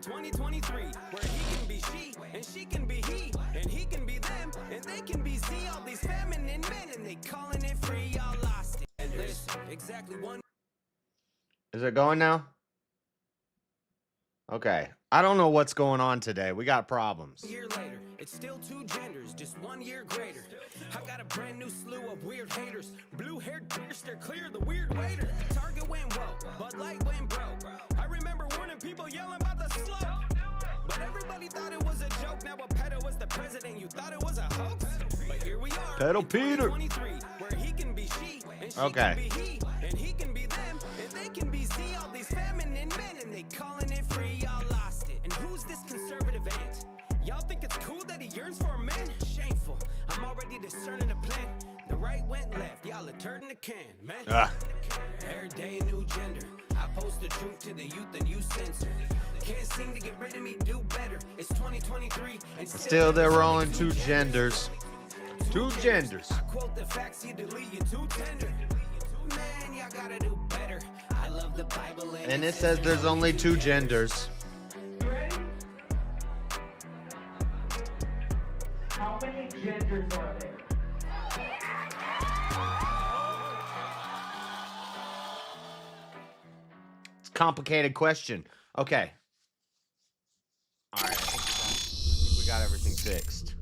2023, where he can be she, and she can be he, and he can be them, and they can be Z. All these feminine men, and they calling it free. Y'all lost it. And listen, exactly one. Is it going now? Okay. I don't know what's going on today. We got problems. A year later, it's still two genders, just 1 year greater. I got a brand new slew of weird haters. Blue-haired pierce, they're clear, the weird waiter. Target went woke, Bud Light went broke. I remember warning people yelling about the slope. But everybody thought it was a joke. Now a pedo was the president, you thought it was a hoax. But here we are, Pedo Peter. where he can be she, and she Okay. can be he, and he can be them, and they can be Z. All these feminine men, and they calling it free. Y'all lost it. And who's this conservative ant? Y'all think it's cool that he yearns for a man? Shameful. I'm already discerning the plan. The right went left. Y'all a turd in the can, man. Every day a new gender. I post the truth to the youth and you censor. Can't seem to get rid of me, do better. It's 2023 and Still they're rolling two genders. Two genders. I quote the facts, you delete, you too tender. Man, y'all gotta do better. I love the Bible And it says there's only two genders. How many genders are there? It's a complicated question. Okay. All right. I think we got everything fixed.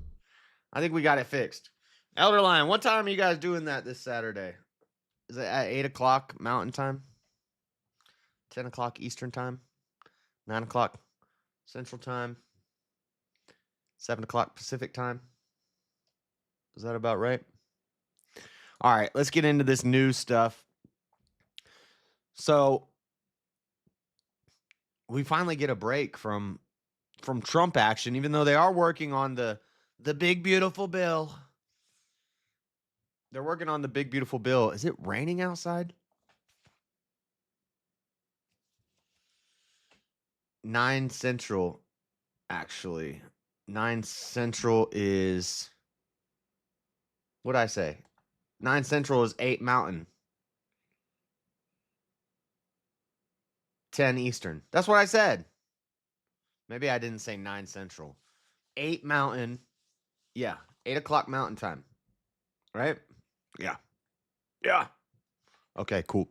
I think we got it fixed. Elder Lion, what time are you guys doing that this Saturday? Is it at 8 o'clock Mountain Time? 10 o'clock Eastern Time? 9 o'clock Central Time? 7 o'clock Pacific Time? Is that about right? All right, let's get into this news stuff. So, we finally get a break from Trump action, even though they are working on the big, beautiful bill. They're working on the big, beautiful bill. Is it raining outside? 9 Central, actually. 9 Central is... What'd I say? 9 Central is 8 Mountain. 10 Eastern. That's what I said. Maybe I didn't say 9 Central. 8 Mountain. Yeah. 8 o'clock Mountain Time. Right? Yeah. Yeah. Okay, cool.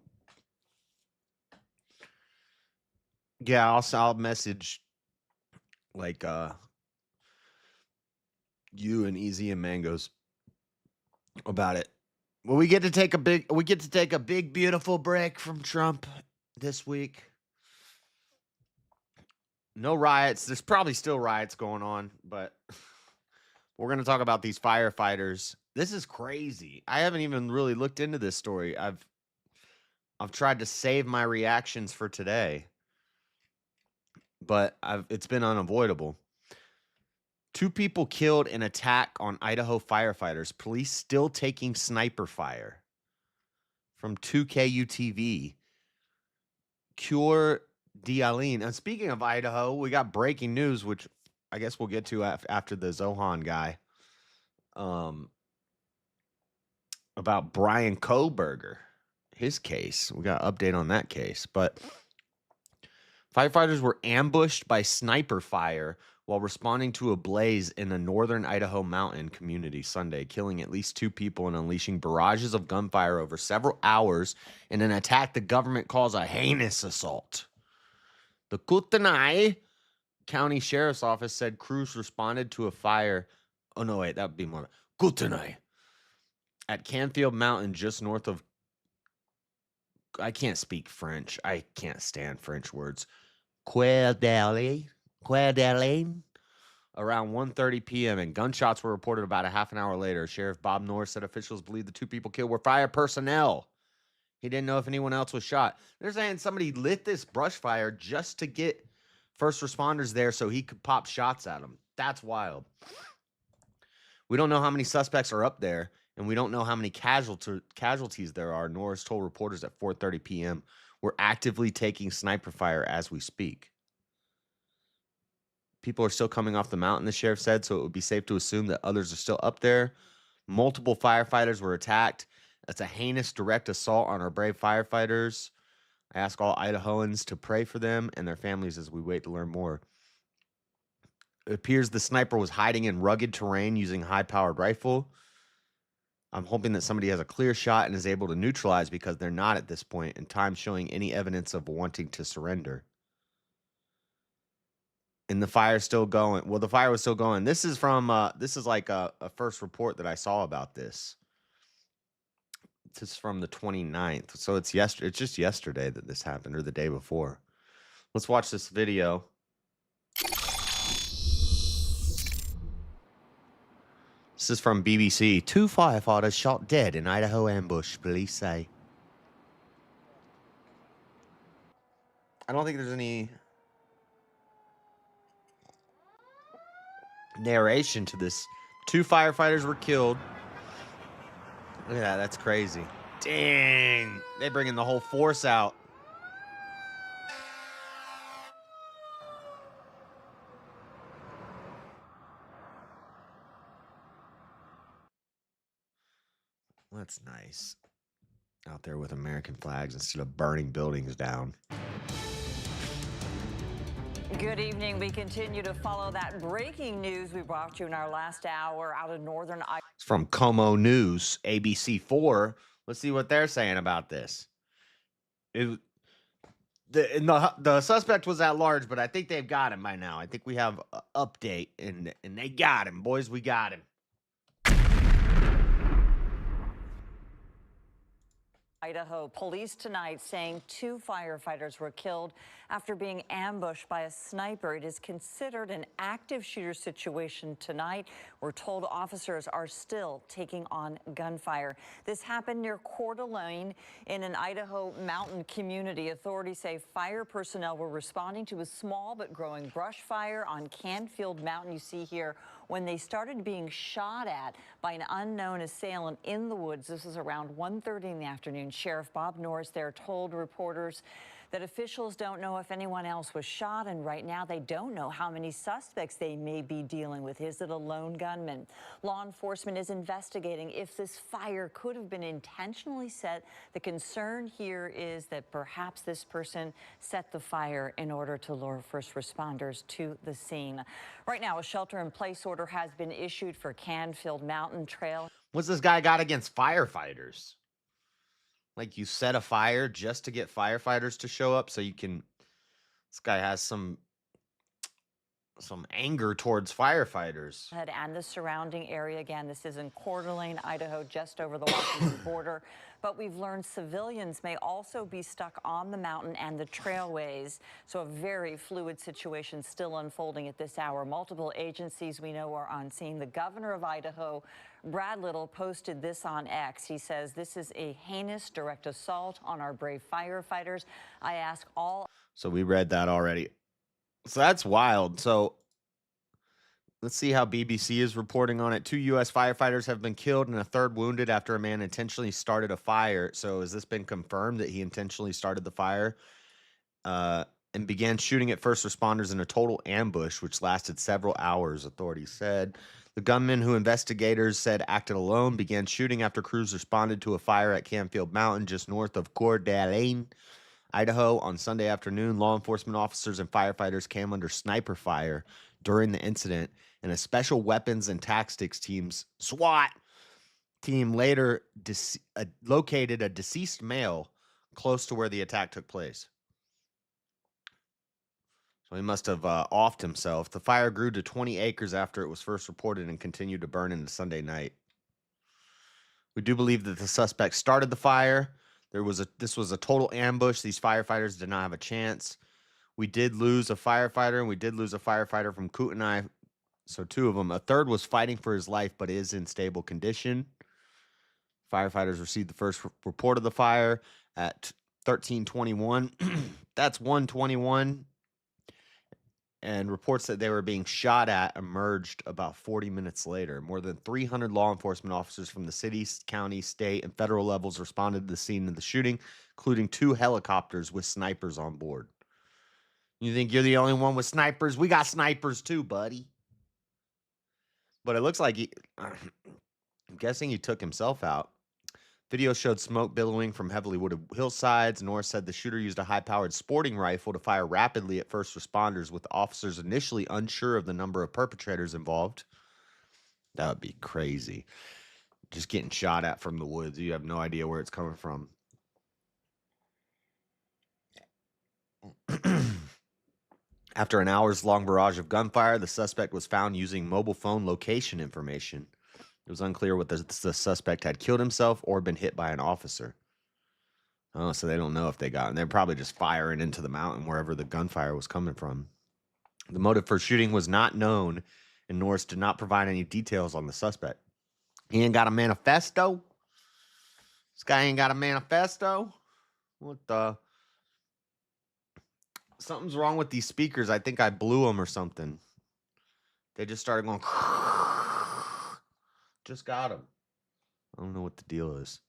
Yeah, I'll message like you and Easy and Mangoes about it. Well, we get to take a big beautiful break from Trump this week. No riots. There's probably still riots going on, but we're going to talk about these firefighters. This is crazy. I haven't even really looked into this story. I've tried to save my reactions for today, but it's been unavoidable. 2 people killed in attack on Idaho firefighters. Police still taking sniper fire. From 2KUTV. Cure Dialine. And speaking of Idaho, we got breaking news, which I guess we'll get to after the Zohran guy. About Brian Koberger. His case. We got an update on that case. But firefighters were ambushed by sniper fire while responding to a blaze in a northern Idaho mountain community Sunday, killing at least 2 people and unleashing barrages of gunfire over several hours in an attack the government calls a heinous assault. The Kootenai County Sheriff's Office said crews responded to a fire. Oh, no, wait, that would be more. Kootenai. At Canfield Mountain, just north of. I can't speak French. I can't stand French words. Coeur d'Alene. Around 1:30 p.m. and gunshots were reported about a half an hour later. Sheriff Bob Norris said officials believe the 2 people killed were fire personnel. He didn't know if anyone else was shot. They're saying somebody lit this brush fire just to get first responders there so he could pop shots at them. That's wild. We don't know how many suspects are up there, and we don't know how many casualties there are. Norris told reporters at 4:30 p.m. We're actively taking sniper fire as we speak. People are still coming off the mountain, the sheriff said, so it would be safe to assume that others are still up there. Multiple firefighters were attacked. That's a heinous direct assault on our brave firefighters. I ask all Idahoans to pray for them and their families as we wait to learn more. It appears the sniper was hiding in rugged terrain using a high-powered rifle. I'm hoping that somebody has a clear shot and is able to neutralize because they're not at this point in time showing any evidence of wanting to surrender. And the fire's still going. Well, the fire was still going. This is from, this is like a first report that I saw about this. This is from the 29th. So it's just yesterday that this happened, or the day before. Let's watch this video. This is from BBC. 2 firefighters shot dead in Idaho ambush, police say. I don't think there's any narration to this. 2 firefighters were killed. Look at that. That's crazy. Dang. They bringing the whole force out. That's nice. Out there with American flags instead of burning buildings down. Good evening. We continue to follow that breaking news we brought you in our last hour out of northern Idaho. It's from Como News, ABC4. Let's see what they're saying about this. The suspect was at large, but I think they've got him by now. I think we have an update, and they got him, boys. We got him. Idaho police tonight saying 2 firefighters were killed after being ambushed by a sniper. It is considered an active shooter situation tonight. We're told officers are still taking on gunfire. This happened near Coeur d'Alene in an Idaho mountain community. Authorities say fire personnel were responding to a small but growing brush fire on Canfield Mountain. You see here when they started being shot at by an unknown assailant in the woods. This is around 1:30 in the afternoon. Sheriff Bob Norris there told reporters that officials don't know if anyone else was shot, and right now they don't know how many suspects they may be dealing with. Is it a lone gunman? Law enforcement is investigating if this fire could have been intentionally set. The concern here is that perhaps this person set the fire in order to lure first responders to the scene. Right now, a shelter-in-place order has been issued for Canfield Mountain Trail. What's this guy got against firefighters? Like, you set a fire just to get firefighters to show up so you can... This guy has some anger towards firefighters. And the surrounding area. Again, this is in Coeur d'Alene, Idaho, just over the Washington border. But we've learned civilians may also be stuck on the mountain and the trailways. So a very fluid situation still unfolding at this hour. Multiple agencies we know are on scene. The governor of Idaho, Brad Little, posted this on X. He says, "This is a heinous direct assault on our brave firefighters. I ask all..." So we read that already. So that's wild. So let's see how BBC is reporting on it. 2 U.S. firefighters have been killed and a third wounded after a man intentionally started a fire. So has this been confirmed that he intentionally started the fire and began shooting at first responders in a total ambush, which lasted several hours, authorities said. The gunman, who investigators said acted alone, began shooting after crews responded to a fire at Canfield Mountain just north of Coeur d'Alene, Idaho. On Sunday afternoon, law enforcement officers and firefighters came under sniper fire during the incident, and a special weapons and tactics team's SWAT team later located a deceased male close to where the attack took place. So he must have offed himself. The fire grew to 20 acres after it was first reported and continued to burn into Sunday night. We do believe that the suspect started the fire. This was a total ambush. These firefighters did not have a chance. We did lose a firefighter, and we did lose a firefighter from Kootenai. So 2 of them. A third was fighting for his life, but is in stable condition. Firefighters received the first report of the fire at 13:21. That's 1:21. And reports that they were being shot at emerged about 40 minutes later. More than 300 law enforcement officers from the city, county, state, and federal levels responded to the scene of the shooting, including 2 helicopters with snipers on board. You think you're the only one with snipers? We got snipers too, buddy. But it looks like I'm guessing he took himself out. Video showed smoke billowing from heavily wooded hillsides. Norris said the shooter used a high-powered sporting rifle to fire rapidly at first responders, with officers initially unsure of the number of perpetrators involved. That would be crazy. Just getting shot at from the woods. You have no idea where it's coming from. After an hours-long barrage of gunfire, the suspect was found using mobile phone location information. It was unclear whether the suspect had killed himself or been hit by an officer. Oh, so they don't know if they got him. They're probably just firing into the mountain wherever the gunfire was coming from. The motive for shooting was not known, and Norris did not provide any details on the suspect. He ain't got a manifesto? This guy ain't got a manifesto? What the? Something's wrong with these speakers. I think I blew them or something. They just started going. Just got them. I don't know what the deal is.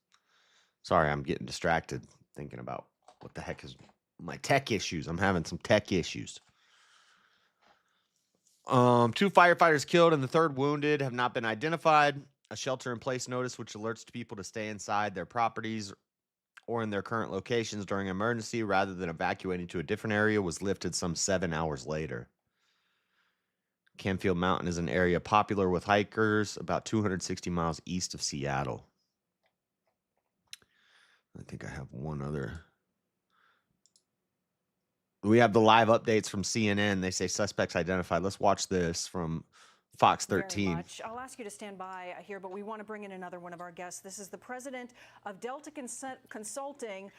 Sorry, I'm getting distracted thinking about what the heck is my tech issues. I'm having some tech issues. 2 firefighters killed and the third wounded have not been identified. A shelter-in-place notice which alerts people to stay inside their properties or in their current locations during an emergency rather than evacuating to a different area was lifted some 7 hours later. Canfield Mountain is an area popular with hikers about 260 miles east of Seattle. I think I have one other. We have the live updates from CNN. They say suspects identified. Let's watch this from Fox 13. Very much. I'll ask you to stand by here, but we want to bring in another one of our guests. This is the president of Delta Consulting,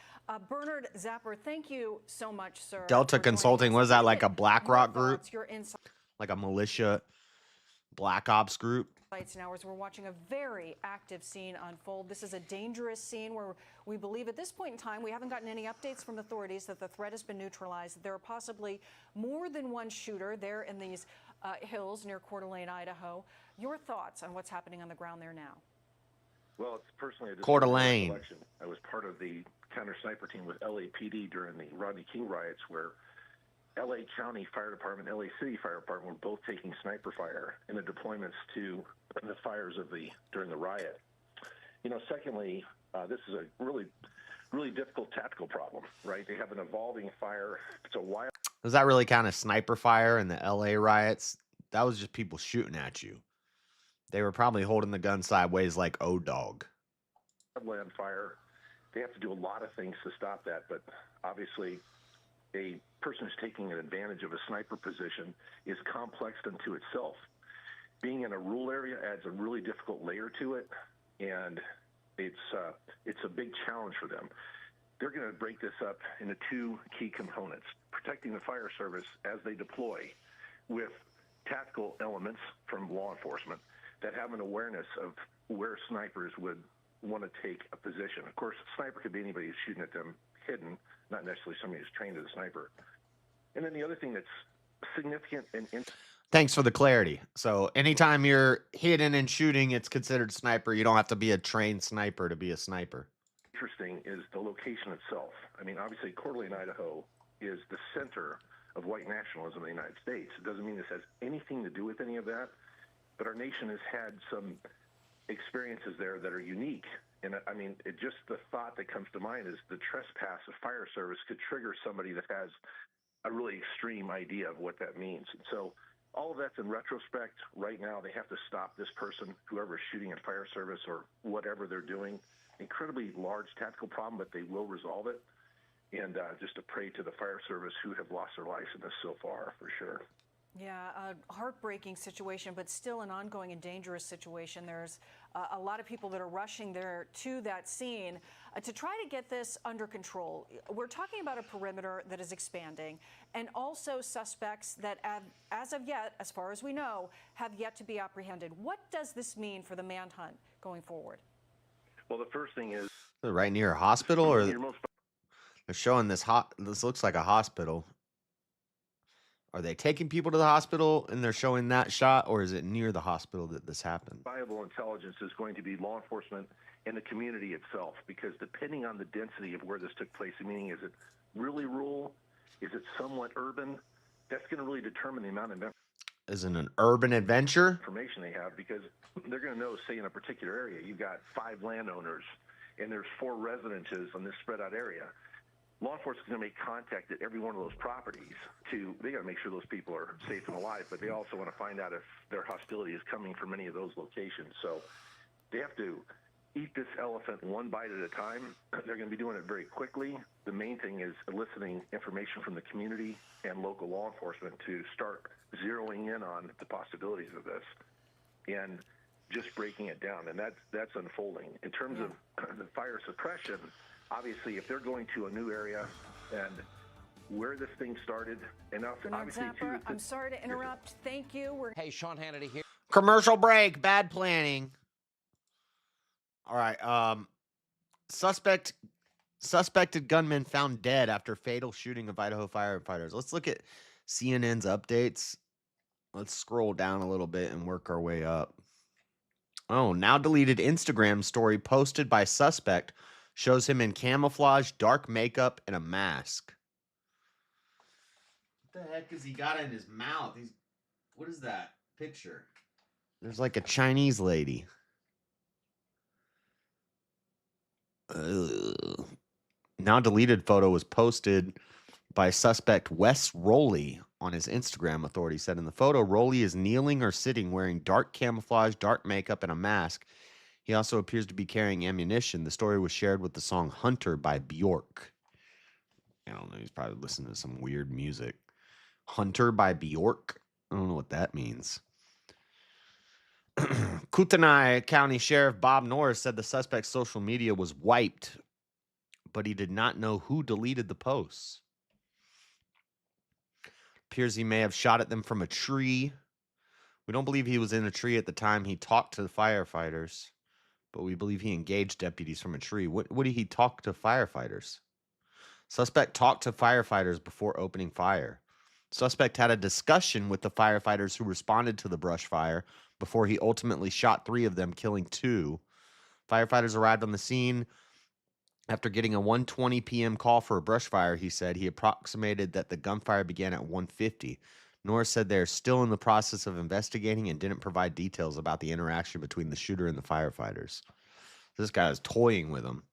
Bernard Zapper. Thank you so much, sir. Delta Consulting, what is that, like a BlackRock group? Your insights Like a militia black ops group? now as we're watching a very active scene unfold. This is a dangerous scene where we believe at this point in time, we haven't gotten any updates from authorities that the threat has been neutralized. There are possibly more than one shooter there in these hills near Coeur d'Alene, Idaho. Your thoughts on what's happening on the ground there now? Well, it's personally a Coeur d'Alene. recollection. I was part of the counter sniper team with LAPD during the Rodney King riots, where LA County Fire Department, LA City Fire Department were both taking sniper fire in the deployments to the fires of during the riot. You know, secondly, this is a really difficult tactical problem, right? They have an evolving fire. It's a wild. Was that really kind of sniper fire in the LA riots? That was just people shooting at you. They were probably holding the gun sideways like O-Dog. Land fire. They have to do a lot of things to stop that, but obviously a person who's taking an advantage of a sniper position is complex unto itself. Being in a rural area adds a really difficult layer to it, and it's a big challenge for them. They're going to break this up into 2 key components: protecting the fire service as they deploy with tactical elements from law enforcement that have an awareness of where snipers would want to take a position. Of course, a sniper could be anybody who's shooting at them hidden, not necessarily somebody who's trained as a sniper. And then the other thing that's significant and Thanks for the clarity. So anytime you're hidden and shooting, it's considered sniper. You don't have to be a trained sniper to be a sniper. interesting is the location itself. I mean, obviously, Coeur d'Alene, Idaho is the center of white nationalism in the United States. It doesn't mean this has anything to do with any of that, but our nation has had some experiences there that are unique. And I mean, just the thought that comes to mind is the trespass of fire service could trigger somebody that has a really extreme idea of what that means. And so all of that's in retrospect. Right now, they have to stop this person, whoever's shooting at fire service or whatever they're doing. Incredibly large tactical problem, but they will resolve it. And just to pray to the fire service who have lost their lives in this so far, for sure. Yeah, a heartbreaking situation, but still an ongoing and dangerous situation. There's a lot of people that are rushing there to that scene to try to get this under control. We're talking about a perimeter that is expanding, and also suspects that, as of yet, as far as we know, have yet to be apprehended. What does this mean for the manhunt going forward? Well, the first thing is Right near a hospital, or they're showing this this looks like a hospital. Are they taking people to the hospital and they're showing that shot, or is it near the hospital that this happened? viable intelligence is going to be law enforcement and the community itself, because depending on the density of where this took place, meaning is it really rural, is it somewhat urban, that's going to really determine the amount of Is it an urban adventure? information they have, because they're going to know, say, in a particular area, you've got 5 landowners and there's 4 residences on this spread out area, law enforcement is going to make contact at every one of those properties they got to make sure those people are safe and alive, but they also want to find out if their hostility is coming from any of those locations. So they have to eat this elephant one bite at a time. They're going to be doing it very quickly. The main thing is eliciting information from the community and local law enforcement to start zeroing in on the possibilities of this and just breaking it down. And that's unfolding. In terms of the fire suppression, obviously, if they're going to a new area and where this thing started, enough, and Mark obviously, Zappa, I'm sorry to interrupt. Thank you. Hey, Sean Hannity here. Commercial break. Bad planning. All right. Suspected gunman found dead after fatal shooting of Idaho firefighters. Let's look at CNN's updates. Let's scroll down a little bit and work our way up. Oh, now deleted Instagram story posted by suspect shows him in camouflage, dark makeup, and a mask. What the heck has he got in his mouth? What is that picture? There's like a Chinese lady. Now deleted photo was posted by suspect Wes Rowley on his Instagram, authorities said. In the photo, Rowley is kneeling or sitting wearing dark camouflage, dark makeup, and a mask. He also appears to be carrying ammunition. The story was shared with the song Hunter by Bjork. I don't know. He's probably listening to some weird music. Hunter by Bjork? I don't know what that means. Kootenai County Sheriff Bob Norris said the suspect's social media was wiped, but he did not know who deleted the posts. Appears he may have shot at them from a tree. We don't believe he was in a tree at the time he talked to the firefighters, but we believe he engaged deputies from a tree. What did he talk to firefighters? Suspect talked to firefighters before opening fire. Suspect had a discussion with the firefighters who responded to the brush fire before he ultimately shot 3 of them, killing 2. Firefighters arrived on the scene after getting a 1:20 p.m. call for a brush fire. He said he approximated that the gunfire began at 1:50. Norris said they're still in the process of investigating and didn't provide details about the interaction between the shooter and the firefighters. This guy is toying with them.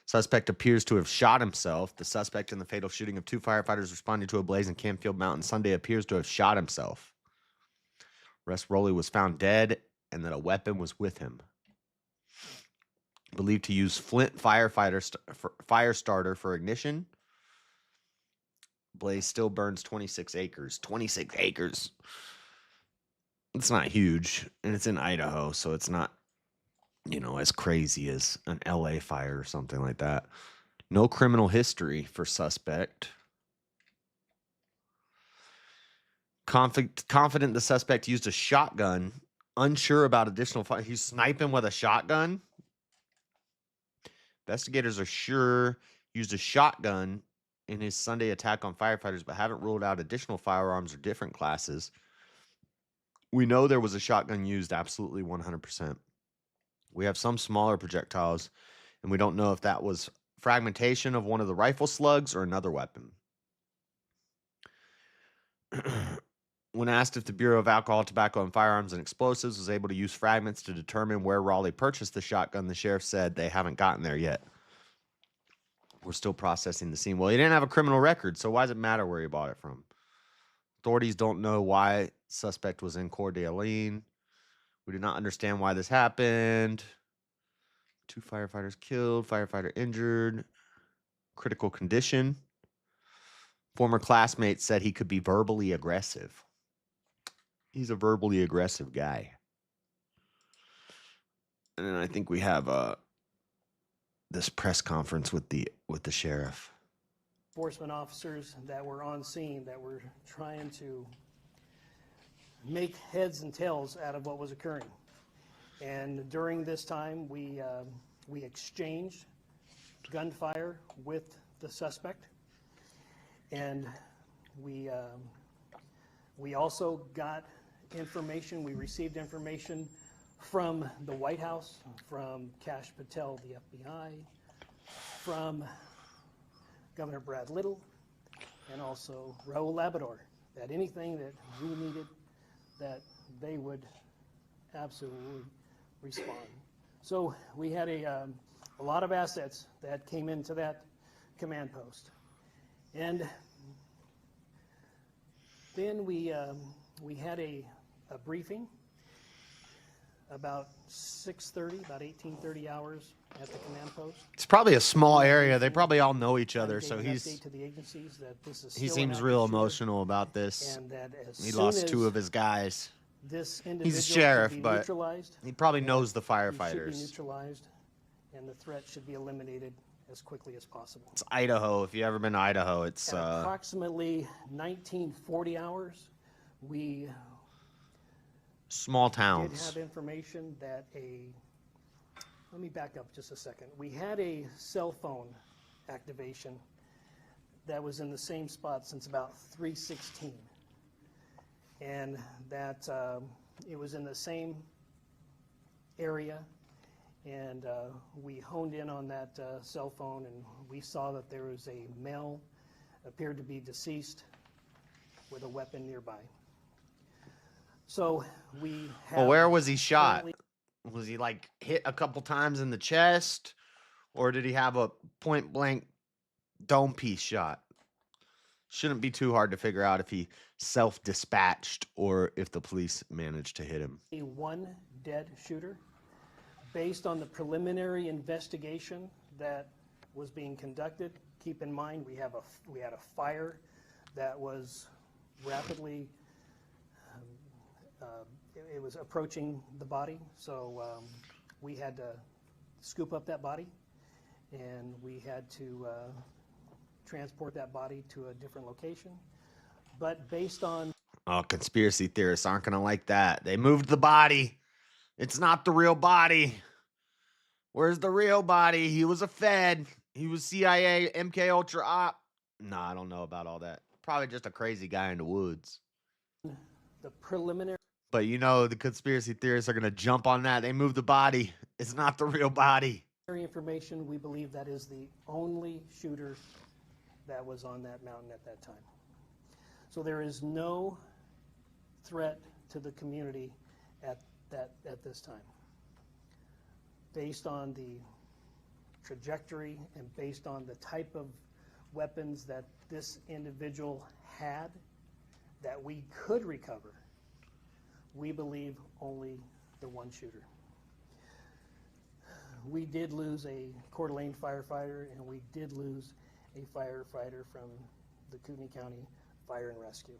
Suspect appears to have shot himself. The suspect in the fatal shooting of 2 firefighters responding to a blaze in Campfield Mountain Sunday appears to have shot himself. Wes Rowley was found dead and that a weapon was with him. Believed to use Flint fire starter for ignition. Blaze still burns 26 acres. 26 acres. It's not huge, and it's in Idaho, so it's not, as crazy as an LA fire or something like that. No criminal history for suspect. Confident the suspect used a shotgun. Unsure about additional fire. He's sniping with a shotgun. Investigators are sure used a shotgun in his Sunday attack on firefighters, but haven't ruled out additional firearms or different classes. We know there was a shotgun used, absolutely 100%. We have some smaller projectiles, and we don't know if that was fragmentation of one of the rifle slugs or another weapon. When asked if the Bureau of Alcohol, Tobacco, and Firearms and Explosives was able to use fragments to determine where Rowley purchased the shotgun, the sheriff said they haven't gotten there yet. We're still processing the scene. Well, he didn't have a criminal record, so why does it matter where he bought it from? Authorities don't know why suspect was in Coeur d'Alene. We do not understand why this happened. 2 firefighters killed, firefighter injured, critical condition. Former classmates said he could be verbally aggressive. He's a verbally aggressive guy. And then I think we have this press conference with the sheriff. Enforcement officers that were on scene that were trying to make heads and tails out of what was occurring. And during this time, we exchanged gunfire with the suspect, and we also got information. We received information from the White House, from Kash Patel, the FBI, from Governor Brad Little, and also Raul Labrador, that anything that we needed, that they would absolutely respond. So we had a a lot of assets that came into that command post. And then we had a briefing about 6:30, about 18:30 hours at the command post. It's probably a small area. They probably all know each other, so Gave an update he's to the agencies that this is he still an seems active real shooter, emotional about this. and that as He soon lost two as of his guys. this individual He's a can sheriff, be but neutralized, he probably knows the he should be firefighters. neutralized, and the threat should be eliminated as quickly as possible. It's Idaho. If you ever been to Idaho, it's At approximately 1940 hours, we small did towns. have information that let me back up just a second. We had a cell phone activation that was in the same spot since about 3:16, and that it was in the same area, and we honed in on that cell phone, and we saw that there was a male, appeared to be deceased, with a weapon nearby. So we have... Well, where was he shot? currently- Was he like hit a couple times in the chest, or did he have a point blank dome piece shot? Shouldn't be too hard to figure out if he self-dispatched or if the police managed to hit him. One dead shooter. Based on the preliminary investigation that was being conducted, keep in mind we had a fire that was rapidly it was approaching the body, so we had to scoop up that body, and we had to transport that body to a different location. But based on... Oh, conspiracy theorists aren't going to like that. They moved the body. It's not the real body. Where's the real body? He was a Fed. He was CIA, MK Ultra op. Nah, I don't know about all that. Probably just a crazy guy in the woods. the preliminary But you know, the conspiracy theorists are going to jump on that. They moved the body. It's not the real body. information, we believe that is the only shooter that was on that mountain at that time. So there is no threat to the community at this time. Based on the trajectory and based on the type of weapons that this individual had that we could recover, we believe only the one shooter. We did lose a Coeur d'Alene firefighter, and we did lose a firefighter from the Kootenai County Fire and Rescue.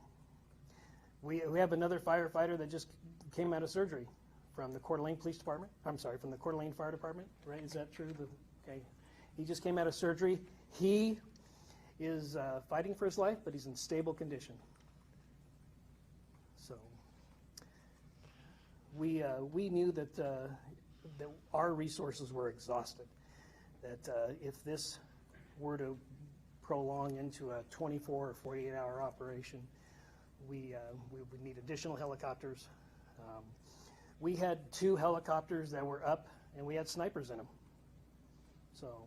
We have another firefighter that just came out of surgery from the Coeur d'Alene Police Department. I'm sorry, from the Coeur d'Alene Fire Department, right? Is that true? Okay. He just came out of surgery. He is fighting for his life, but he's in stable condition. So we knew that our resources were exhausted, that if this were to prolong into a 24 or 48-hour operation, we would need additional helicopters. We had 2 helicopters that were up, and we had snipers in them. So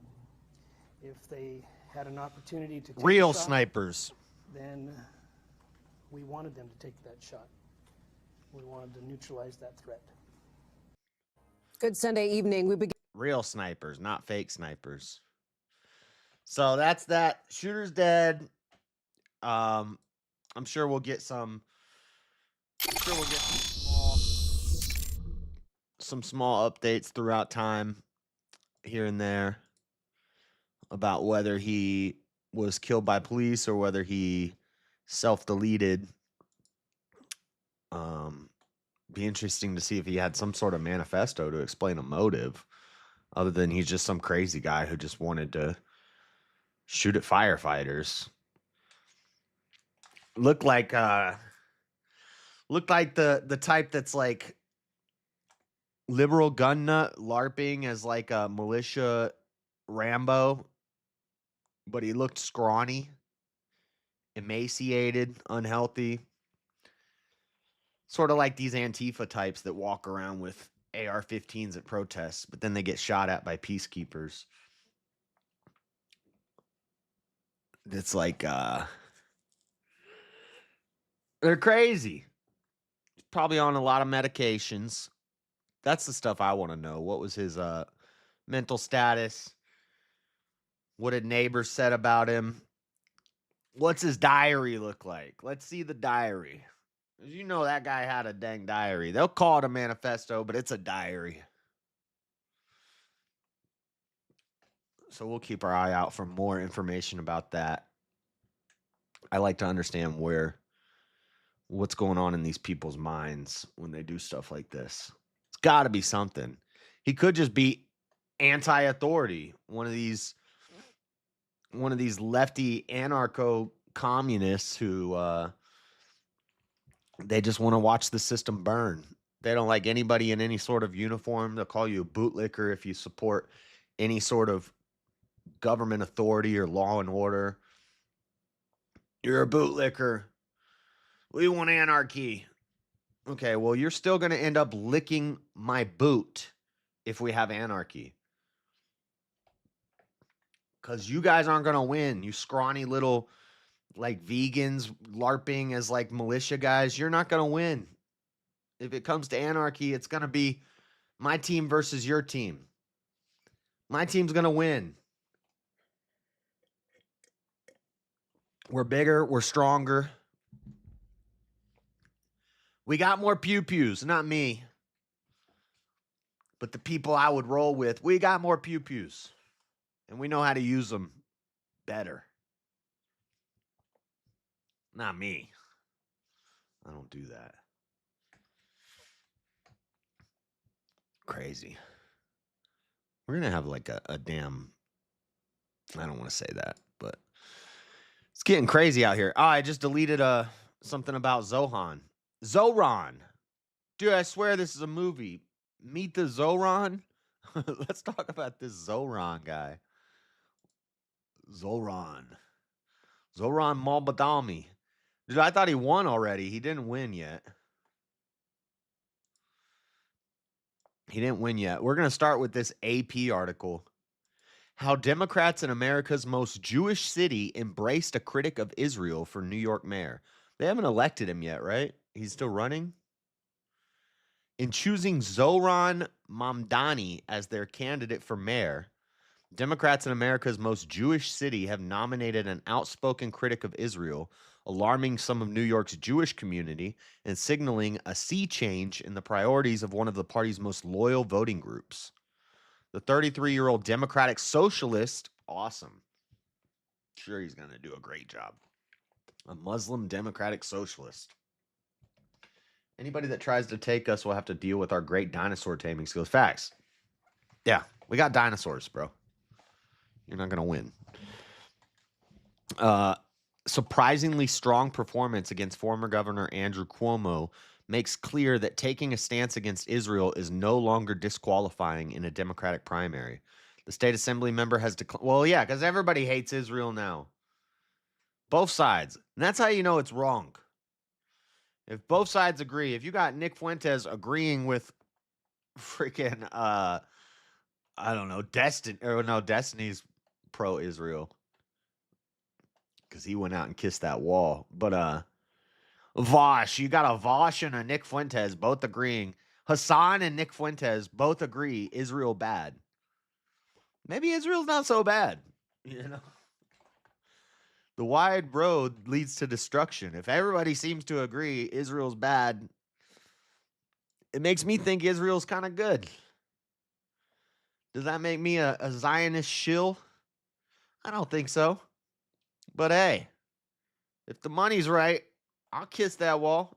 if they had an opportunity to take Real a shot, snipers. then we wanted them to take that shot. We wanted to neutralize that threat. Good Sunday evening. We begin. Real snipers, not fake snipers. So that's that. Shooter's dead. I'm sure we'll get some. I'm sure we'll get some small updates throughout time, here and there, about whether he was killed by police or whether he self-deleted. Be interesting to see if he had some sort of manifesto to explain a motive, other than he's just some crazy guy who just wanted to shoot at firefighters. Looked like the type that's like liberal gun nut LARPing as like a militia Rambo, but he looked scrawny, emaciated, unhealthy. Sort of like these Antifa types that walk around with AR-15s at protests, but then they get shot at by peacekeepers. It's like, they're crazy. Probably on a lot of medications. That's the stuff I want to know. What was his mental status, what had neighbors said about him. What's his diary look like? Let's see the diary. You know that guy had a dang diary. They'll call it a manifesto, but it's a diary. So we'll keep our eye out for more information about that. I like to understand what's going on in these people's minds when they do stuff like this. It's got to be something. He could just be anti-authority, one of these lefty anarcho communists who they just want to watch the system burn. They don't like anybody in any sort of uniform. They'll call you a bootlicker if you support any sort of government authority or law and order. You're a bootlicker. We want anarchy. Okay, well, you're still going to end up licking my boot if we have anarchy. Because you guys aren't going to win. You scrawny little, like, vegans LARPing as, like, militia guys. You're not going to win. If it comes to anarchy, it's going to be my team versus your team. My team's going to win. We're bigger. We're stronger. We got more pew-pews. Not me. But the people I would roll with, we got more pew-pews. And we know how to use them better. Not me. I don't do that. Crazy. We're going to have like a damn... I don't want to say that, but... It's getting crazy out here. Oh, I just deleted something about Zohran. Zohran. Dude, I swear this is a movie. Meet the Zohran? Let's talk about this Zohran guy. Zohran Mamdani. Dude, I thought he won already. He didn't win yet. We're going to start with this AP article. How Democrats in America's most Jewish city embraced a critic of Israel for New York mayor. They haven't elected him yet, right? He's still running? In choosing Zoltan Mamdani as their candidate for mayor, Democrats in America's most Jewish city have nominated an outspoken critic of Israel, alarming some of New York's Jewish community and signaling a sea change in the priorities of one of the party's most loyal voting groups. The 33-year-old Democratic Socialist, awesome. Sure, he's going to do a great job. A Muslim Democratic Socialist. Anybody that tries to take us will have to deal with our great dinosaur taming skills. Facts. Yeah, we got dinosaurs, bro. You're not going to win. Surprisingly strong performance against former Governor Andrew Cuomo makes clear that taking a stance against Israel is no longer disqualifying in a Democratic primary. The state assembly member has declared... Well, yeah, because everybody hates Israel now. Both sides. And that's how you know it's wrong. If both sides agree, if you got Nick Fuentes agreeing with freaking, I don't know, Destiny's pro-Israel. Because he went out and kissed that wall. But, Vosh, you got a Vosh and a Nick Fuentes both agreeing. Hassan and Nick Fuentes both agree Israel bad. Maybe Israel's not so bad, you know? The wide road leads to destruction. If everybody seems to agree Israel's bad, it makes me think Israel's kind of good. Does that make me a Zionist shill? I don't think so. But hey, if the money's right, I'll kiss that wall.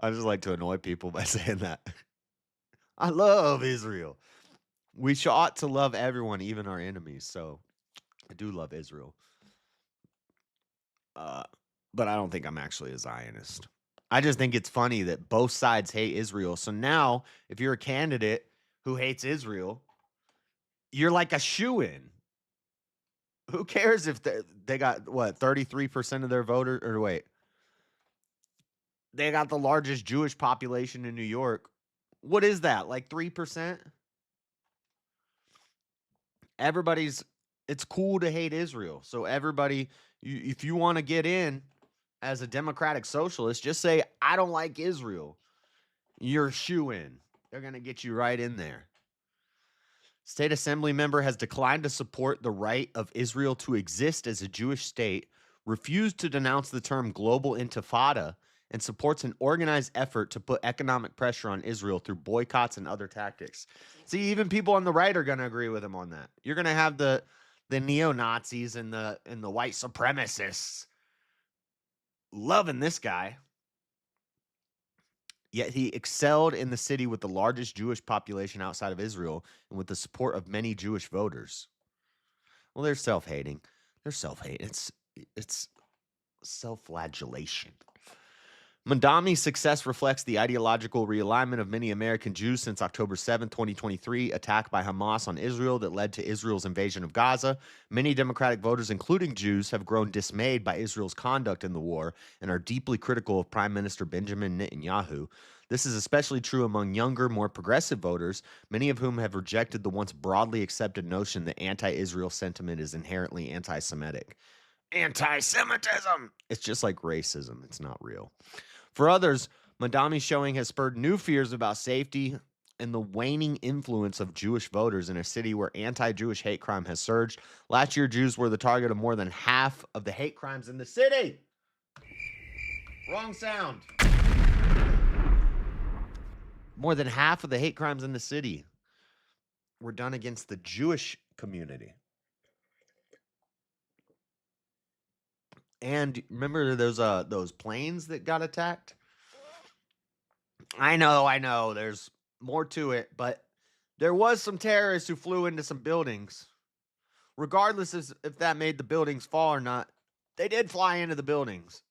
I just like to annoy people by saying that. I love Israel. We ought to love everyone, even our enemies. So I do love Israel. But I don't think I'm actually a Zionist. I just think it's funny that both sides hate Israel. So now, if you're a candidate who hates Israel, you're like a shoo-in. Who cares if they got, what, 33% of their voters? Or wait. They got the largest Jewish population in New York. What is that, like 3%? It's cool to hate Israel. So everybody, if you want to get in as a democratic socialist, just say, I don't like Israel. You're shoo-in. They're going to get you right in there. State Assembly member has declined to support the right of Israel to exist as a Jewish state, refused to denounce the term global intifada, and supports an organized effort to put economic pressure on Israel through boycotts and other tactics. See, even people on the right are going to agree with him on that. You're going to have the neo-Nazis and the white supremacists loving this guy. Yet he excelled in the city with the largest Jewish population outside of Israel and with the support of many Jewish voters. Well, they're self-hating. They're self-hate. It's self-flagellation. Mamdani's success reflects the ideological realignment of many American Jews since October 7, 2023, attack by Hamas on Israel that led to Israel's invasion of Gaza. Many Democratic voters, including Jews, have grown dismayed by Israel's conduct in the war and are deeply critical of Prime Minister Benjamin Netanyahu. This is especially true among younger, more progressive voters, many of whom have rejected the once broadly accepted notion that anti-Israel sentiment is inherently anti-Semitic. Anti-Semitism! It's just like racism. It's not real. For others, Mamdani's showing has spurred new fears about safety and the waning influence of Jewish voters in a city where anti-Jewish hate crime has surged. Last year, Jews were the target of more than half of the hate crimes in the city. Wrong sound. More than half of the hate crimes in the city were done against the Jewish community. And remember those planes that got attacked? I know. There's more to it, but there was some terrorists who flew into some buildings. Regardless if that made the buildings fall or not, they did fly into the buildings.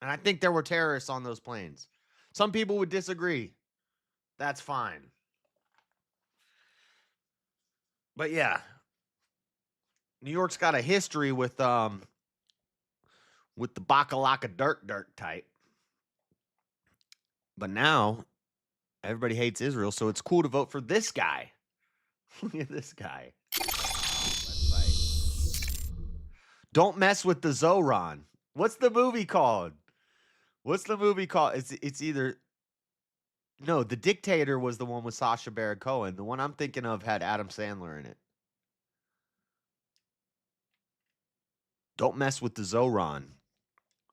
And I think there were terrorists on those planes. Some people would disagree. That's fine. But yeah, New York's got a history with the Bakalaka dirt type. But now everybody hates Israel, so it's cool to vote for this guy. Look at this guy. Don't mess with the Zohran. What's the movie called? It's either... No, The Dictator was the one with Sacha Baron Cohen. The one I'm thinking of had Adam Sandler in it. Don't mess with the Zohran.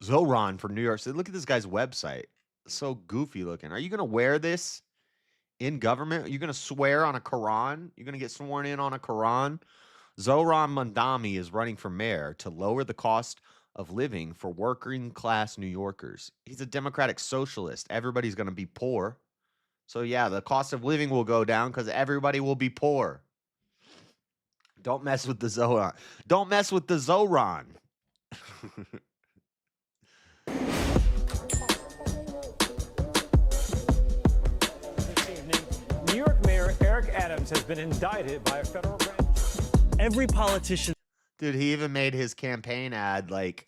Zohran from New York City. Look at this guy's website. So goofy looking. Are you going to wear this in government? Are you going to swear on a Quran? You're going to get sworn in on a Quran? Zoltan Mamdani is running for mayor to lower the cost of living for working class New Yorkers. He's a democratic socialist. Everybody's going to be poor. So yeah, the cost of living will go down because everybody will be poor. Don't mess with the Zohran. Don't mess with the Zohran. New York Mayor Eric Adams has been indicted by a federal grand jury. Every politician. Dude, he even made his campaign ad like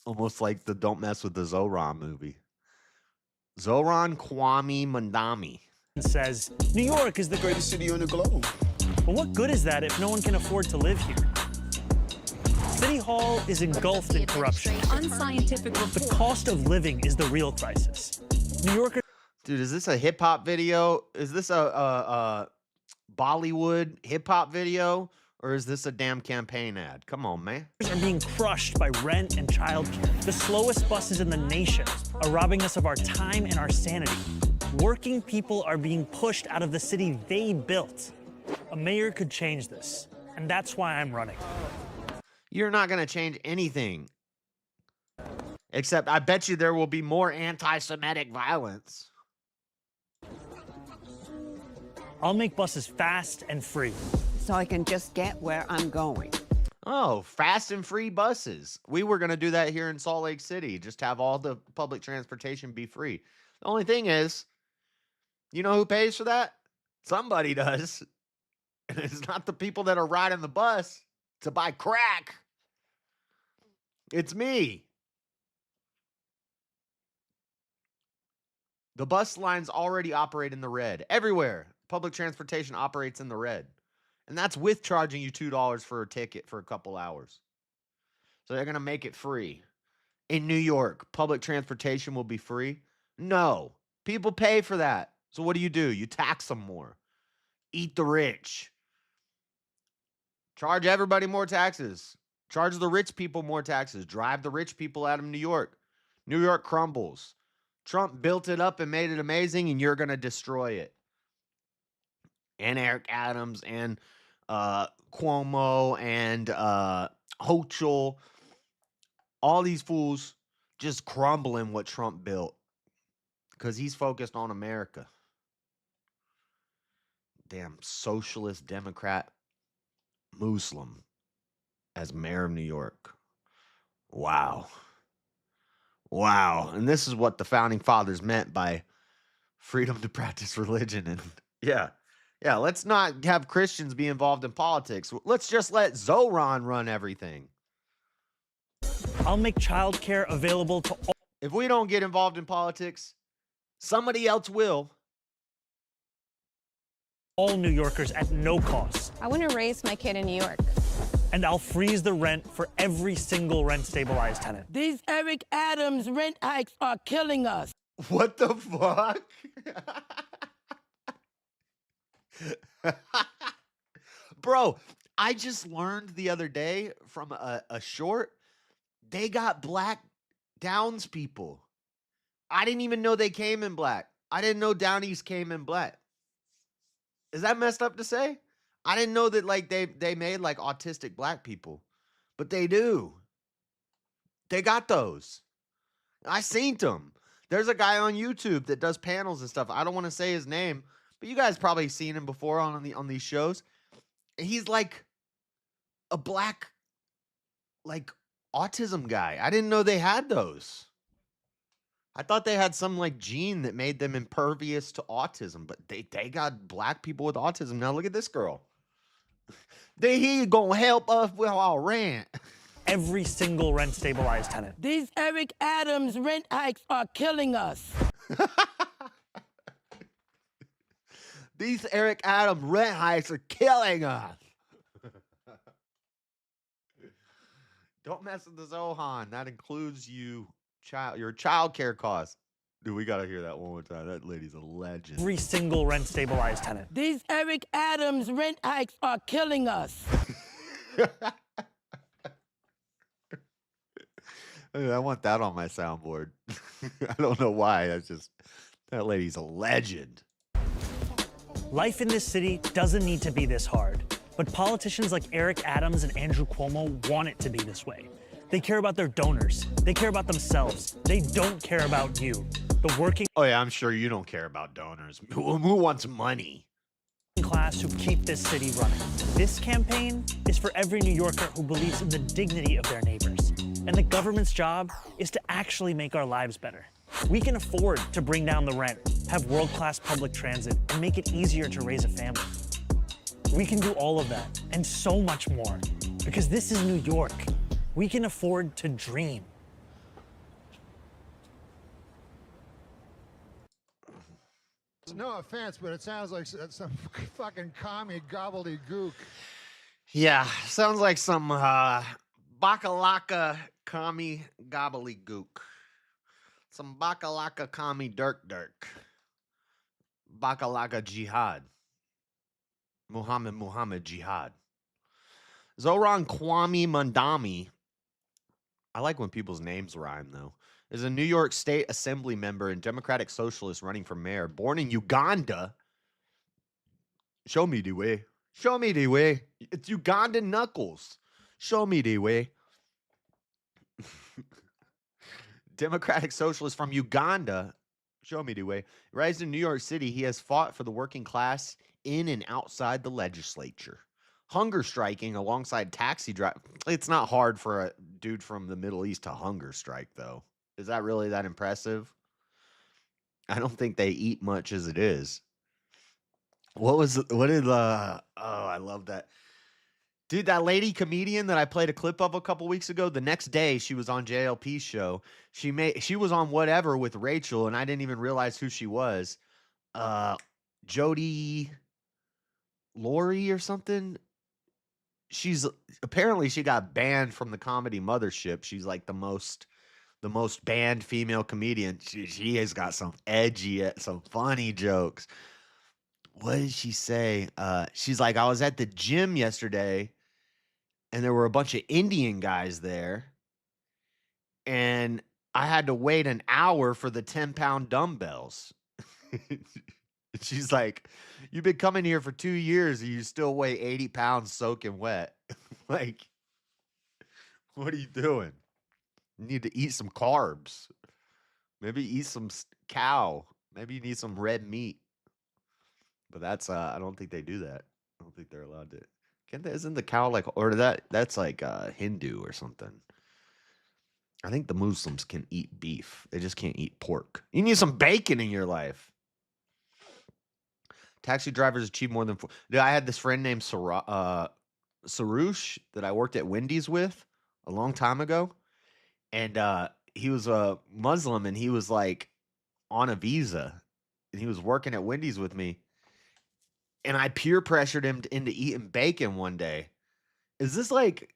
almost like the Don't Mess with the Zohran movie. Zohran Kwame Mamdani says New York is the greatest city on the globe. But what good is that if no one can afford to live here? City Hall is engulfed in corruption. Unscientific report. The cost of living is the real crisis. New Yorkers. Dude, is this a hip hop video? Is this a Bollywood hip hop video? Or is this a damn campaign ad? Come on, man. Are being crushed by rent and childcare. The slowest buses in the nation are robbing us of our time and our sanity. Working people are being pushed out of the city they built. A mayor could change this, and that's why I'm running. You're not going to change anything. Except I bet you there will be more anti-Semitic violence. I'll make buses fast and free. So I can just get where I'm going. Oh, fast and free buses. We were going to do that here in Salt Lake City. Just have all the public transportation be free. The only thing is, you know who pays for that? Somebody does. And it's not the people that are riding the bus to buy crack. It's me. The bus lines already operate in the red. Everywhere. Public transportation operates in the red. And that's with charging you $2 for a ticket for a couple hours. So they're going to make it free. In New York, public transportation will be free? No. People pay for that. So what do? You tax them more. Eat the rich. Charge everybody more taxes. Charge the rich people more taxes. Drive the rich people out of New York. New York crumbles. Trump built it up and made it amazing, and you're going to destroy it. And Eric Adams and Cuomo and Hochul, all these fools just crumbling what Trump built because he's focused on America. Damn socialist Democrat Muslim as mayor of New York. Wow. Wow. And this is what the founding fathers meant by freedom to practice religion. And yeah, let's not have Christians be involved in politics. Let's just let Zohran run everything. I'll make childcare available to all. If we don't get involved in politics, somebody else will. All New Yorkers at no cost. I want to raise my kid in New York. And I'll freeze the rent for every single rent-stabilized tenant. These Eric Adams rent hikes are killing us. What the fuck? Bro, I just learned the other day from a short, they got black Downs people. I didn't even know they came in black. I didn't know Downies came in black. Is that messed up to say? I didn't know that like they made like autistic black people, but they do. They got those. I seen them. There's a guy on YouTube that does panels and stuff. I don't want to say his name, but you guys probably seen him before on these shows. He's like a black like autism guy. I didn't know they had those. I thought they had some like gene that made them impervious to autism, but they got black people with autism. Now look at this girl. He gonna help us with our rent. Every single rent-stabilized tenant. These Eric Adams rent hikes are killing us. These Eric Adams rent hikes are killing us. Don't mess with the Zohan. That includes your child care costs. Dude, we gotta hear that one more time. That lady's a legend. Every single rent-stabilized tenant. These Eric Adams rent hikes are killing us. I want that on my soundboard. I don't know why. That lady's a legend. Life in this city doesn't need to be this hard, but politicians like Eric Adams and Andrew Cuomo want it to be this way. They care about their donors. They care about themselves. They don't care about you, the working. Oh yeah, I'm sure you don't care about donors. Who wants money? Class who keep this city running. This campaign is for every New Yorker who believes in the dignity of their neighbors. And the government's job is to actually make our lives better. We can afford to bring down the rent, have world-class public transit, and make it easier to raise a family. We can do all of that and so much more because this is New York. We can afford to dream. No offense, but it sounds like some fucking commie gobbledygook. Yeah, sounds like some bakalaka commie gobbledygook. Some bakalaka commie dirk. Bakalaka jihad. Muhammad jihad. Zohran Mamdani. I like when people's names rhyme, though. Is a New York State Assembly member and Democratic Socialist running for mayor. Born in Uganda. Show me the way. Show me the way. It's Ugandan knuckles. Show me the way. Democratic Socialist from Uganda. Show me the way. Raised in New York City, he has fought for the working class in and outside the legislature. Hunger striking alongside taxi drive. It's not hard for a dude from the Middle East to hunger strike, though. Is that really that impressive? I don't think they eat much as it is. I love that. Dude, that lady comedian that I played a clip of a couple weeks ago, the next day she was on JLP's show. She was on whatever with Rachel, and I didn't even realize who she was. Jody Laurie or something. Apparently she got banned from the comedy mothership. She's like the most the most banned female comedian. She has got some edgy, some funny jokes. What did she say? She's like, I was at the gym yesterday and there were a bunch of Indian guys there. And I had to wait an hour for the 10-pound dumbbells. She's like, you've been coming here for 2 years and you still weigh 80 pounds soaking wet. Like, what are you doing? You need to eat some carbs. Maybe eat some cow. Maybe you need some red meat. But that's, I don't think they do that. I don't think they're allowed to. Can't they, isn't the cow like, or that's like Hindu or something. I think the Muslims can eat beef. They just can't eat pork. You need some bacon in your life. Taxi drivers achieve more than I had this friend named Sarush that I worked at Wendy's with a long time ago. And he was a Muslim and he was like on a visa. And he was working at Wendy's with me. And I peer pressured him into eating bacon one day. Is this like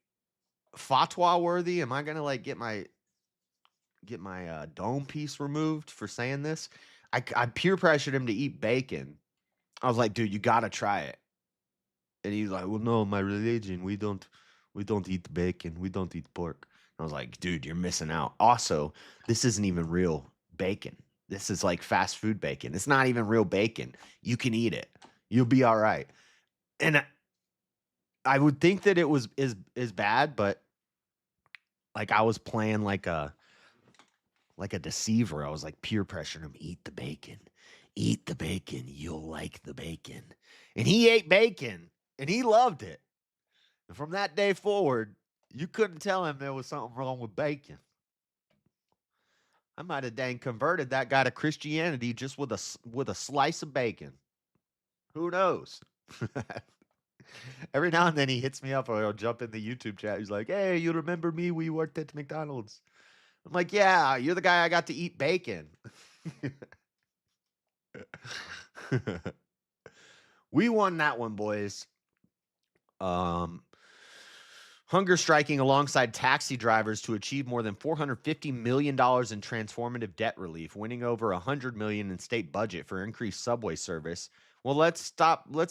fatwa worthy? Am I gonna like get my dome piece removed for saying this? I peer pressured him to eat bacon. I was like, dude, you gotta try it. And he's like, well, no, my religion, we don't eat bacon, we don't eat pork. And I was like, dude, you're missing out. Also, this isn't even real bacon. This is like fast food bacon. It's not even real bacon. You can eat it. You'll be all right. And I would think that it was is bad, but like I was playing like a deceiver. I was like peer pressuring him, eat the bacon. Eat the bacon. You'll like the bacon. And he ate bacon and he loved it. And from that day forward, you couldn't tell him there was something wrong with bacon. I might have dang converted that guy to Christianity just with a slice of bacon. Who knows? Every now and then he hits me up or he'll jump in the YouTube chat. He's like, hey, you remember me? We worked at McDonald's. I'm like, yeah, you're the guy I got to eat bacon. We won that one, boys. Hunger striking alongside taxi drivers to achieve more than $450 million in transformative debt relief, winning over $100 million in state budget for increased subway service. Well, let's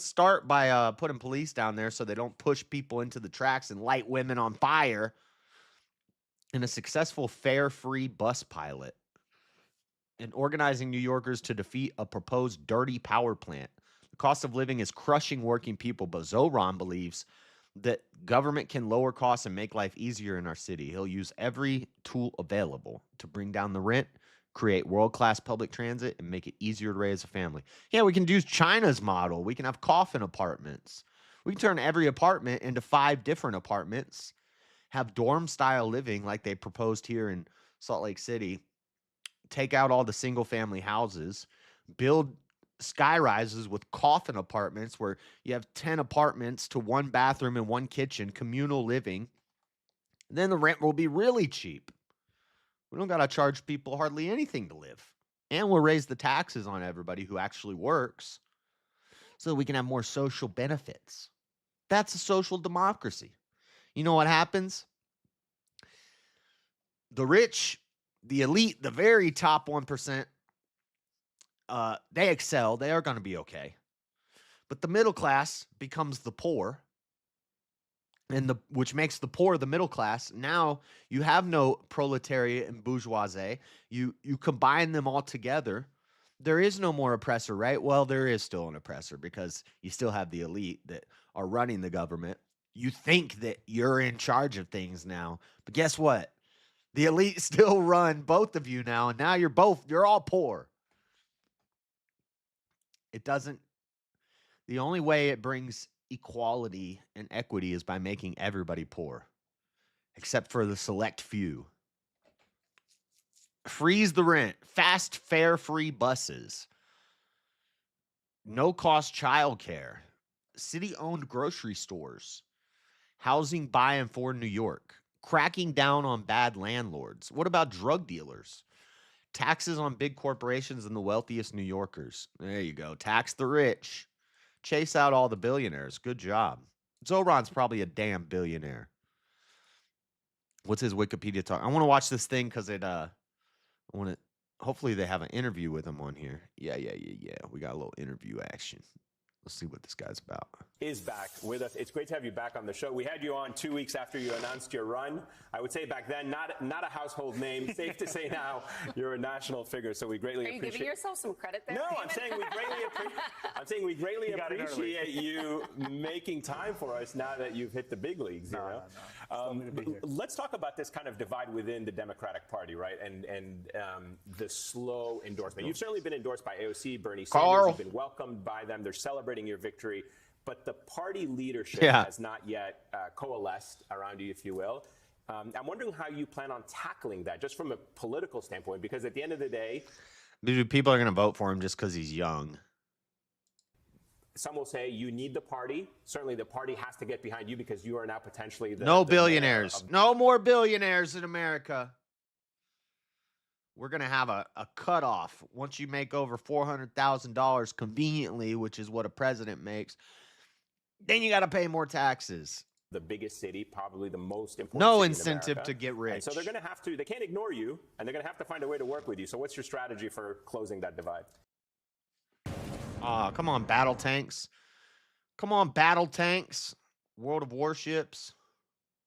start by putting police down there so they don't push people into the tracks and light women on fire. In a successful fare-free bus pilot and organizing New Yorkers to defeat a proposed dirty power plant. The cost of living is crushing working people, but Zohran believes that government can lower costs and make life easier in our city. He'll use every tool available to bring down the rent, create world-class public transit, and make it easier to raise a family. Yeah, we can use China's model. We can have coffin apartments. We can turn every apartment into 5 different apartments, have dorm-style living like they proposed here in Salt Lake City, take out all the single-family houses, build skyrises with coffin apartments where you have 10 apartments to 1 bathroom and 1 kitchen, communal living. Then the rent will be really cheap. We don't got to charge people hardly anything to live. And we'll raise the taxes on everybody who actually works so we can have more social benefits. That's a social democracy. You know what happens? The rich, the elite, the very top 1%, they excel. They are going to be okay. But the middle class becomes the poor, and which makes the poor the middle class. Now you have no proletariat and bourgeoisie. You combine them all together. There is no more oppressor, right? Well, there is still an oppressor because you still have the elite that are running the government. You think that you're in charge of things now, but guess what? The elite still run both of you now, and now you're all poor. It doesn't, the only way it brings equality and equity is by making everybody poor, except for the select few. Freeze the rent, fast fare free buses, no cost childcare, city owned grocery stores, housing by and for New York, cracking down on bad landlords. What about drug dealers? Taxes on big corporations and the wealthiest New Yorkers. There you go. Tax the rich. Chase out all the billionaires. Good job. Zohran's probably a damn billionaire. What's his Wikipedia talk? I want to watch this thing because I want to. Hopefully they have an interview with him on here. Yeah. We got a little interview action. Let's see what this guy's about. Is back with us. It's great to have you back on the show. We had you on 2 weeks after you announced your run. I would say back then, not a household name. Safe to say now, you're a national figure. So we greatly appreciate. Are you giving yourself some credit there? No, I'm saying we greatly appreciate you making time for us now that you've hit the big leagues. No. Let's talk about this kind of divide within the Democratic Party, right? And the slow endorsement. You've certainly been endorsed by AOC, Bernie Sanders. You've been welcomed by them. They're celebrating your victory. But the party leadership has not yet coalesced around you, if you will. I'm wondering how you plan on tackling that, just from a political standpoint, because at the end of the day, dude, people are going to vote for him just because he's young. Some will say you need the party. Certainly the party has to get behind you because you are now potentially the... No billionaires. No more billionaires in America. We're going to have a cutoff. Once you make over $400,000 conveniently, which is what a president makes, then you got to pay more taxes. The biggest city, probably the most important No city in incentive America. to get rich. And so they're going to have to, they can't ignore you, and they're going to have to find a way to work with you. So what's your strategy for closing that divide? Come on, battle tanks. Come on, battle tanks. World of Warships.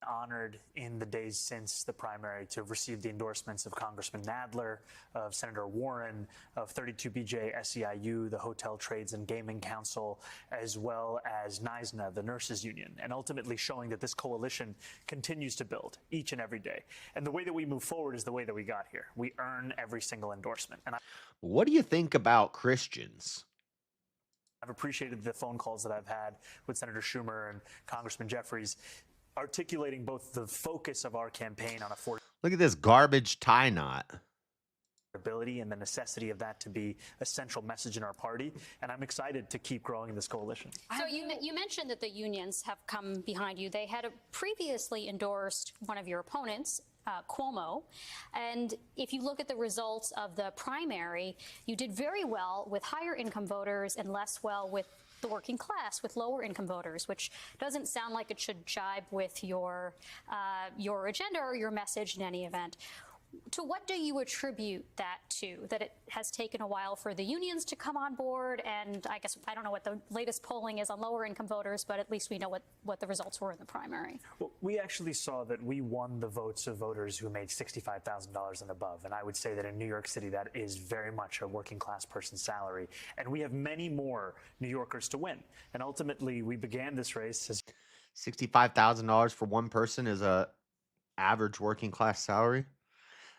Honored in the days since the primary to have received the endorsements of Congressman Nadler, of Senator Warren, of 32BJ SEIU, the Hotel Trades and Gaming Council, as well as NYSNA, the Nurses Union, and ultimately showing that this coalition continues to build each and every day. And the way that we move forward is the way that we got here. We earn every single endorsement. And what do you think about Christians? I've appreciated the phone calls that I've had with Senator Schumer and Congressman Jeffries, articulating both the focus of our campaign on affordability. Look at this garbage tie knot. And the necessity of that to be a central message in our party. And I'm excited to keep growing this coalition. So you mentioned that the unions have come behind you. They had previously endorsed one of your opponents, Cuomo. And if you look at the results of the primary, you did very well with higher income voters and less well with the working class, with lower income voters, which doesn't sound like it should jibe with your agenda or your message in any event. To what do you attribute that to? That it has taken a while for the unions to come on board, and I guess I don't know what the latest polling is on lower income voters, but at least we know what the results were in the primary. Well, we actually saw that we won the votes of voters who made $65,000 and above, and I would say that in New York City that is very much a working class person's salary, and we have many more New Yorkers to win. And ultimately, we began this race as $65,000 for one person is a average working class salary.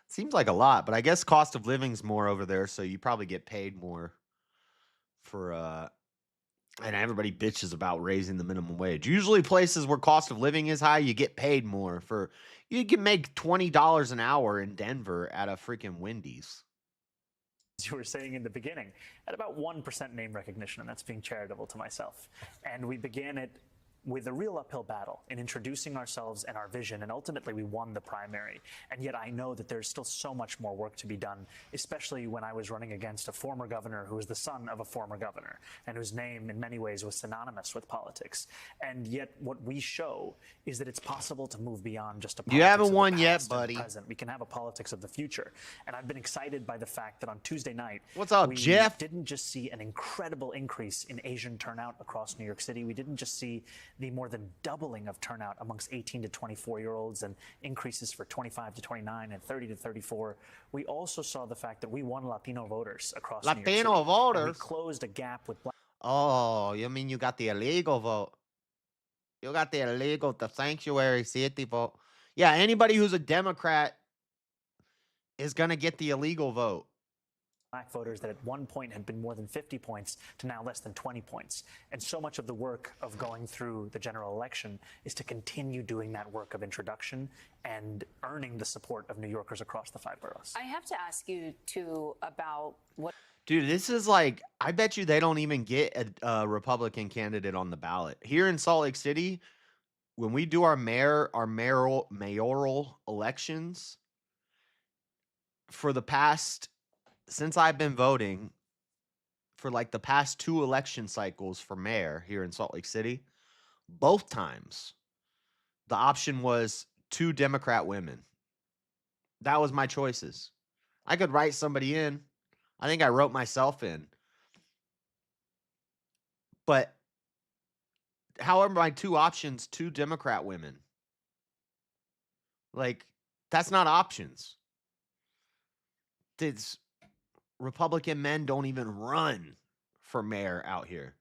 Seems like a lot, but I guess cost of living's more over there, so you probably get paid more for and everybody bitches about raising the minimum wage. Usually places where cost of living is high, you get paid more for. You can make $20 an hour in Denver at a freaking Wendy's. As you were saying in the beginning, at about 1% name recognition, and that's being charitable to myself. And we began it with a real uphill battle in introducing ourselves and our vision, and ultimately we won the primary. And yet I know that there's still so much more work to be done, especially when I was running against a former governor who was the son of a former governor, and whose name in many ways was synonymous with politics. And yet what we show is that it's possible to move beyond just a politics. You haven't won yet, and buddy. Present. We can have a politics of the future. And I've been excited by the fact that on Tuesday night, what's up, we Jeff? Didn't just see an incredible increase in Asian turnout across New York City. We didn't just see the more than doubling of turnout amongst 18 to 24-year-olds and increases for 25 to 29 and 30 to 34. We also saw the fact that we won Latino voters across New York City. Latino voters? And we closed a gap with black. Oh, you mean you got the illegal vote? You got the illegal, the sanctuary city vote. Yeah, anybody who's a Democrat is going to get the illegal vote. Black voters that at one point had been more than 50 points to now less than 20 points. And so much of the work of going through the general election is to continue doing that work of introduction and earning the support of New Yorkers across the 5 boroughs. I have to ask you, too, about what... Dude, this is like, I bet you they don't even get a Republican candidate on the ballot. Here in Salt Lake City, when we do our mayoral elections, for the past... Since I've been voting for like the past 2 election cycles for mayor here in Salt Lake City, both times the option was two Democrat women. That was my choices. I could write somebody in. I think I wrote myself in. But how are my two options two Democrat women? Like, that's not options. It's Republican men don't even run for mayor out here.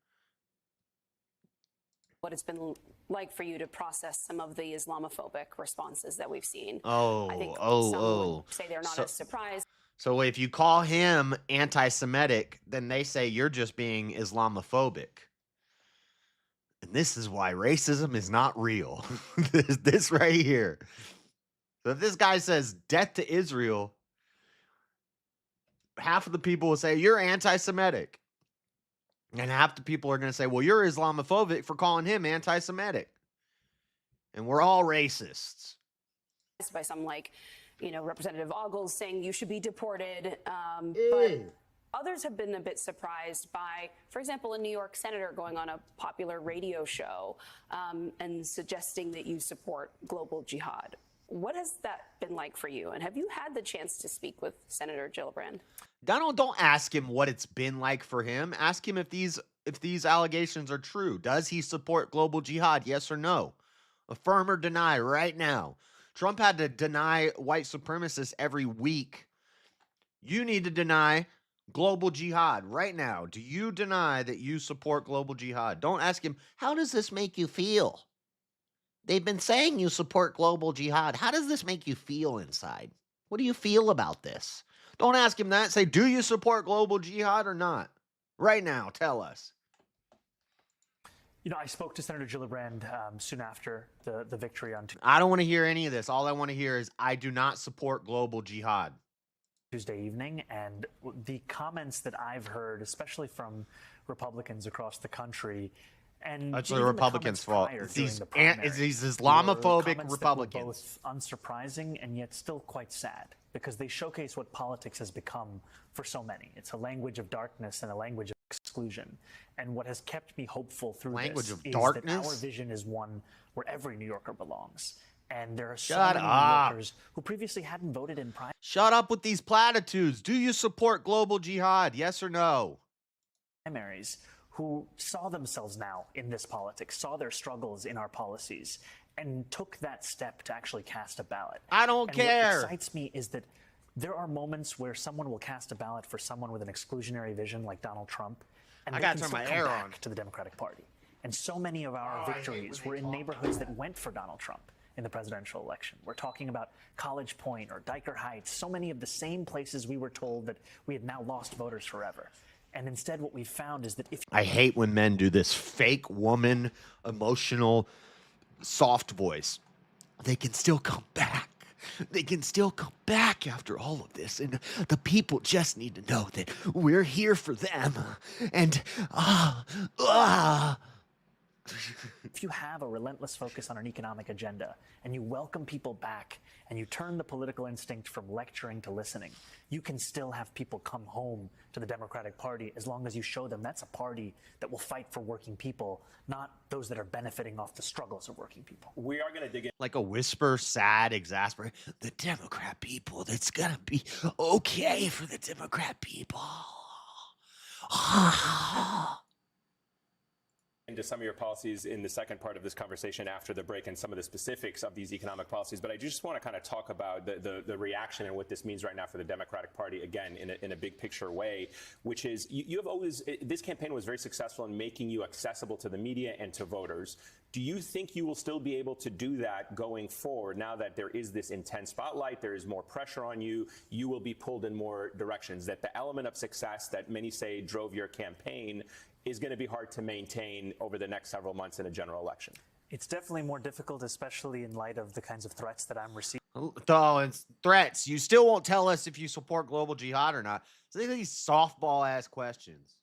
What it's been like for you to process some of the Islamophobic responses that we've seen. Oh, I think oh, some oh. would say they're not as surprised. So if you call him anti-Semitic, then they say you're just being Islamophobic. And this is why racism is not real. this right here. So if this guy says death to Israel, half of the people will say you're anti-Semitic. And half the people are going to say, well, you're Islamophobic for calling him anti-Semitic. And we're all racists. By some, like, Representative Ogles saying you should be deported. But others have been a bit surprised by, for example, a New York senator going on a popular radio show and suggesting that you support global jihad. What has that been like for you? And have you had the chance to speak with Senator Gillibrand? Donald, don't ask him what it's been like for him. Ask him if these allegations are true. Does he support global jihad? Yes or no? Affirm or deny right now. Trump had to deny white supremacists every week. You need to deny global jihad right now. Do you deny that you support global jihad? Don't ask him, how does this make you feel? They've been saying you support global jihad. How does this make you feel inside? What do you feel about this? Don't ask him that. Say, do you support global jihad or not? Right now, tell us. I spoke to Senator Gillibrand soon after the victory on I don't want to hear any of this. All I want to hear is, I do not support global jihad. Tuesday evening, and the comments that I've heard, especially from Republicans across the country, and that's the Republicans' fault. It's these Islamophobic Republicans. Both unsurprising and yet still quite sad, because they showcase what politics has become for so many. It's a language of darkness and a language of exclusion. And what has kept me hopeful through language this of is darkness? that our vision is one where every New Yorker belongs. And there are so Shut many up. New Yorkers who previously hadn't voted in primary. Shut up with these platitudes. Do you support global jihad? Yes or no? Primaries who saw themselves now in this politics, saw their struggles in our policies, and took that step to actually cast a ballot. I don't care. What excites me is that there are moments where someone will cast a ballot for someone with an exclusionary vision like Donald Trump, and I they gotta can turn still my air come back on. to the Democratic Party. And so many of our victories were in neighborhoods that went for Donald Trump in the presidential election. We're talking about College Point or Diker Heights, so many of the same places we were told that we had now lost voters forever. And instead what we found is that if I hate when men do this fake woman, emotional, soft voice. They can still come back. They can still come back after all of this. And the people just need to know that we're here for them. And, if you have a relentless focus on an economic agenda and you welcome people back and you turn the political instinct from lecturing to listening, you can still have people come home to the Democratic Party as long as you show them that's a party that will fight for working people, not those that are benefiting off the struggles of working people. We are going to dig in. like a whisper, sad, exasperated. The Democrat people, it's going to be okay for the Democrat people. Into some of your policies in the second part of this conversation after the break and some of the specifics of these economic policies. But I just want to kind of talk about the reaction and what this means right now for the Democratic Party, again, in a big picture way, which is you have always, this campaign was very successful in making you accessible to the media and to voters. Do you think you will still be able to do that going forward now that there is this intense spotlight, there is more pressure on you, you will be pulled in more directions, that the element of success that many say drove your campaign is going to be hard to maintain over the next several months in a general election? It's definitely more difficult, especially in light of the kinds of threats that I'm receiving. Oh, it's threats. You still won't tell us if you support global jihad or not. So these softball-ass questions.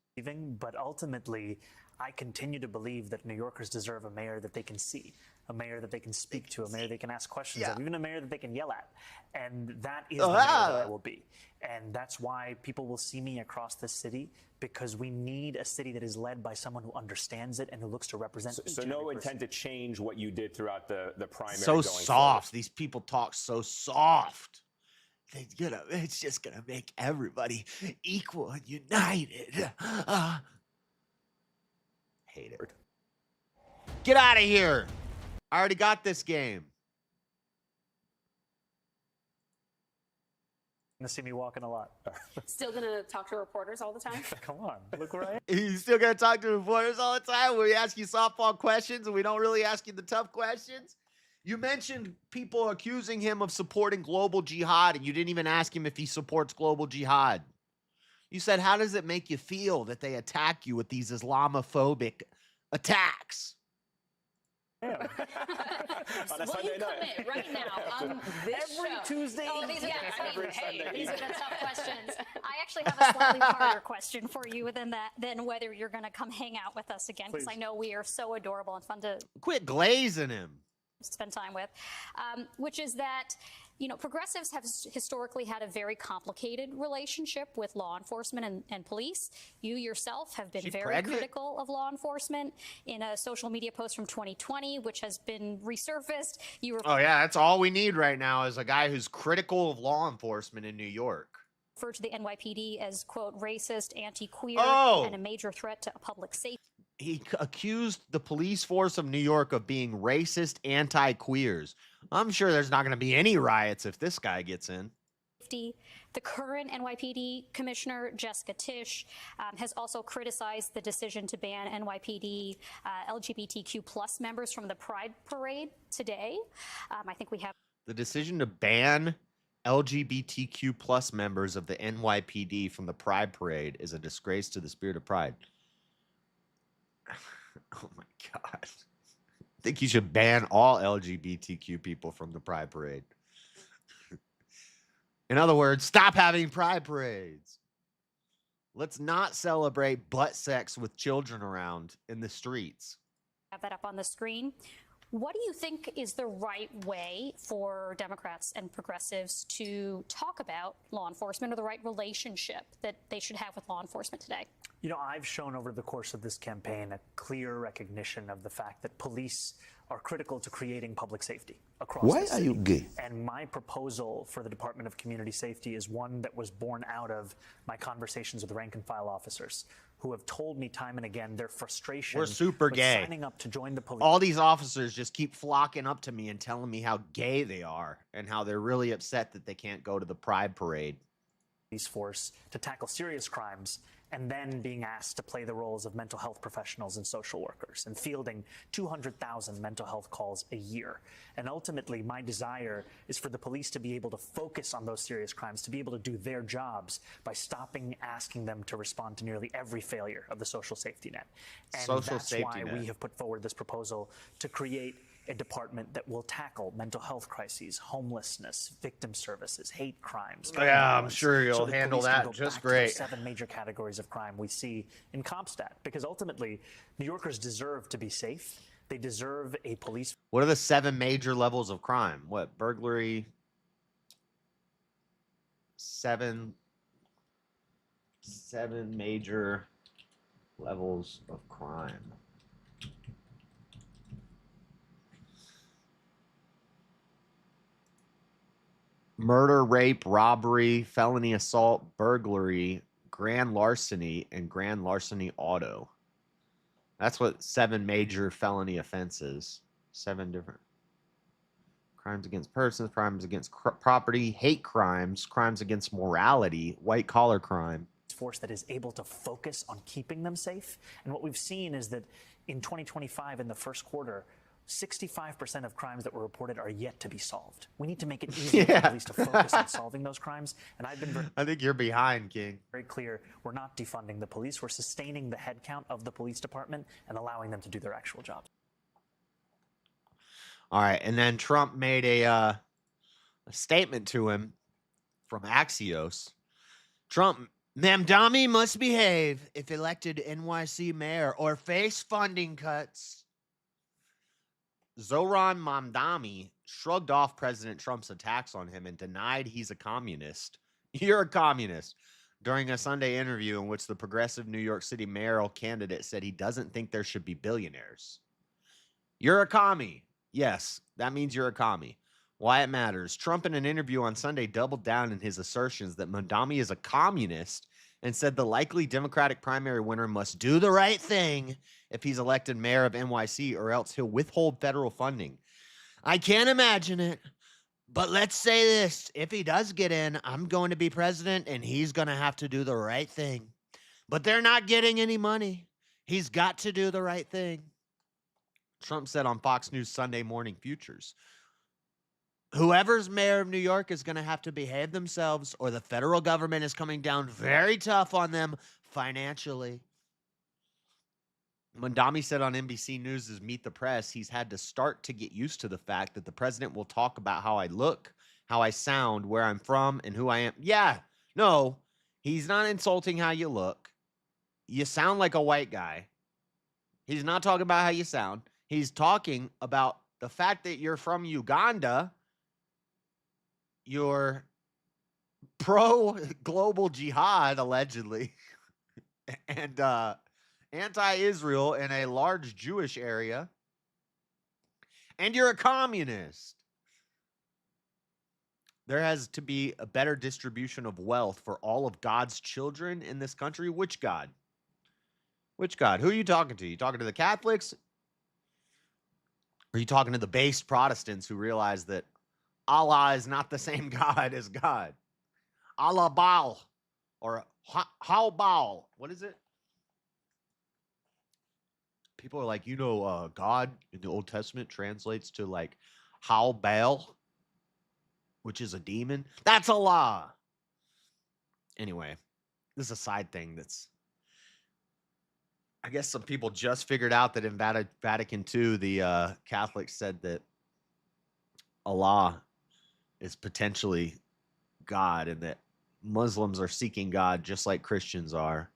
But ultimately, I continue to believe that New Yorkers deserve a mayor that they can see. a mayor that they can speak to, a mayor they can ask questions of, even a mayor that they can yell at. And that is the mayor that I will be. And that's why people will see me across the city, because we need a city that is led by someone who understands it and who looks to represent each So and no every intent to change what you did throughout the primary. So going soft. forward. These people talk so soft. It's just gonna make everybody equal and united. Hate it. Get out of here. I already got this game. Gonna see me walking a lot. Still gonna talk to reporters all the time? Come on, look where I am. You still gonna talk to reporters all the time when we ask you softball questions and we don't really ask you the tough questions? You mentioned people accusing him of supporting global jihad, and you didn't even ask him if he supports global jihad. You said, how does it make you feel that they attack you with these Islamophobic attacks? Will you commit right now? Every Tuesday. Oh, these are Every Sunday these are the evening. tough questions. I actually have a slightly harder question for you than whether you're going to come hang out with us again, because I know we are so adorable and fun to Quit glazing him. spend time with, which is that, you know, progressives have historically had a very complicated relationship with law enforcement and police. You yourself have been very critical of law enforcement in a social media post from 2020, which has been resurfaced. You were Oh, yeah, that's all we need right now is a guy who's critical of law enforcement in New York. referred to the NYPD as, quote, racist, anti-queer, and a major threat to public safety. He accused the police force of New York of being racist anti-queers. I'm sure there's not going to be any riots if this guy gets in. The current NYPD commissioner, Jessica Tisch, has also criticized the decision to ban NYPD LGBTQ plus members from the Pride Parade today. I think we have The decision to ban LGBTQ plus members of the NYPD from the Pride Parade is a disgrace to the spirit of Pride. Oh my God. I think you should ban all LGBTQ people from the Pride Parade. In other words, stop having Pride Parades. Let's not celebrate butt sex with children around in the streets. have that up on the screen. What do you think is the right way for Democrats and progressives to talk about law enforcement, or the right relationship that they should have with law enforcement today? You know, I've shown over the course of this campaign a clear recognition of the fact that police are critical to creating public safety across the city. Why are you gay? And my proposal for the Department of Community Safety is one that was born out of my conversations with rank and file officers who have told me time and again their frustration We're super with gay. signing up to join the police. All these officers just keep flocking up to me and telling me how gay they are and how they're really upset that they can't go to the Pride Parade. Police force to tackle serious crimes, and then being asked to play the roles of mental health professionals and social workers, and fielding 200,000 mental health calls a year. And ultimately, my desire is for the police to be able to focus on those serious crimes, to be able to do their jobs by stopping asking them to respond to nearly every failure of the social safety net. And Social that's safety why net. we have put forward this proposal to create a department that will tackle mental health crises, homelessness, victim services, hate crimes. gun Yeah, I'm violence, sure you'll so that handle police can that go just back to those great. 7 major categories of crime we see in Compstat, because ultimately New Yorkers deserve to be safe. They deserve a police. What are the 7 major levels of crime? What? Burglary? 7 major levels of crime. Murder, rape, robbery, felony assault, burglary, grand larceny, and grand larceny auto. That's what 7 major felony offenses. 7 different crimes against persons, crimes against property, hate crimes, crimes against morality, white collar crime. Force that is able to focus on keeping them safe. And what we've seen is that in 2025, in the first quarter, 65% of crimes that were reported are yet to be solved. We need to make it easier for police to focus on solving those crimes. And I've been I think you're behind, King. very clear, we're not defunding the police. We're sustaining the headcount of the police department and allowing them to do their actual jobs. All right, and then Trump made a statement to him from Axios. Trump, Mamdani must behave if elected NYC mayor or face funding cuts. Zohran Mamdani shrugged off President Trump's attacks on him and denied he's a communist. You're a communist. During a Sunday interview in which the progressive New York City mayoral candidate said he doesn't think there should be billionaires. You're a commie. Yes, that means you're a commie. Why it matters. Trump in an interview on Sunday doubled down in his assertions that Mamdani is a communist and said the likely Democratic primary winner must do the right thing if he's elected mayor of NYC, or else he'll withhold federal funding. I can't imagine it, but let's say this. If he does get in, I'm going to be president, and he's going to have to do the right thing. But they're not getting any money. He's got to do the right thing. Trump said on Fox News Sunday Morning Futures, whoever's mayor of New York is going to have to behave themselves, or the federal government is coming down very tough on them financially. Mamdani said on NBC News' Meet the Press he's had to start to get used to the fact that the president will talk about how I look, how I sound, where I'm from, and who I am. Yeah, no, he's not insulting how you look. You sound like a white guy. He's not talking about how you sound. He's talking about the fact that you're from Uganda. You're pro-global jihad, allegedly, and anti-Israel in a large Jewish area, and you're a communist. There has to be a better distribution of wealth for all of God's children in this country. Which God? Which God? Who are you talking to? You talking to the Catholics? Or are you talking to the based Protestants who realize that Allah is not the same God as God? Allah Baal, or How Baal. What is it? People are like, God in the Old Testament translates to like How Baal, which is a demon. That's Allah. Anyway, this is a side thing that's, I guess some people just figured out that in Vatican II, the Catholics said that Allah is potentially God, and that Muslims are seeking God just like Christians are.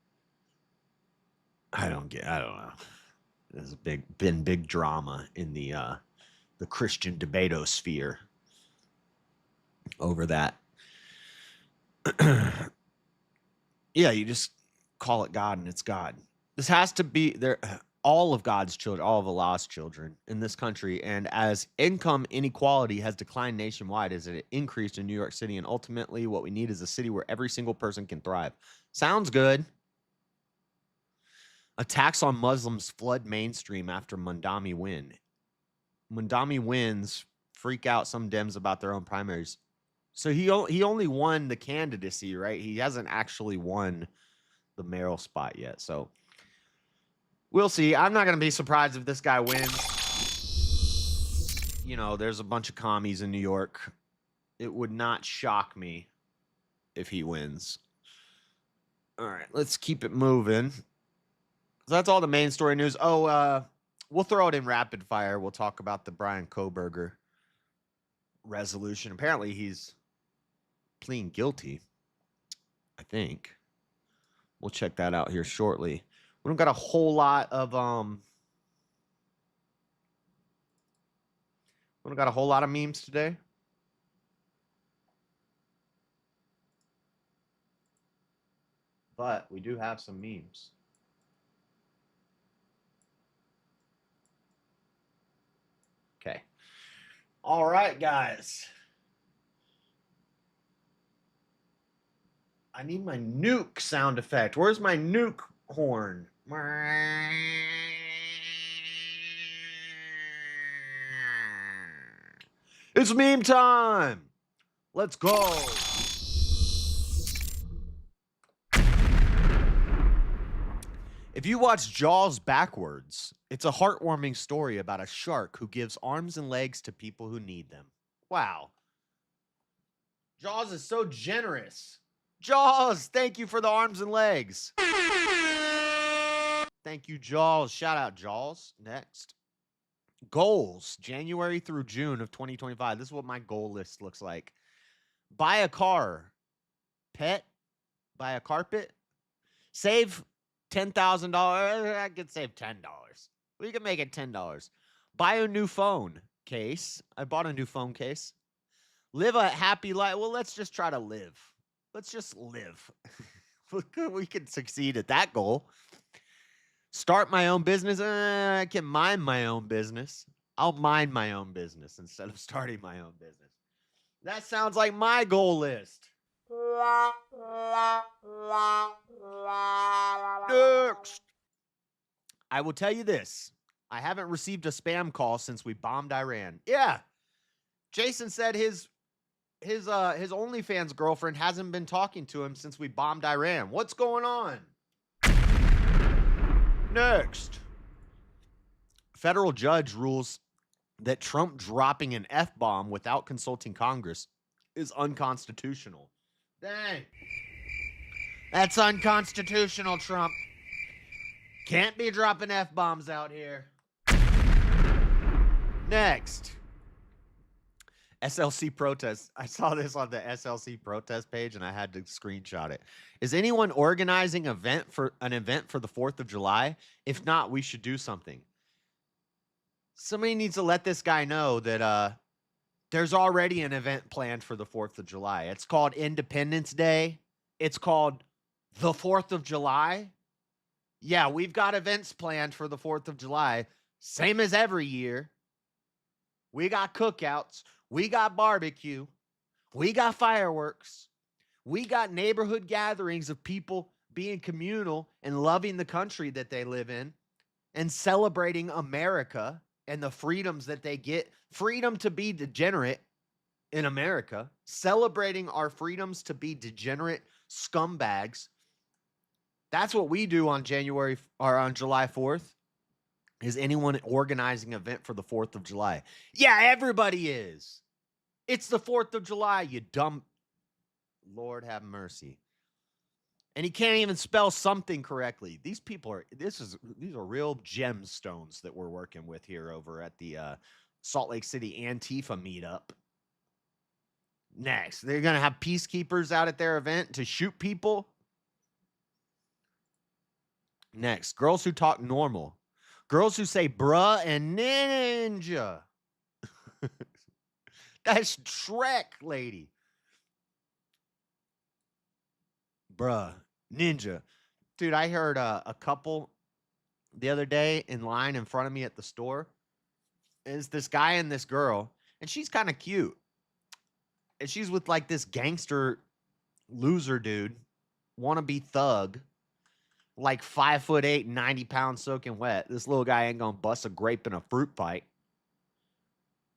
I don't know. There's been big drama in the Christian debatosphere over that. Yeah, you just call it God and it's God. This has to be there. All of God's children, all of Allah's children in this country, and as income inequality has declined nationwide, as it increased in New York City, and ultimately what we need is a city where every single person can thrive. Sounds good. Attacks on Muslims flood mainstream after Mamdani win. Mamdani wins, freak out some Dems about their own primaries. So he only won the candidacy, right? He hasn't actually won the mayoral spot yet. So we'll see. I'm not going to be surprised if this guy wins. There's a bunch of commies in New York. It would not shock me if he wins. All right, let's keep it moving. So that's all the main story news. We'll throw it in rapid fire. We'll talk about the Brian Kohberger resolution. Apparently, he's pleading guilty, I think. We'll check that out here shortly. We don't got a whole lot of memes today. But we do have some memes. Okay. All right, guys. I need my nuke sound effect. Where's my nuke horn? It's meme time. Let's go. If you watch Jaws backwards, it's a heartwarming story about a shark who gives arms and legs to people who need them. Wow. Jaws is so generous. Jaws, thank you for the arms and legs. Thank you, Jaws. Shout out, Jaws. Next. Goals, January through June of 2025. This is what my goal list looks like. Buy a car. Pet. Buy a carpet. Save $10,000. I could save $10. We can make it $10. Buy a new phone case. I bought a new phone case. Live a happy life. Well, let's just try to live. Let's just live. We can succeed at that goal. Start my own business. I can mind my own business. I'll mind my own business instead of starting my own business. That sounds like my goal list. Next. I will tell you this. I haven't received a spam call since we bombed Iran. Yeah. Jason said his OnlyFans girlfriend hasn't been talking to him since we bombed Iran. What's going on? Next. Federal judge rules that Trump dropping an F-bomb without consulting Congress is unconstitutional. Dang. That's unconstitutional, Trump. Can't be dropping F-bombs out here. Next. SLC protest. I saw this on the SLC protest page and I had to screenshot it. Is anyone organizing an event for the 4th of July? If not, we should do something. Somebody needs to let this guy know that there's already an event planned for the 4th of July. It's called Independence Day. It's called the 4th of July. Yeah, we've got events planned for the 4th of July. Same as every year. We got cookouts. We got barbecue. We got fireworks. We got neighborhood gatherings of people being communal and loving the country that they live in and celebrating America and the freedoms that they get. Freedom to be degenerate in America. Celebrating our freedoms to be degenerate scumbags. That's what we do on July 4th. Is anyone organizing an event for the 4th of July? Yeah, everybody is. It's the 4th of July, you dumb. Lord have mercy. And he can't even spell something correctly. These are real gemstones that we're working with here over at the Salt Lake City Antifa meetup. Next, they're going to have peacekeepers out at their event to shoot people. Next, girls who talk normal. Girls who say bruh and ninja. That's Shrek, lady. Bruh, ninja. Dude, I heard a couple the other day in line in front of me at the store. It's this guy and this girl, and she's kind of cute. And she's with like this gangster loser dude, wannabe thug. Like 5'8", 90 pounds soaking wet. This little guy ain't gonna bust a grape in a fruit fight.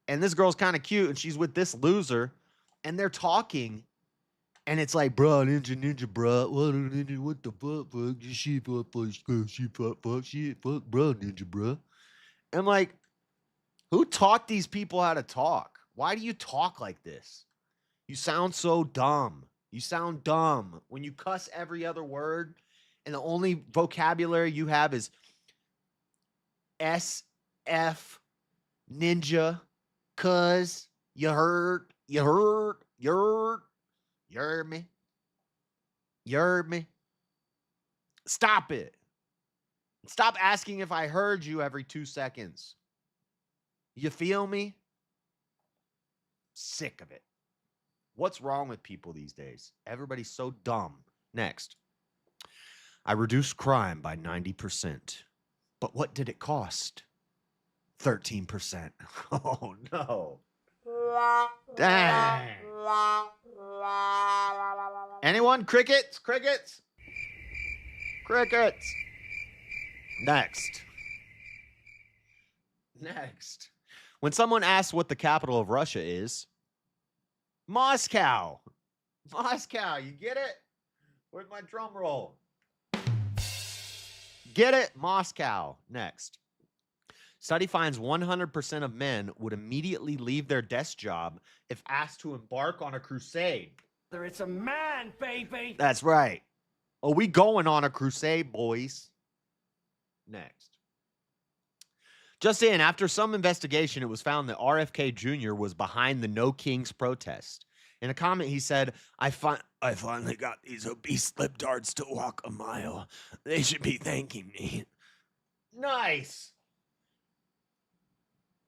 And this girl's kind of cute, and she's with this loser, and they're talking, and it's like, bro, ninja, bro. What the fuck? Shit, fuck, bro, ninja, bro. And I'm like, who taught these people how to talk? Why do you talk like this? You sound so dumb. You sound dumb. When you cuss every other word, and the only vocabulary you have is SF, ninja, cuz, you heard me. Stop it. Stop asking if I heard you every 2 seconds. You feel me? Sick of it. What's wrong with people these days? Everybody's so dumb. Next. I reduced crime by 90%. But what did it cost? 13%. Oh, no. Dang. Anyone? Crickets? Crickets? Crickets. Next. When someone asks what the capital of Russia is, Moscow. Moscow. You get it? Where's my drum roll? Get it? Moscow. Next. Study finds 100% of men would immediately leave their desk job if asked to embark on a crusade. It's a man, baby. That's right. Oh, we going on a crusade, boys. Next. Just in, after some investigation, it was found that RFK Jr. was behind the No Kings protest. In a comment, he said, I finally got these obese libtards to walk a mile. They should be thanking me. Nice.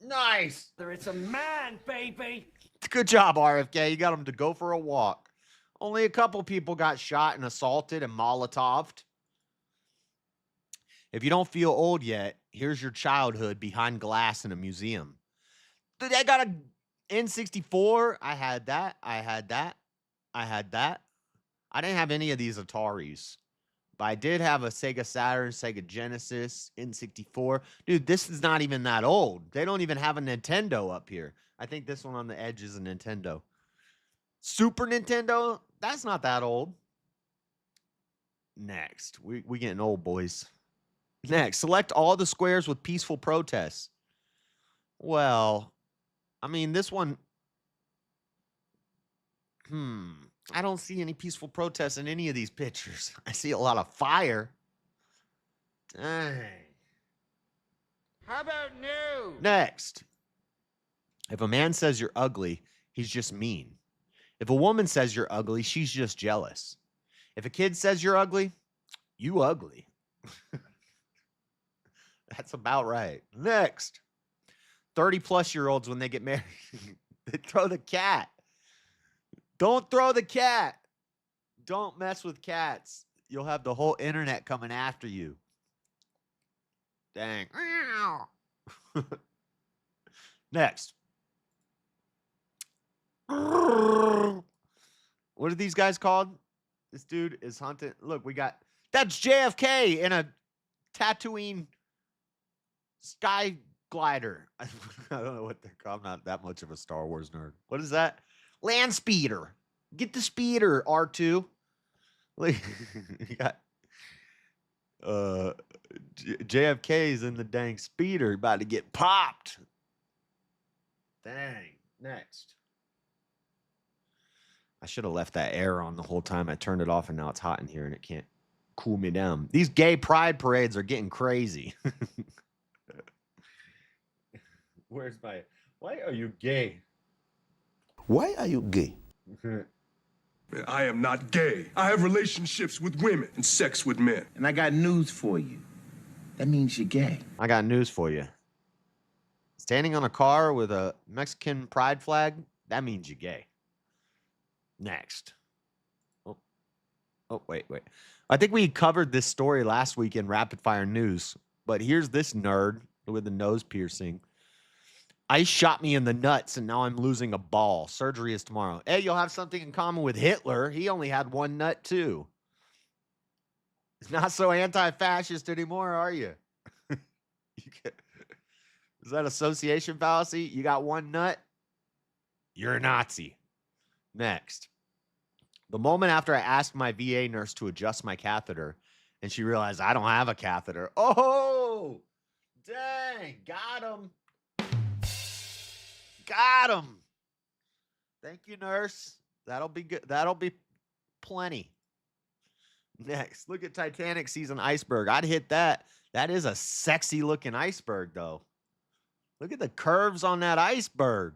Nice. It's a man, baby. Good job, RFK. You got him to go for a walk. Only a couple people got shot and assaulted and Molotoved. If you don't feel old yet, here's your childhood behind glass in a museum. Dude, I got a N64. I had that. I didn't have any of these Ataris. But I did have a Sega Saturn, Sega Genesis, N64. Dude, this is not even that old. They don't even have a Nintendo up here. I think this one on the edge is a Nintendo. Super Nintendo? That's not that old. Next. We getting old, boys. Next. Select all the squares with peaceful protests. Well, I mean, this one... I don't see any peaceful protests in any of these pictures. I see a lot of fire. Dang. How about no? Next. If a man says you're ugly, he's just mean. If a woman says you're ugly, she's just jealous. If a kid says you're ugly, you ugly. That's about right. Next. 30-plus-year-olds, when they get married, they throw the cat. Don't throw the cat. Don't mess with cats. You'll have the whole internet coming after you. Dang. Next. What are these guys called? This dude is hunting. Look, we got... That's JFK in a Tatooine sky glider. I don't know what they're called. I'm not that much of a Star Wars nerd. What is that? Land speeder. Get the speeder, R2. Look, you got JFK's in the dang speeder, about to get popped. Dang. Next. I should have left that air on the whole time. I turned it off and now it's hot in here and it can't cool me down. These gay pride parades are getting crazy. Where's my... Why are you gay? Why are you gay? I am not gay. I have relationships with women and sex with men. And I got news for you. That means you're gay. I got news for you. Standing on a car with a Mexican pride flag, that means you're gay. Next. Oh, wait. I think we covered this story last week in Rapid Fire News, but here's this nerd with the nose piercing. Ice shot me in the nuts, and now I'm losing a ball. Surgery is tomorrow. Hey, you'll have something in common with Hitler. He only had one nut, too. It's not so anti-fascist anymore, are you? Is that association fallacy? You got one nut? You're a Nazi. Next. The moment after I asked my VA nurse to adjust my catheter, and she realized I don't have a catheter. Oh! Dang! Got him! Got him. Thank you, nurse. That'll be good. That'll be plenty. Next, look at Titanic sees an iceberg. I'd hit that. That is a sexy looking iceberg, though. Look at the curves on that iceberg.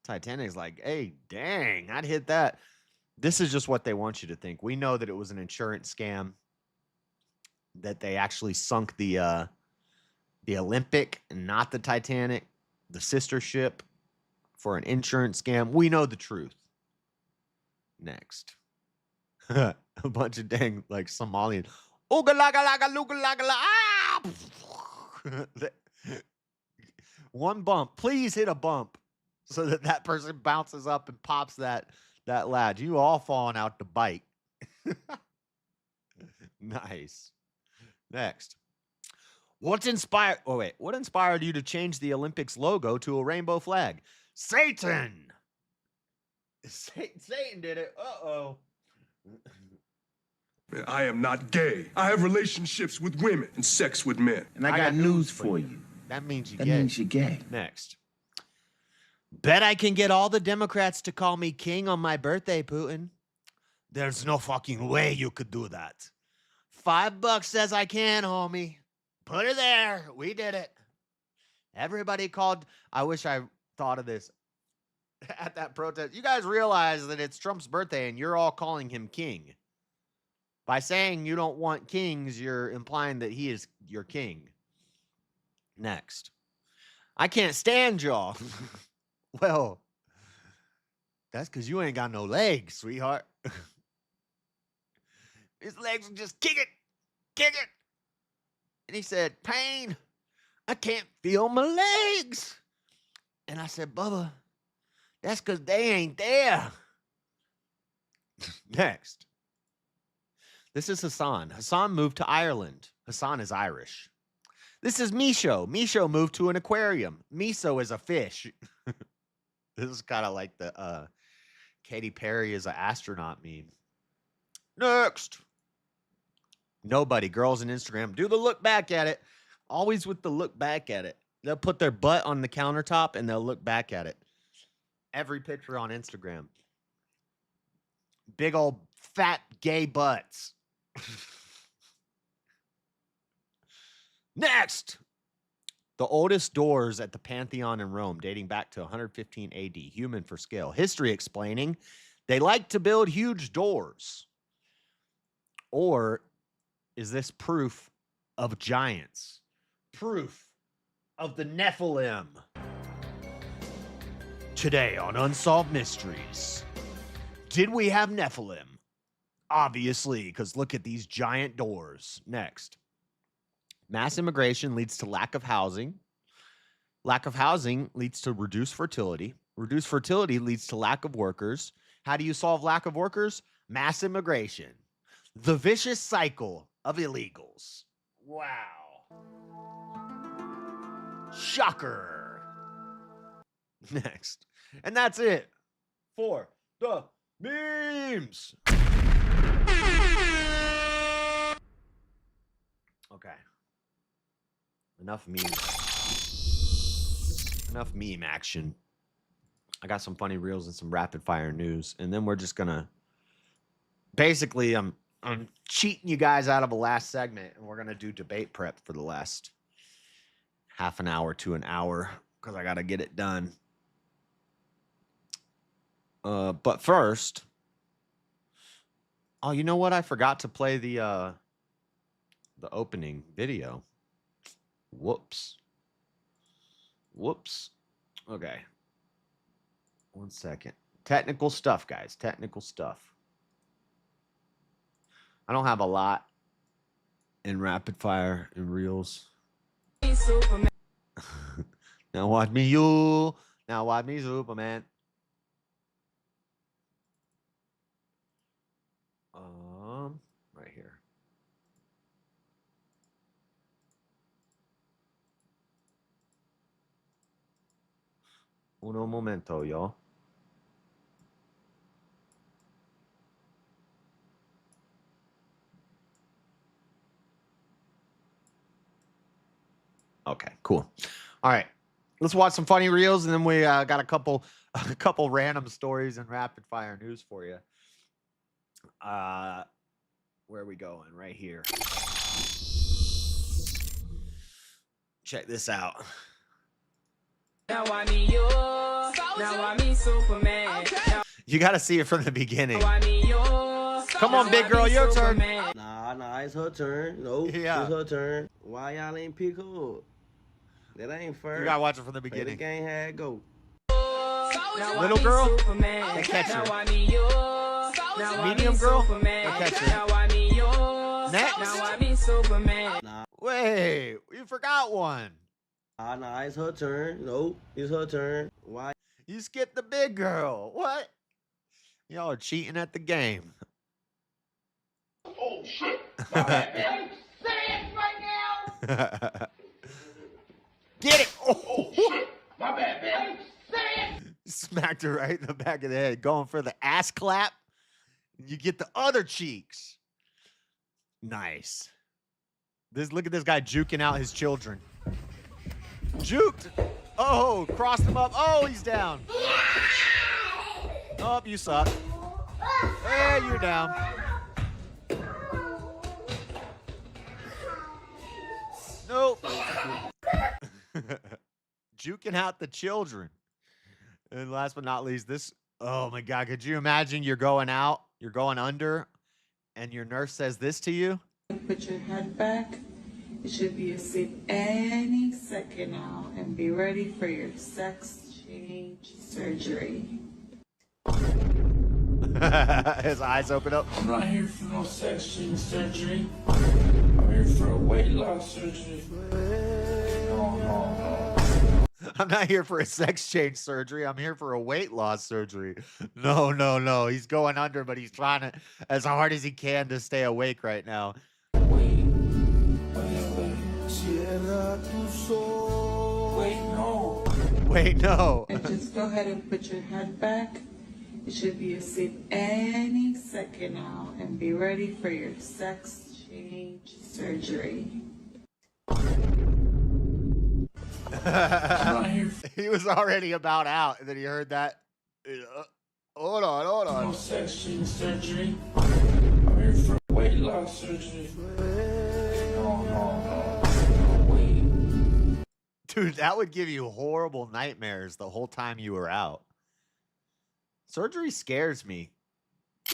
Titanic's like, hey, dang, I'd hit that. This is just what they want you to think. We know that it was an insurance scam, that they actually sunk the Olympic and not the Titanic. The sister ship for an insurance scam. We know the truth. Next. A bunch of dang, like, Somalian. Ah! One bump. Please hit a bump so that person bounces up and pops that lad. You all falling out the bike. Nice. Next. What inspired you to change the Olympics logo to a rainbow flag? Satan! Satan did it. Uh-oh. I am not gay. I have relationships with women and sex with men. And I got news for you. That means you're That gay. means you're gay. Next. Bet I can get all the Democrats to call me king on my birthday, Putin. There's no fucking way you could do that. $5 says I can, homie. Put it there. We did it. Everybody called. I wish I thought of this at that protest. You guys realize that it's Trump's birthday and you're all calling him king. By saying you don't want kings, you're implying that he is your king. Next. I can't stand y'all. Well, that's because you ain't got no legs, sweetheart. His legs were just kick it. And he said, pain, I can't feel my legs. And I said, Bubba, that's because they ain't there. Next. This is Hassan. Hassan moved to Ireland. Hassan is Irish. This is Misho. Misho moved to an aquarium. Miso is a fish. This is kind of like the Katy Perry is an astronaut meme. Next. Nobody. Girls on Instagram. Do the look back at it. Always with the look back at it. They'll put their butt on the countertop and they'll look back at it. Every picture on Instagram. Big old fat gay butts. Next. The oldest doors at the Pantheon in Rome, dating back to 115 AD. Human for scale. History explaining they like to build huge doors. Or is this proof of giants? Proof of the Nephilim. Today on Unsolved Mysteries. Did we have Nephilim? Obviously, because look at these giant doors. Next. Mass immigration leads to lack of housing. Lack of housing leads to reduced fertility. Reduced fertility leads to lack of workers. How do you solve lack of workers? Mass immigration. The vicious cycle of illegals. Wow. Shocker. Next. And that's it for the memes. Okay. Enough memes. Enough meme action. I got some funny reels and some rapid fire news, and then we're just gonna basically I'm cheating you guys out of a last segment, and we're gonna do debate prep for the last half an hour to an hour because I gotta get it done. But first, oh, you know what? I forgot to play the opening video. Whoops. Okay. 1 second. Technical stuff, guys. Technical stuff. I don't have a lot in rapid fire and reels. Now watch me, you. Now watch me, Superman. Right here. Uno momento, y'all. Okay, cool. All right. Let's watch some funny reels, and then we got a couple random stories and rapid fire news for you. Where are we going? Right here. Check this out. Now I mean you. Now I mean Superman. Okay. You got to see it from the beginning. Now I mean you. Come on, big girl, your turn. Nah, it's her turn. No, yeah. It's her turn. Why y'all ain't pick up? That ain't fair. You got to watch it from the beginning. The game had go. Little girl, they catch her. Medium girl, they catch her. Next. Wait, you forgot one. Nah, it's her turn. No, it's her turn. Why? You skipped the big girl. What? Y'all are cheating at the game. Oh, shit. My bad, man. I'm serious right now. Get it. Oh, shit. My bad, man. I'm serious. Smacked her right in the back of the head. Going for the ass clap. You get the other cheeks. Nice. Look at this guy juking out his children. Juked. Oh, crossed him up. Oh, he's down. Oh, you suck. Hey, you're down. Nope. Juking out the children. And last but not least, this. Oh my God. Could you imagine you're going out, you're going under, and your nurse says this to you? Put your head back It should be asleep any second now, and be ready for your sex change surgery. His eyes open up. I'm not here for no sex change surgery. I'm here for a weight loss surgery. No. I'm not here for a sex change surgery. I'm here for a weight loss surgery. No. He's going under, but he's trying to as hard as he can to stay awake right now. Wait, no. Wait, no. And just go ahead and put your head back. You should be asleep any second now, and be ready for your sex change surgery. He was already about out, and then he heard that. Hold on. No sex change surgery. I'm here for weight loss surgery. No. Wait. Dude, that would give you horrible nightmares the whole time you were out. Surgery scares me.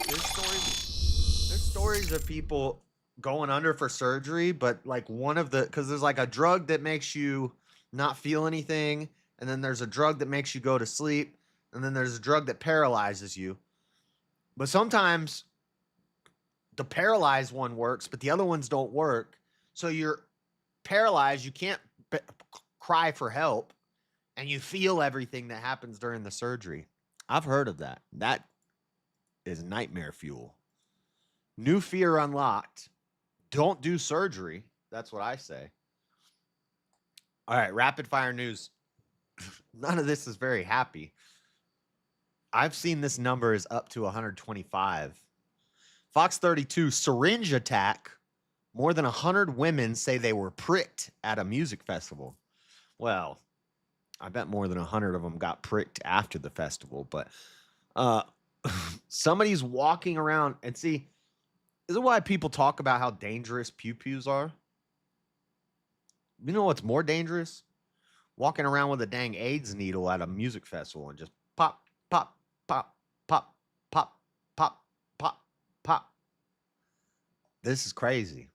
There's stories of people going under for surgery, but like because there's like a drug that makes you not feel anything, and then there's a drug that makes you go to sleep, and then there's a drug that paralyzes you. But sometimes the paralyzed one works, but the other ones don't work. So you're paralyzed, you can't cry for help, and you feel everything that happens during the surgery. I've heard of that. That is nightmare fuel. New fear unlocked. Don't do surgery. That's what I say. All right, rapid fire news. None of this is very happy. I've seen this number is up to 125. Fox 32, syringe attack. More than 100 women say they were pricked at a music festival. Well, I bet more than 100 of them got pricked after the festival, but somebody's walking around and see, this is why people talk about how dangerous pew-pews are. You know what's more dangerous? Walking around with a dang AIDS needle at a music festival and just pop, pop, pop, pop, pop, pop, pop, pop. This is crazy.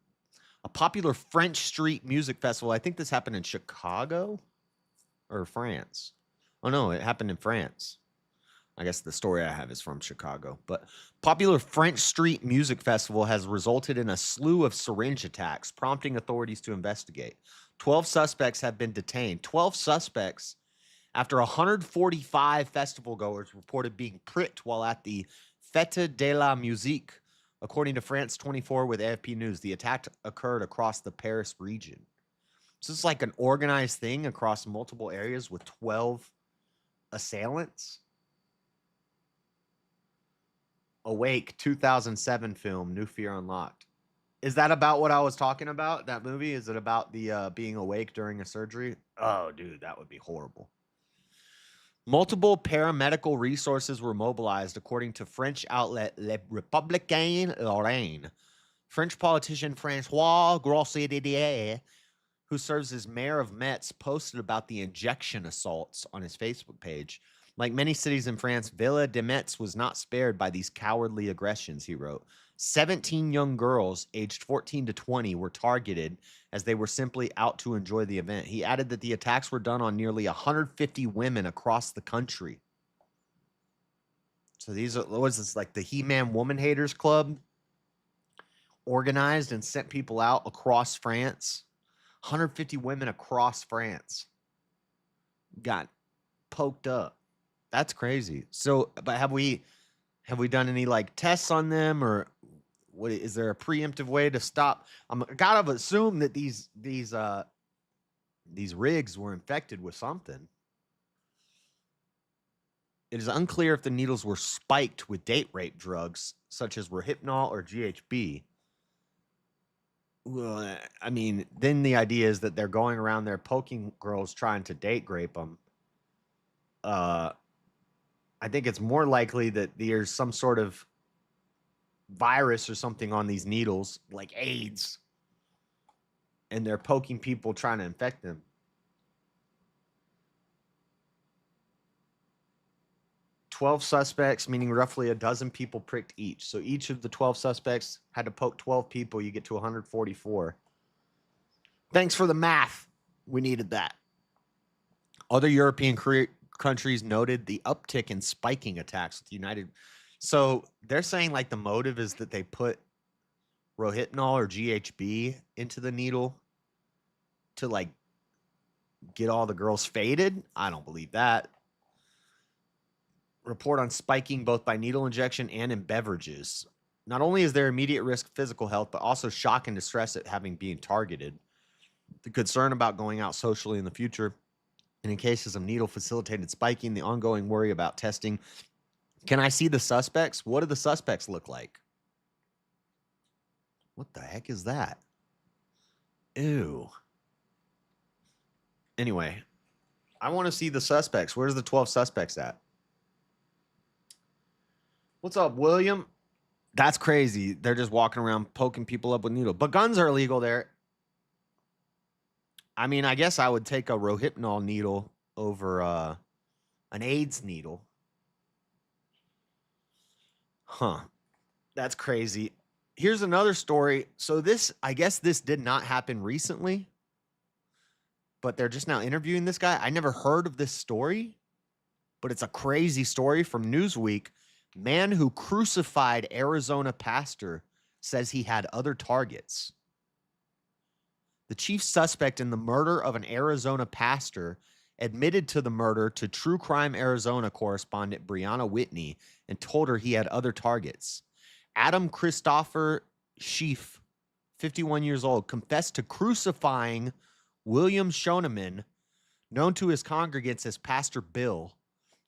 A popular French street music festival. I think this happened in Chicago or France. Oh, no, it happened in France. I guess the story I have is from Chicago. But popular French street music festival has resulted in a slew of syringe attacks, prompting authorities to investigate. 12 suspects have been detained. 12 suspects after 145 festival goers reported being pricked while at the Fête de la Musique. According to France 24 with AFP News, the attack occurred across the Paris region. So it's like an organized thing across multiple areas with 12 assailants. Awake, 2007 film, New Fear Unlocked. Is that about what I was talking about? That movie? Is it about the being awake during a surgery? Oh, dude, that would be horrible. Multiple paramedical resources were mobilized, according to French outlet Le Républicain Lorraine. French politician Francois Grosset-Didier, who serves as mayor of Metz, posted about the injection assaults on his Facebook page. Like many cities in France, Ville de Metz was not spared by these cowardly aggressions, he wrote. 17 young girls aged 14 to 20 were targeted as they were simply out to enjoy the event. He added that the attacks were done on nearly 150 women across the country. So these are, what was this, like the He-Man Woman Haters Club? Organized and sent people out across France. 150 women across France got poked up. That's crazy. So, but have we done any like tests on them, or what? Is there a preemptive way to stop? I'm gotta assume that these rigs were infected with something. It is unclear if the needles were spiked with date rape drugs such as Rohypnol or GHB. Well, I mean, then the idea is that they're going around there poking girls trying to date rape them. I think it's more likely that there's some sort of virus or something on these needles, like AIDS, and they're poking people trying to infect them. "12 suspects, meaning roughly a dozen people pricked each. So each of the 12 suspects had to poke 12 people. You get to 144. Thanks for the math. We needed that. Other European countries noted the uptick in spiking attacks with United. So they're saying like the motive is that they put Rohypnol or GHB into the needle to like get all the girls faded. I don't believe that. Report on spiking both by needle injection and in beverages. Not only is there immediate risk of physical health, but also shock and distress at having being targeted. The concern about going out socially in the future, and in cases of needle-facilitated spiking, the ongoing worry about testing. Can I see the suspects? What do the suspects look like? What the heck is that? Ew. Anyway, I want to see the suspects. Where's the 12 suspects at? What's up, William? That's crazy. They're just walking around poking people up with needles. But guns are illegal there. I mean, I guess I would take a Rohypnol needle over an AIDS needle. Huh. That's crazy. Here's another story. So this, I guess this did not happen recently, but they're just now interviewing this guy. I never heard of this story, but it's a crazy story from Newsweek. Man who crucified Arizona pastor says he had other targets. The chief suspect in the murder of an Arizona pastor admitted to the murder to True Crime Arizona correspondent Brianna Whitney and told her he had other targets. Adam Christopher Schief, 51 years old, confessed to crucifying William Shoneman, known to his congregants as Pastor Bill,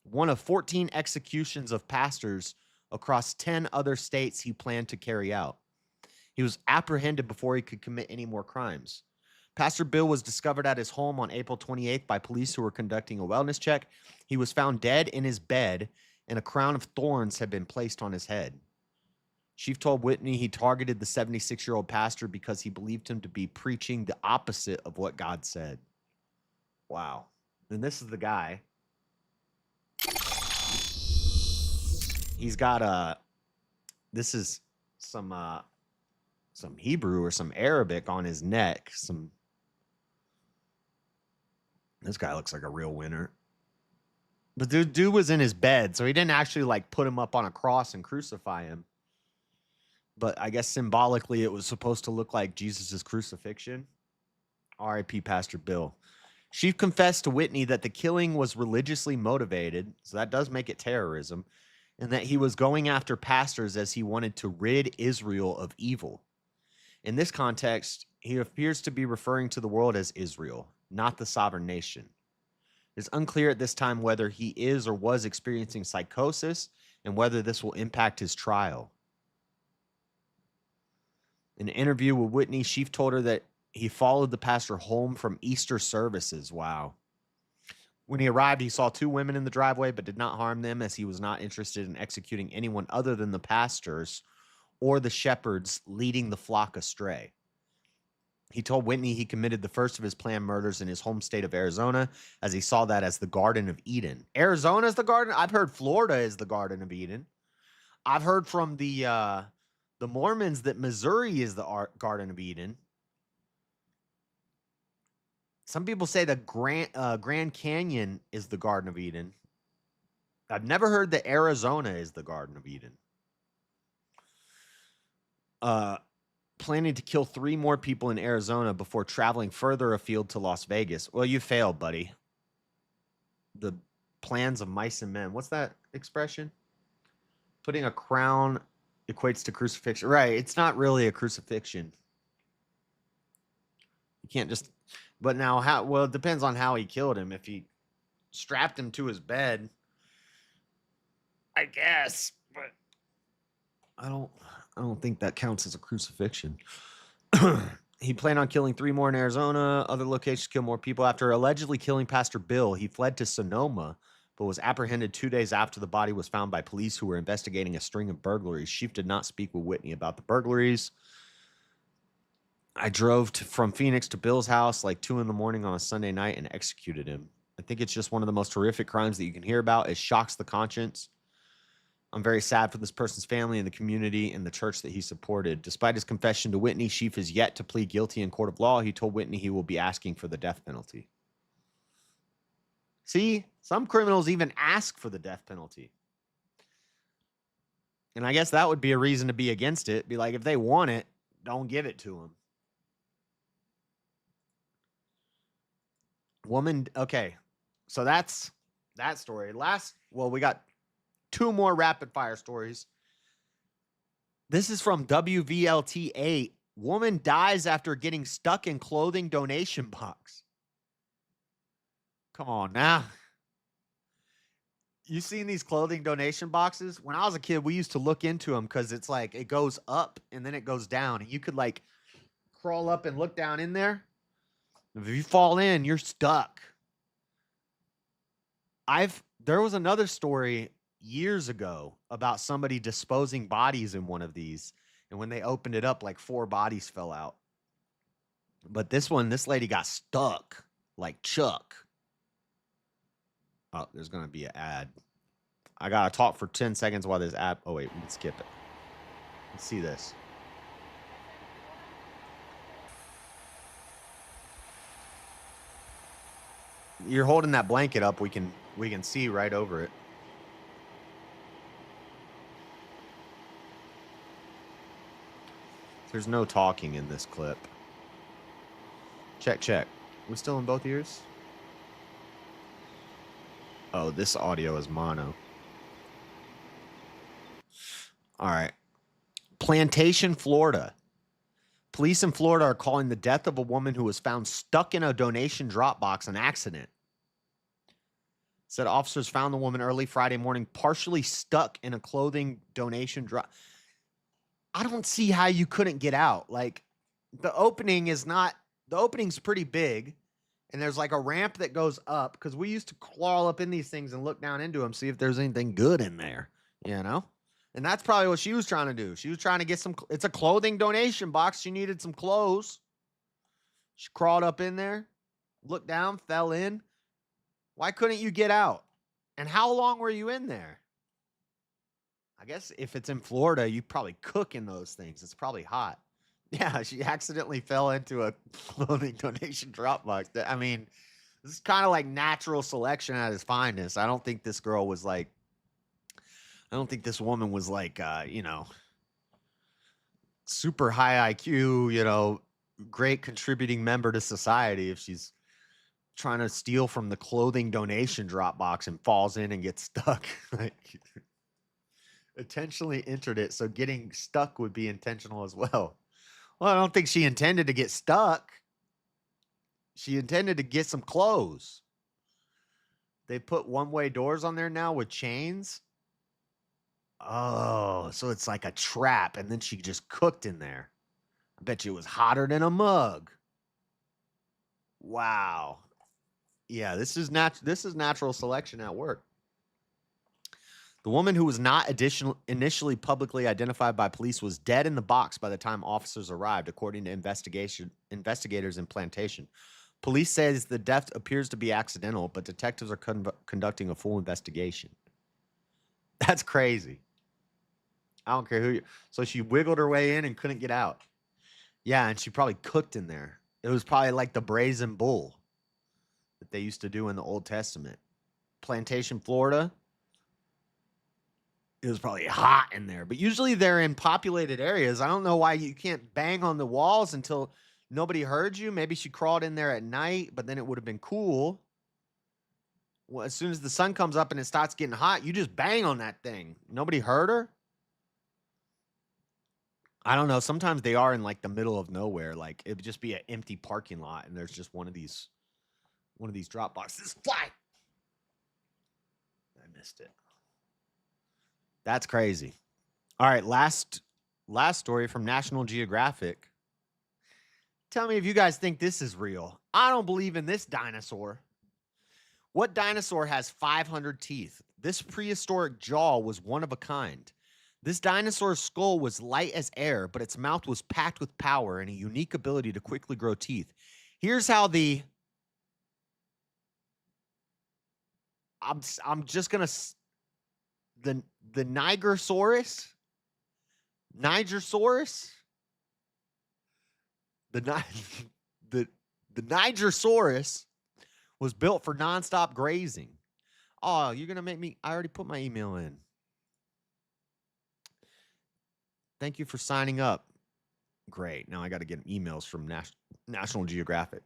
one of 14 executions of pastors across 10 other states he planned to carry out. He was apprehended before he could commit any more crimes. Pastor Bill was discovered at his home on April 28th by police who were conducting a wellness check. He was found dead in his bed, and a crown of thorns had been placed on his head. Chief told Whitney he targeted the 76-year-old pastor because he believed him to be preaching the opposite of what God said. Wow. And this is the guy. He's got this is some Hebrew or some Arabic on his neck. This guy looks like a real winner. But the dude was in his bed, so he didn't actually like put him up on a cross and crucify him. But I guess symbolically it was supposed to look like Jesus' crucifixion. R.I.P. Pastor Bill. She confessed to Whitney that the killing was religiously motivated, so that does make it terrorism, and that he was going after pastors as he wanted to rid Israel of evil. In this context, he appears to be referring to the world as Israel, not the sovereign nation. It's unclear at this time whether he is or was experiencing psychosis and whether this will impact his trial. In an interview with Whitney, Schief told her that he followed the pastor home from Easter services. Wow. When he arrived, he saw two women in the driveway, but did not harm them as he was not interested in executing anyone other than the pastors or the shepherds leading the flock astray. He told Whitney he committed the first of his planned murders in his home state of Arizona, as he saw that as the Garden of Eden. Arizona is the Garden? I've heard Florida is the Garden of Eden. I've heard from the Mormons that Missouri is the Garden of Eden. Some people say the Grand Canyon is the Garden of Eden. I've never heard that Arizona is the Garden of Eden. Planning to kill 3 more people in Arizona before traveling further afield to Las Vegas. Well, you failed, buddy. The plans of mice and men. What's that expression? Putting a crown equates to crucifixion. Right. It's not really a crucifixion. You can't just... But now, how? Well, it depends on how he killed him. If he strapped him to his bed, I guess. But I don't think that counts as a crucifixion. He planned on killing 3 more in Arizona. Other locations to kill more people. After allegedly killing Pastor Bill, he fled to Sonoma, but was apprehended 2 days after the body was found by police who were investigating a string of burglaries. Schief did not speak with Whitney about the burglaries. I drove from Phoenix to Bill's house like 2 a.m. on a Sunday night and executed him. I think it's just one of the most horrific crimes that you can hear about. It shocks the conscience. I'm very sad for this person's family and the community and the church that he supported. Despite his confession to Whitney, Sheaf is yet to plead guilty in court of law. He told Whitney he will be asking for the death penalty. See, some criminals even ask for the death penalty. And I guess that would be a reason to be against it. Be like, if they want it, don't give it to them. Woman, okay. So that's that story. We got 2 more rapid fire stories. This is from WVLT 8. Woman dies after getting stuck in clothing donation box. Come on now. You seen these clothing donation boxes? When I was a kid, we used to look into them because it's like it goes up and then it goes down. And you could like crawl up and look down in there. If you fall in, you're stuck. There was another story years ago about somebody disposing bodies in one of these. And when they opened it up, like 4 bodies fell out. But this lady got stuck like Chuck. Oh, there's going to be an ad. I got to talk for 10 seconds while this ad. Oh, wait, we can skip it. Let's see this. You're holding that blanket up. We can see right over it. There's no talking in this clip. Check. We still in both ears? Oh, this audio is mono. All right. Plantation, Florida. Police in Florida are calling the death of a woman who was found stuck in a donation drop box an accident. Said officers found the woman early Friday morning partially stuck in a clothing donation drop. I don't see how you couldn't get out. Like, the opening's pretty big. And there's like a ramp that goes up because we used to crawl up in these things and look down into them, see if there's anything good in there, you know? And that's probably what she was trying to do. She was trying to get it's a clothing donation box. She needed some clothes. She crawled up in there, looked down, fell in. Why couldn't you get out? And how long were you in there? I guess if it's in Florida, you probably cook in those things. It's probably hot. Yeah, she accidentally fell into a clothing donation drop box. I mean, this is kind of like natural selection at its finest. I don't think this woman was like, super high IQ, great contributing member to society if she's trying to steal from the clothing donation drop box and falls in and gets stuck. Like, intentionally entered it, so getting stuck would be intentional as well. Well, I don't think she intended to get stuck. She intended to get some clothes. They put one-way doors on there now with chains. Oh, so it's like a trap, and then she just cooked in there. I bet you it was hotter than a mug. Wow. Yeah, this is natural selection at work. The woman who was not initially publicly identified by police was dead in the box by the time officers arrived, according to investigators in Plantation. Police says the death appears to be accidental, but detectives are conducting a full investigation. That's crazy. I don't care who so she wiggled her way in and couldn't get out. Yeah, and she probably cooked in there. It was probably like the brazen bull that they used to do in the Old Testament. Plantation, Florida. It was probably hot in there, but usually they're in populated areas. I don't know why you can't bang on the walls until nobody heard you. Maybe she crawled in there at night, but then it would have been cool. Well, as soon as the sun comes up and it starts getting hot, you just bang on that thing. Nobody heard her. I don't know. Sometimes they are in like the middle of nowhere. Like it would just be an empty parking lot, and there's just one of these drop boxes. Fly. I missed it. That's crazy. All right, last story from National Geographic. Tell me if you guys think this is real. I don't believe in this dinosaur. What dinosaur has 500 teeth? This prehistoric jaw was one of a kind. This dinosaur's skull was light as air, but its mouth was packed with power and a unique ability to quickly grow teeth. Here's how I'm just going to the Nigersaurus? Nigersaurus? The Nigersaurus was built for nonstop grazing. Oh, you're going to make me... I already put my email in. Thank you for signing up. Great. Now I got to get emails from National Geographic.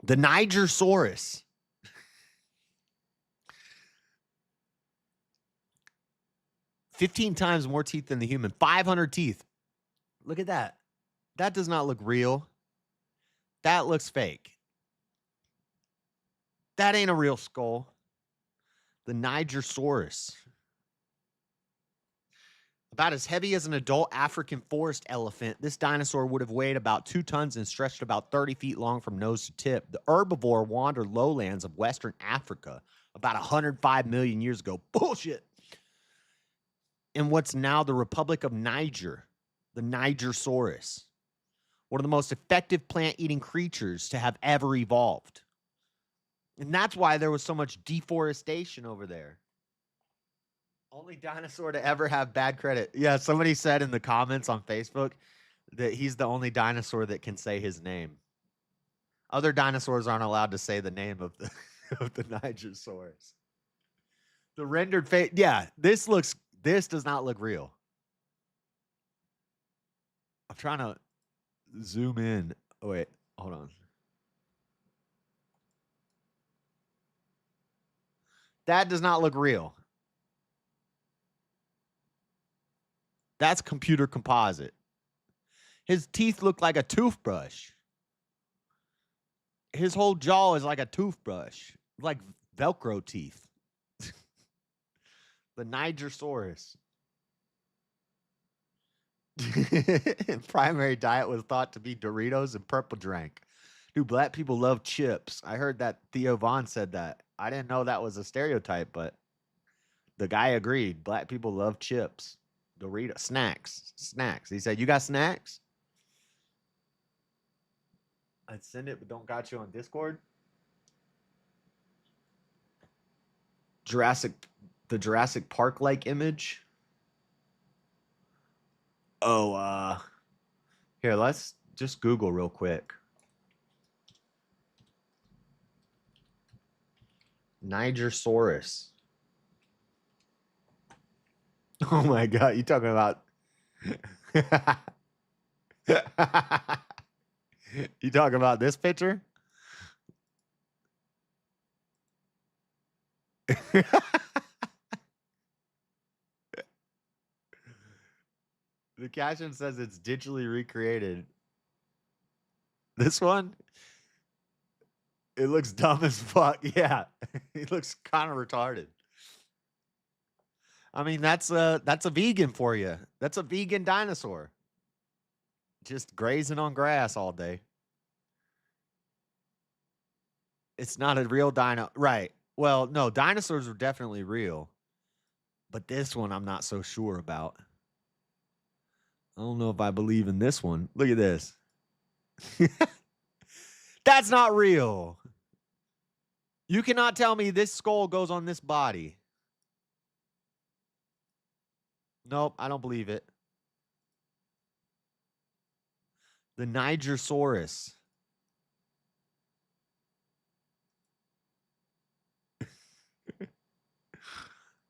The Nigersaurus. "15 times more teeth than the human. 500 teeth. Look at that. That does not look real. That looks fake. That ain't a real skull. The Nigersaurus. About as heavy as an adult African forest elephant, this dinosaur would have weighed about 2 tons and stretched about 30 feet long from nose to tip. The herbivore wandered lowlands of Western Africa about 105 million years ago. Bullshit. In what's now the Republic of Niger, the Nigersaurus. One of the most effective plant-eating creatures to have ever evolved. And that's why there was so much deforestation over there. Only dinosaur to ever have bad credit. Yeah, somebody said in the comments on Facebook that he's the only dinosaur that can say his name. Other dinosaurs aren't allowed to say the name of the of the Nigersaurus. The rendered face. Yeah, this does not look real. I'm trying to zoom in. Oh, wait, hold on. That does not look real. That's computer composite. His teeth look like a toothbrush. His whole jaw is like a toothbrush. Like Velcro teeth. The Nigersaurus. Primary diet was thought to be Doritos and purple drink. Dude, black people love chips. I heard that Theo Vaughn said that. I didn't know that was a stereotype, but the guy agreed. Black people love chips. Doritos. Snacks. He said, you got snacks? I'd send it, but don't got you on Discord. The Jurassic Park-like image. Oh, here, let's just Google real quick. Nigersaurus. Oh my God, you talking about... You talking about this picture? The caption says it's digitally recreated. This one? It looks dumb as fuck. Yeah, it looks kind of retarded. I mean, that's a vegan for you. That's a vegan dinosaur. Just grazing on grass all day. It's not a real dino. Right. Well, no, dinosaurs are definitely real. But this one I'm not so sure about. I don't know if I believe in this one. Look at this. That's not real. You cannot tell me this skull goes on this body. Nope, I don't believe it. The Nigersaurus.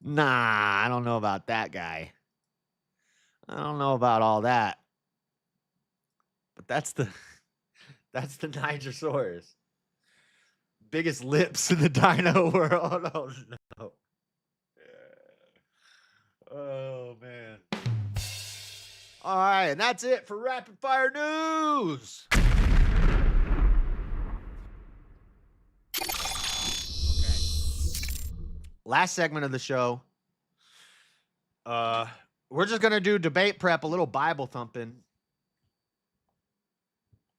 Nah, I don't know about that guy. I don't know about all that. But that's the Nigersaurus. Biggest lips in the dino world. Oh no. Oh man. All right, and that's it for Rapid Fire News. Okay. Last segment of the show. We're just gonna do debate prep, a little Bible thumping.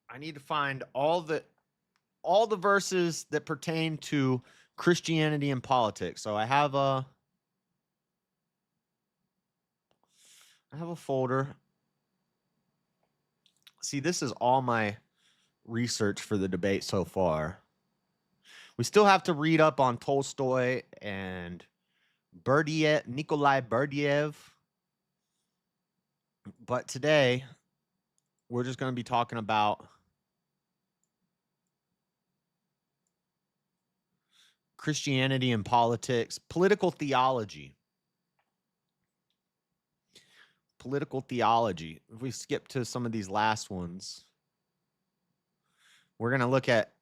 I need to find all the verses that pertain to Christianity and politics. So I have a folder. See, this is all my research for the debate so far. We still have to read up on Tolstoy and Nikolai Berdiev. But today, we're just going to be talking about Christianity and politics, political theology. Political theology. If we skip to some of these last ones, we're going to look at,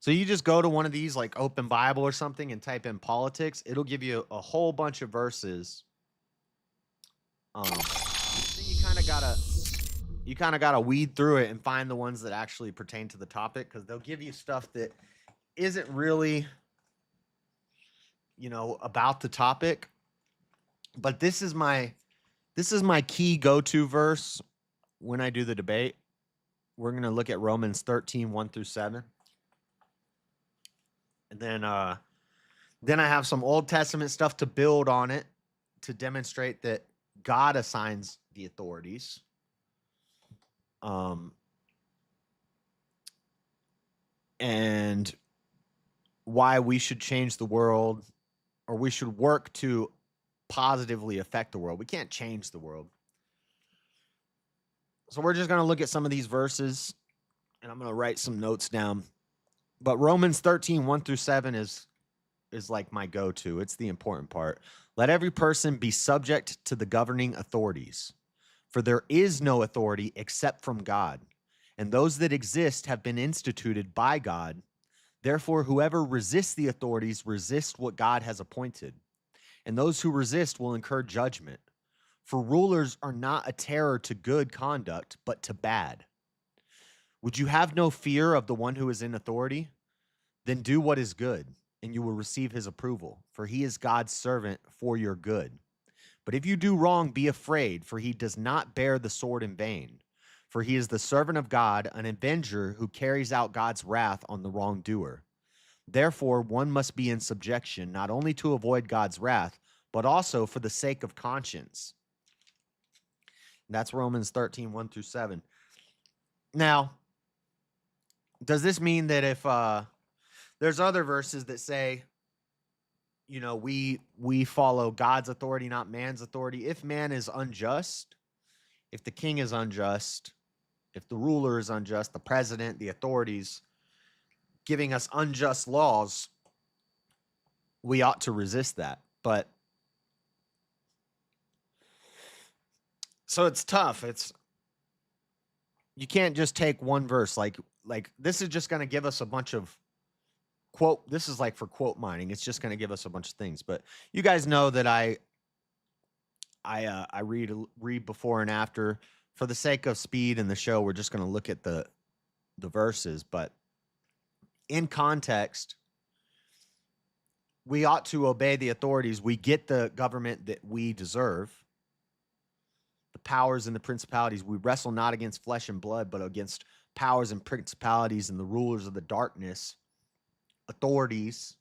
so you just go to one of these like Open Bible or something and type in politics. It'll give you a whole bunch of verses. So you kind of gotta weed through it and find the ones that actually pertain to the topic, because they'll give you stuff that isn't really, about the topic. But this is my key go-to verse when I do the debate. We're going to look at Romans 13, 1 through 7. And then I have some Old Testament stuff to build on it to demonstrate that God assigns the authorities. And why we should change the world, or we should work to positively affect the world. We can't change the world. So we're just going to look at some of these verses, and I'm going to write some notes down. But Romans 13, 1 through 7 is like my go-to. It's the important part. Let every person be subject to the governing authorities, for there is no authority except from God, and those that exist have been instituted by God. Therefore, whoever resists the authorities resists what God has appointed, and those who resist will incur judgment. For rulers are not a terror to good conduct, but to bad. Would you have no fear of the one who is in authority? Then do what is good, and you will receive his approval, for he is God's servant for your good. But if you do wrong, be afraid, for he does not bear the sword in vain. For he is the servant of God, an avenger who carries out God's wrath on the wrongdoer. Therefore, one must be in subjection, not only to avoid God's wrath, but also for the sake of conscience. That's Romans 13, 1 through 7. Now, does this mean that if there's other verses that say, we follow God's authority, not man's authority? If man is unjust, if the king is unjust, if the ruler is unjust, the president, the authorities giving us unjust laws, we ought to resist that. But so it's tough. You can't just take one verse. Like this is just going to give us a bunch of quote. This is like for quote mining. It's just going to give us a bunch of things. But you guys know that I read before and after. For the sake of speed in the show, we're just going to look at the verses. But in context, we ought to obey the authorities. We get the government that we deserve. The powers and the principalities. We wrestle not against flesh and blood, but against powers and principalities and the rulers of the darkness, authorities.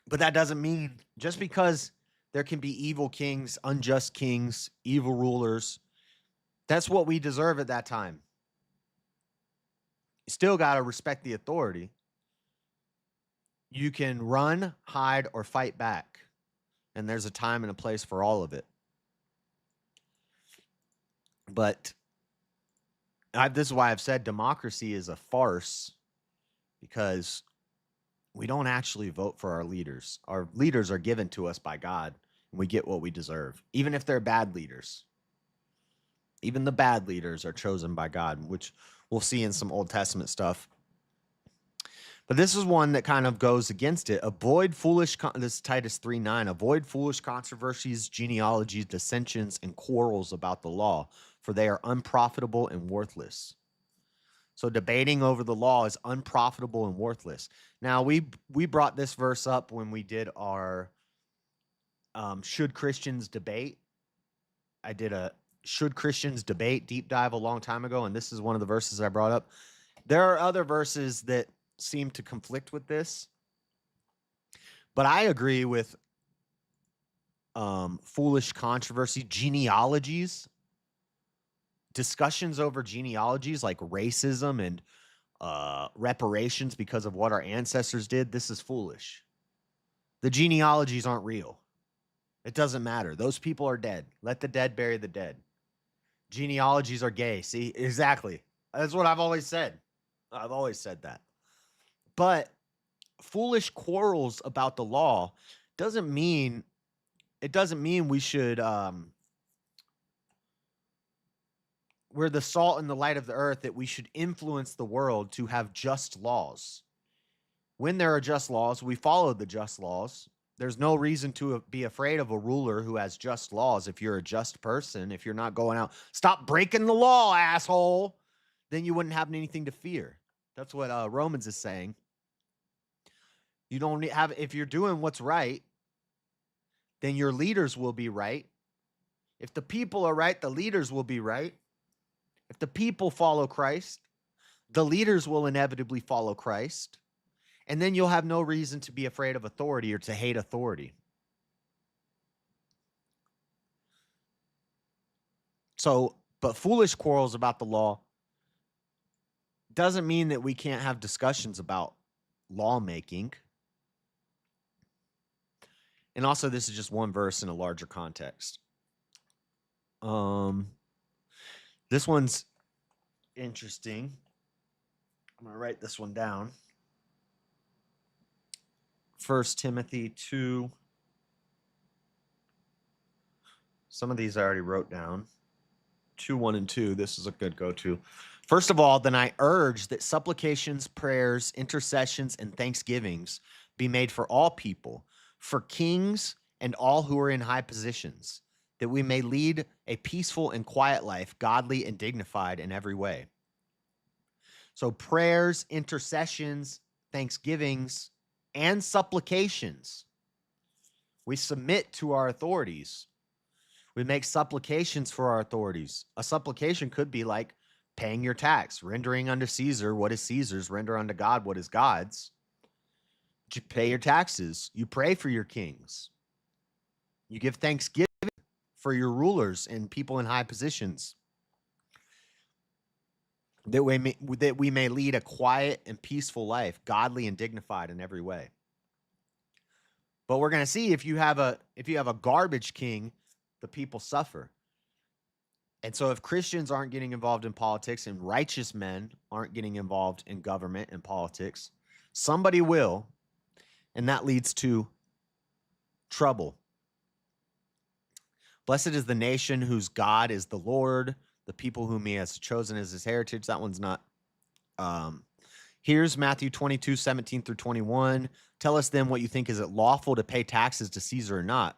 But that doesn't mean just because there can be evil kings, unjust kings, evil rulers, that's what we deserve at that time. You still got to respect the authority. You can run, hide, or fight back. And there's a time and a place for all of it. But this is why I've said democracy is a farce, because we don't actually vote for our leaders. Our leaders are given to us by God, and we get what we deserve, even if they're bad leaders. Even the bad leaders are chosen by God, which we'll see in some Old Testament stuff. But this is one that kind of goes against it. Avoid foolish, this is Titus 3:9. Avoid foolish controversies, genealogies, dissensions, and quarrels about the law, for they are unprofitable and worthless. So debating over the law is unprofitable and worthless. Now, we brought this verse up when we did our Should Christians Debate? I did a Should Christians Debate deep dive a long time ago, and this is one of the verses I brought up. There are other verses that seem to conflict with this, but I agree with foolish controversy, genealogies, discussions over genealogies like racism and reparations because of what our ancestors did. This is foolish. The genealogies aren't real. It doesn't matter. Those people are dead. Let the dead bury the dead. Genealogies are gay. See, exactly. That's what I've always said. I've always said that. But foolish quarrels about the law doesn't mean we should we're the salt and the light of the earth, that we should influence the world to have just laws. When there are just laws, we follow the just laws. There's no reason to be afraid of a ruler who has just laws. If you're a just person, if you're not going out, stop breaking the law, asshole, then you wouldn't have anything to fear. That's what Romans is saying. You don't have, if you're doing what's right, then your leaders will be right. If the people are right, the leaders will be right. If the people follow Christ, the leaders will inevitably follow Christ. And then you'll have no reason to be afraid of authority or to hate authority. So, but foolish quarrels about the law doesn't mean that we can't have discussions about lawmaking. And also, this is just one verse in a larger context. This one's interesting. I'm going to write this one down. 1 Timothy 2. Some of these I already wrote down. 2:1 and 2. This is a good go-to. First of all, then I urge that supplications, prayers, intercessions, and thanksgivings be made for all people, for kings and all who are in high positions, that we may lead a peaceful and quiet life, godly and dignified in every way. So prayers, intercessions, thanksgivings, and supplications. We submit to our authorities. We make supplications for our authorities. A supplication could be like paying your tax, rendering unto Caesar what is Caesar's, render unto God what is God's. You pay your taxes. You pray for your kings. You give thanksgiving for your rulers and people in high positions. That we may lead a quiet and peaceful life, godly and dignified in every way. But we're going to see if you have a garbage king, the people suffer. And so if Christians aren't getting involved in politics and righteous men aren't getting involved in government and politics, somebody will, and that leads to trouble. Blessed is the nation whose God is the Lord, the people whom he has chosen as his heritage. That one's not. Here's Matthew 22:17-21. Tell us then what you think. Is it lawful to pay taxes to Caesar or not?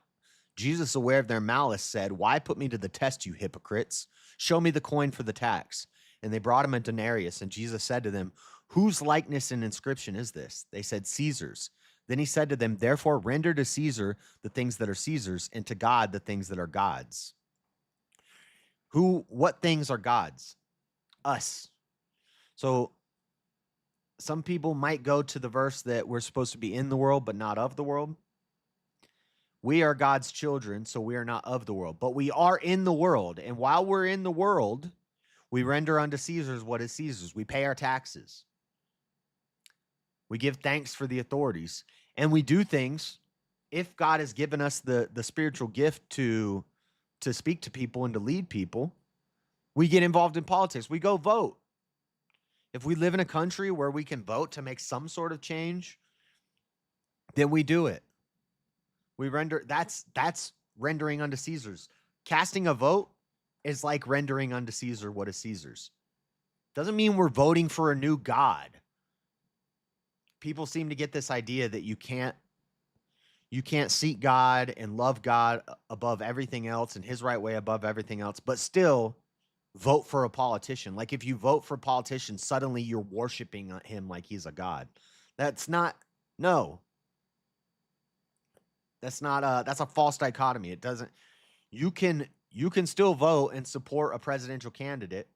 Jesus, aware of their malice, said, why put me to the test, you hypocrites? Show me the coin for the tax. And they brought him a denarius. And Jesus said to them, whose likeness and inscription is this? They said, Caesar's. Then he said to them, therefore render to Caesar the things that are Caesar's, and to God the things that are God's. What things are God's? Us. So some people might go to the verse that we're supposed to be in the world, but not of the world. We are God's children, so we are not of the world, but we are in the world. And while we're in the world, we render unto Caesar's what is Caesar's. We pay our taxes. We give thanks for the authorities. And we do things. If God has given us the spiritual gift to speak to people and to lead people, we get involved in politics. We go vote. If we live in a country where we can vote to make some sort of change, then we do it. We render, that's rendering unto Caesar's. Casting a vote is like rendering unto Caesar what is Caesar's. Doesn't mean we're voting for a new God. People seem to get this idea that you can't seek God and love God above everything else and his right way above everything else, but still vote for a politician. Like if you vote for a politician, suddenly you're worshiping him like he's a God. That's a false dichotomy. It doesn't, you can still vote and support a presidential candidate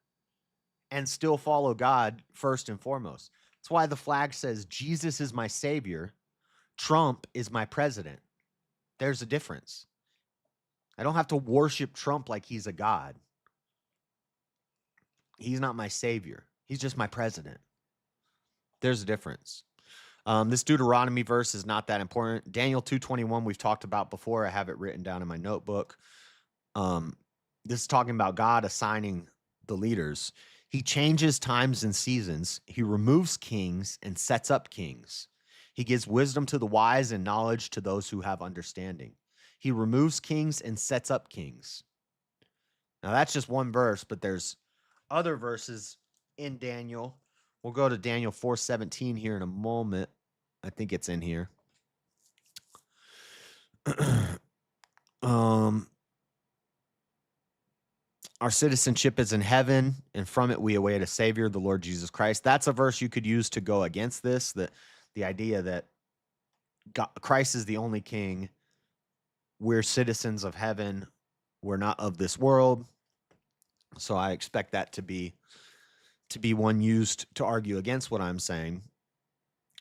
and still follow God first and foremost. That's why the flag says Jesus is my savior. Trump is my president. There's a difference. I don't have to worship Trump like he's a God. He's not my savior. He's just my president. There's a difference. This Deuteronomy verse is not that important. Daniel 2:21 we've talked about before. I have it written down in my notebook. This is talking about God assigning the leaders. He changes times and seasons. He removes kings and sets up kings. He gives wisdom to the wise and knowledge to those who have understanding. He removes kings and sets up kings. Now that's just one verse, but there's other verses in Daniel. We'll go to Daniel 4:17 here in a moment. I think it's in here. Our citizenship is in heaven, and from it we await a Savior, the Lord Jesus Christ. That's a verse you could use to go against this, the idea that God, Christ is the only king. We're citizens of heaven. We're not of this world. So I expect that to be one used to argue against what I'm saying.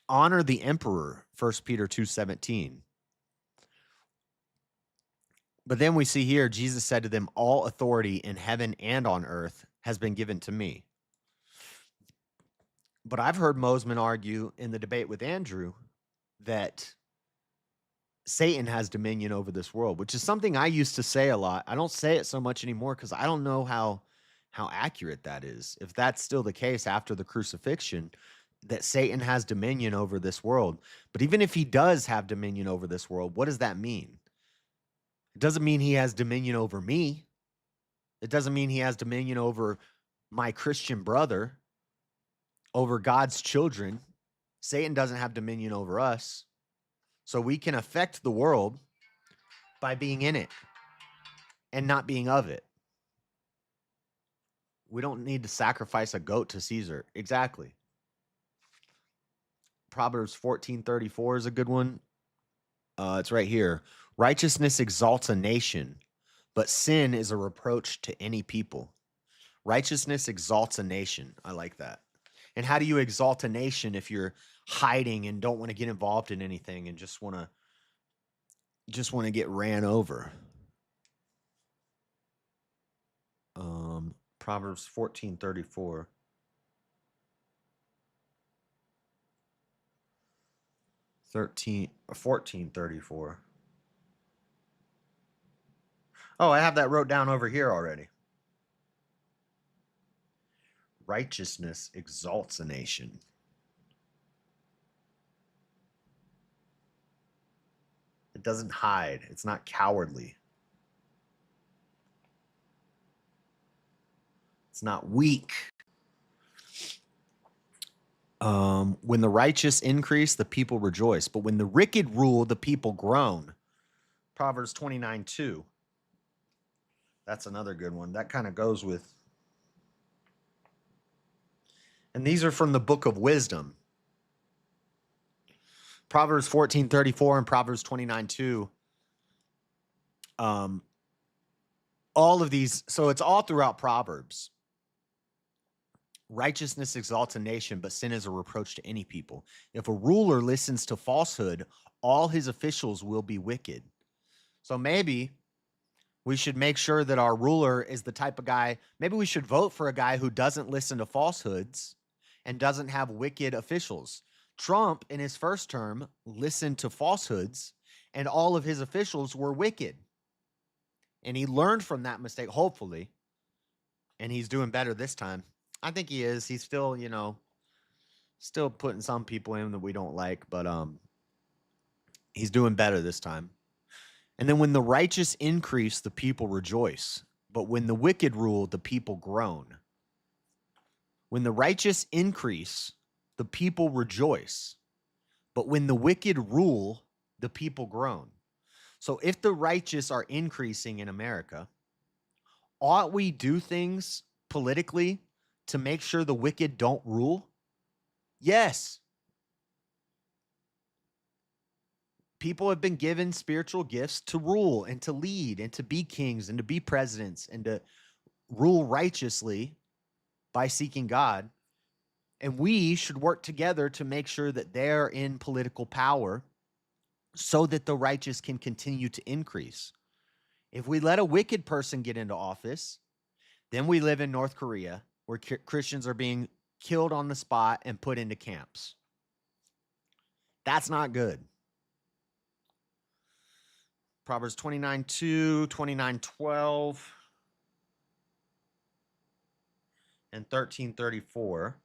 Honor the emperor, 1 Peter 2:17. But then we see here, Jesus said to them, all authority in heaven and on earth has been given to me. But I've heard Mosman argue in the debate with Andrew that Satan has dominion over this world, which is something I used to say a lot. I don't say it so much anymore because I don't know how accurate that is. If that's still the case after the crucifixion, that Satan has dominion over this world. But even if he does have dominion over this world, what does that mean? It doesn't mean he has dominion over me. It doesn't mean he has dominion over my Christian brother, over God's children. Satan doesn't have dominion over us. So we can affect the world by being in it and not being of it. We don't need to sacrifice a goat to Caesar. Exactly. Proverbs 14:34 is a good one. It's right here. Righteousness exalts a nation, but sin is a reproach to any people. Righteousness exalts a nation. I like that. And how do you exalt a nation if you're hiding and don't want to get involved in anything and just want to get ran over? Proverbs 14:34. $13, 14:34. Oh, I have that wrote down over here already. Righteousness exalts a nation. It doesn't hide. It's not cowardly. It's not weak. When the righteous increase, the people rejoice. But when the wicked rule, the people groan. Proverbs 29:2. That's another good one. That kind of goes with. And these are from the book of wisdom. Proverbs 14:34 and Proverbs 29:2. All of these, so it's all throughout Proverbs. Righteousness exalts a nation, but sin is a reproach to any people. If a ruler listens to falsehood, all his officials will be wicked. So maybe we should make sure that our ruler is the type of guy, maybe we should vote for a guy who doesn't listen to falsehoods and doesn't have wicked officials. Trump, in his first term, listened to falsehoods, and all of his officials were wicked. And he learned from that mistake, hopefully, and he's doing better this time. I think he is. He's still, still putting some people in that we don't like, but he's doing better this time. And then when the righteous increase, the people rejoice. But when the wicked rule, the people groan. When the righteous increase, the people rejoice. But when the wicked rule, the people groan. So if the righteous are increasing in America, ought we do things politically to make sure the wicked don't rule? Yes. People have been given spiritual gifts to rule and to lead and to be kings and to be presidents and to rule righteously by seeking God. And we should work together to make sure that they're in political power so that the righteous can continue to increase. If we let a wicked person get into office, then we live in North Korea where Christians are being killed on the spot and put into camps. That's not good. Proverbs 29:2, 29:12, and 13:34.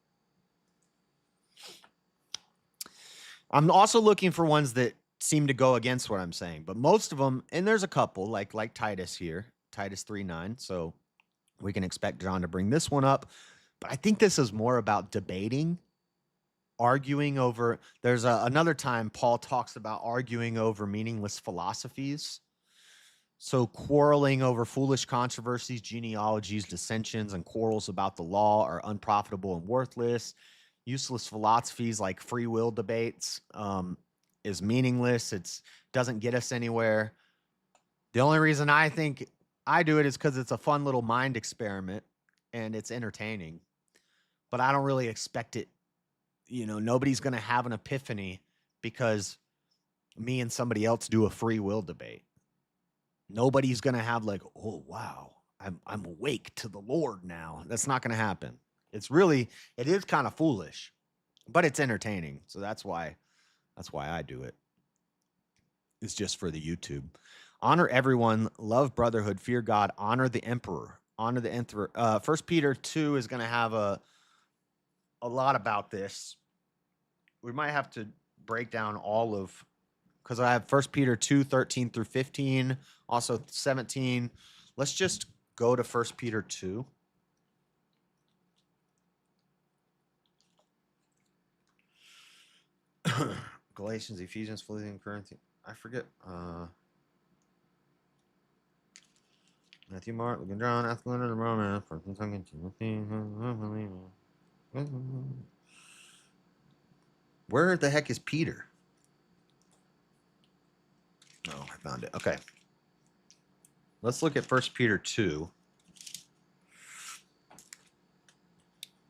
I'm also looking for ones that seem to go against what I'm saying, but most of them, and there's a couple like Titus here, Titus 3:9. So we can expect John to bring this one up, but I think this is more about debating, arguing over. There's another time Paul talks about arguing over meaningless philosophies. So quarreling over foolish controversies, genealogies, dissensions, and quarrels about the law are unprofitable and worthless. Useless philosophies like free will debates is meaningless. It doesn't get us anywhere. The only reason I think I do it is because it's a fun little mind experiment and it's entertaining. But I don't really expect it. Nobody's going to have an epiphany because me and somebody else do a free will debate. Nobody's going to have like, oh, wow, I'm awake to the Lord now. That's not going to happen. It is kind of foolish, but it's entertaining. So that's why I do it. It's just for the YouTube. Honor everyone, love brotherhood, fear God, honor the emperor, honor the emperor. 1 Peter 2 is going to have a lot about this. We might have to break down all of, because I have 1 Peter 2, 13 through 15, also 17. Let's just go to 1 Peter 2. Galatians, Ephesians, Philippians, Corinthians. I forget. Matthew, Mark, Luke, and John, Athlon, and Romans, 1 Timothy. Where the heck is Peter? Oh, I found it. Okay. Let's look at 1 Peter 2.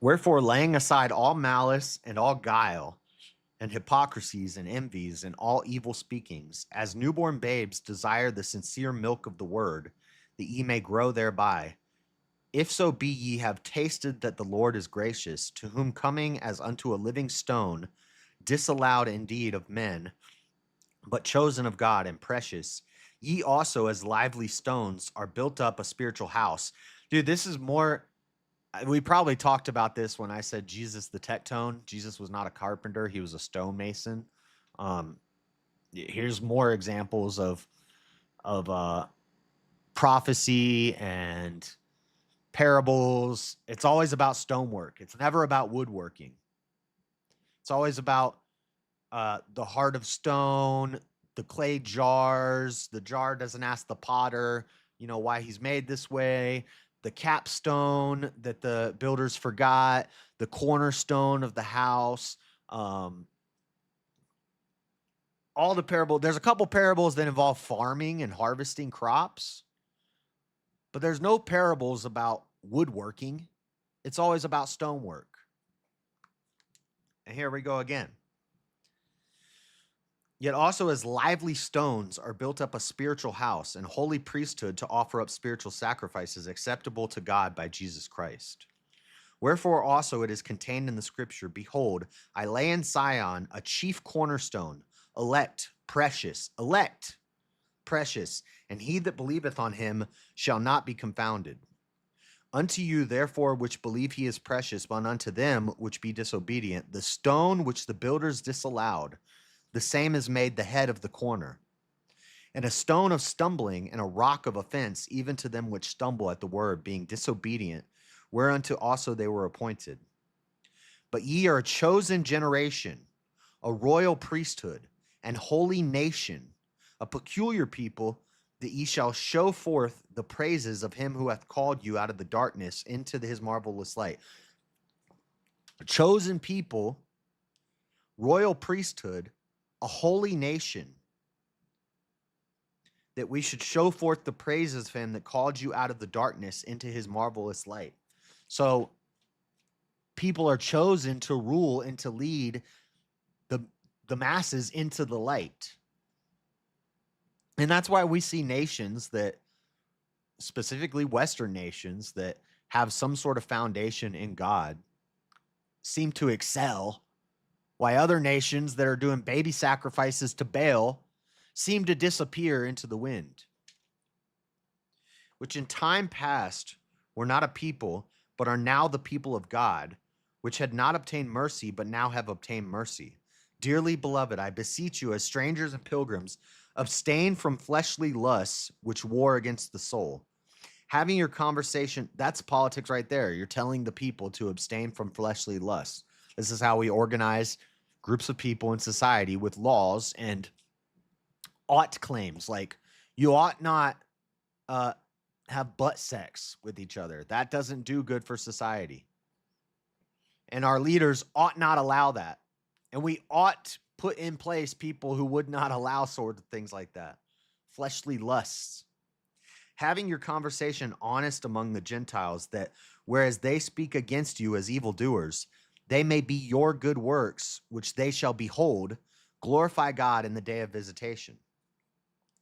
Wherefore, laying aside all malice and all guile, and hypocrisies and envies and all evil speakings, as newborn babes desire the sincere milk of the word, that ye may grow thereby. If so be ye have tasted that the Lord is gracious, to whom coming as unto a living stone, disallowed indeed of men, but chosen of God and precious, ye also as lively stones are built up a spiritual house. Dude, this is more... We probably talked about this when I said Jesus the tectone. Jesus was not a carpenter. He was a stonemason. Here's more examples of prophecy and parables. It's always about stonework. It's never about woodworking. It's always about the heart of stone, the clay jars. The jar doesn't ask the potter, why he's made this way. The capstone that the builders forgot, the cornerstone of the house, all the parables. There's a couple parables that involve farming and harvesting crops, but there's no parables about woodworking. It's always about stonework. And here we go again. Yet also as lively stones are built up a spiritual house and holy priesthood to offer up spiritual sacrifices acceptable to God by Jesus Christ. Wherefore also it is contained in the scripture, behold, I lay in Sion a chief cornerstone, elect, precious, and he that believeth on him shall not be confounded. Unto you, therefore, which believe he is precious, but unto them which be disobedient, the stone which the builders disallowed, the same is made the head of the corner, and a stone of stumbling and a rock of offense, even to them which stumble at the word, being disobedient, whereunto also they were appointed. But ye are a chosen generation, a royal priesthood, and holy nation, a peculiar people, that ye shall show forth the praises of him who hath called you out of the darkness into his marvelous light. A chosen people, royal priesthood, a holy nation, that we should show forth the praises of him that called you out of the darkness into his marvelous light. So people are chosen to rule and to lead the masses into the light. And that's why we see nations that, specifically Western nations, that have some sort of foundation in God, seem to excel Why other nations that are doing baby sacrifices to Baal seem to disappear into the wind. Which in time past were not a people, but are now the people of God, which had not obtained mercy, but now have obtained mercy. Dearly beloved, I beseech you, as strangers and pilgrims, abstain from fleshly lusts which war against the soul. Having your conversation, that's politics right there. You're telling the people to abstain from fleshly lusts. This is how we organize groups of people in society with laws and ought claims. Like, you ought not have butt sex with each other. That doesn't do good for society. And our leaders ought not allow that. And we ought put in place people who would not allow sort of things like that. Fleshly lusts. Having your conversation honest among the Gentiles, that whereas they speak against you as evildoers, they may be your good works, which they shall behold, glorify God in the day of visitation.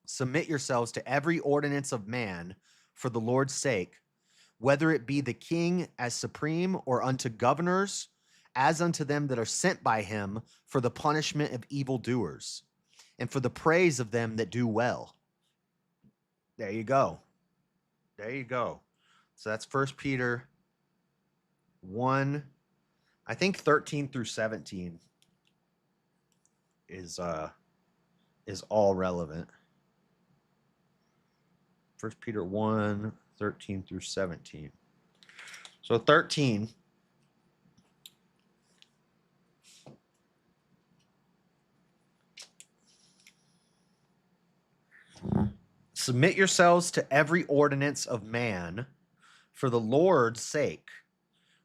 Submit yourselves to every ordinance of man for the Lord's sake, whether it be the king as supreme, or unto governors, as unto them that are sent by him for the punishment of evildoers, and for the praise of them that do well. There you go. There you go. So that's 1 Peter 1, I think 13 through 17 is all relevant. 1 Peter 1, 13 through 17. So 13. Submit yourselves to every ordinance of man for the Lord's sake,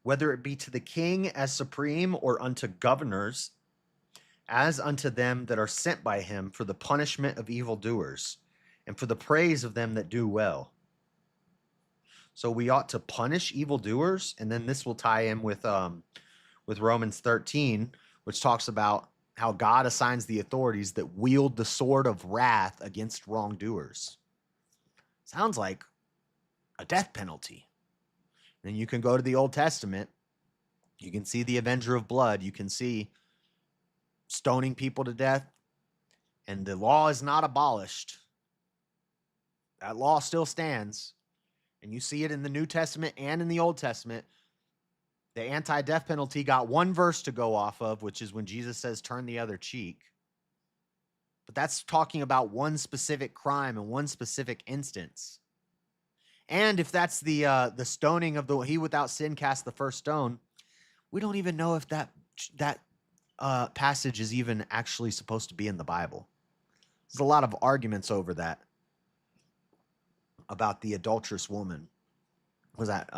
whether it be to the king as supreme, or unto governors, as unto them that are sent by him for the punishment of evildoers, and for the praise of them that do well. So we ought to punish evildoers, and then this will tie in with Romans 13, which talks about how God assigns the authorities that wield the sword of wrath against wrongdoers. Sounds like a death penalty. Then you can go to the Old Testament. You can see the avenger of blood. You can see stoning people to death. And the law is not abolished. That law still stands. And you see it in the New Testament and in the Old Testament. The anti-death penalty got one verse to go off of, which is when Jesus says, turn the other cheek. But that's talking about one specific crime and one specific instance. And if that's the stoning of the he without sin cast the first stone, we don't even know if that passage is even actually supposed to be in the Bible. There's a lot of arguments over that, about the adulterous woman. Was that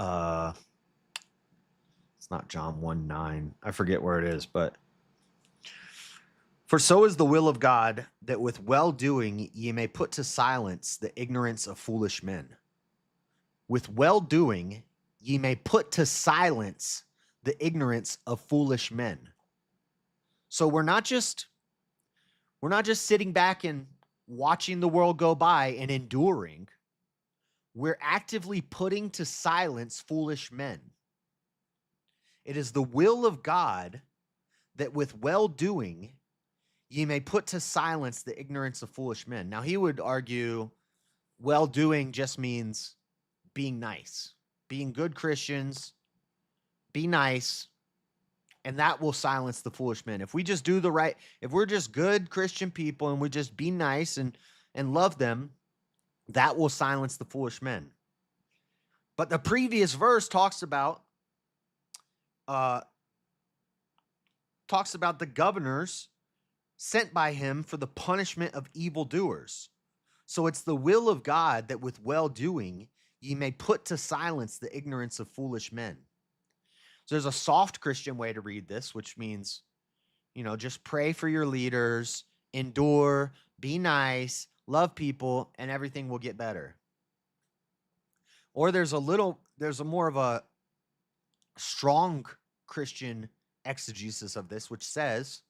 it's not John 1:9. I forget where it is, but for so is the will of God, that with well-doing ye may put to silence the ignorance of foolish men. With well-doing ye may put to silence the ignorance of foolish men. So we're not just sitting back and watching the world go by and enduring. We're actively putting to silence foolish men. It is the will of God that with well-doing ye may put to silence the ignorance of foolish men. Now, he would argue well-doing just means being nice, being good Christians, be nice, and that will silence the foolish men. If we just do the right, if we're just good Christian people and we just be nice and love them, that will silence the foolish men. But the previous verse talks about the governors sent by him for the punishment of evildoers. So it's the will of God that with well-doing ye may put to silence the ignorance of foolish men. So there's a soft Christian way to read this, which means, just pray for your leaders, endure, be nice, love people, and everything will get better. Or there's a more of a strong Christian exegesis of this, which says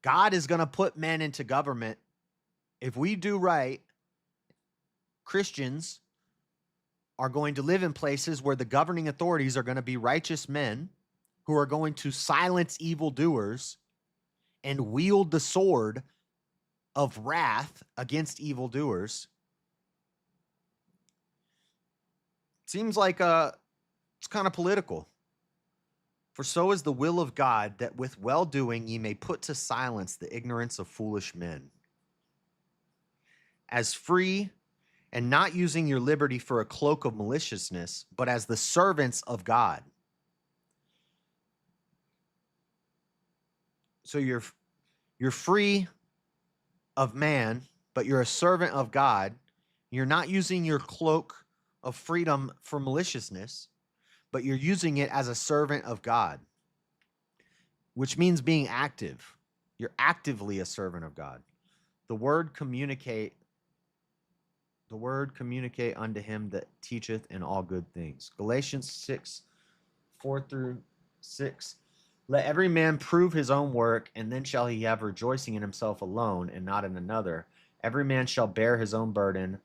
God is going to put men into government. If we do right, Christians are going to live in places where the governing authorities are going to be righteous men who are going to silence evildoers and wield the sword of wrath against evildoers. Seems like it's kind of political. For so is the will of God, that with well-doing ye may put to silence the ignorance of foolish men. As free and not using your liberty for a cloak of maliciousness, but as the servants of God. So you're free of man, but you're a servant of God. You're not using your cloak of freedom for maliciousness, but you're using it as a servant of God, which means being active. You're actively a servant of God. The word communicate unto him that teacheth in all good things. Galatians 6, 4-6. Let every man prove his own work, and then shall he have rejoicing in himself alone, and not in another. Every man shall bear his own burden.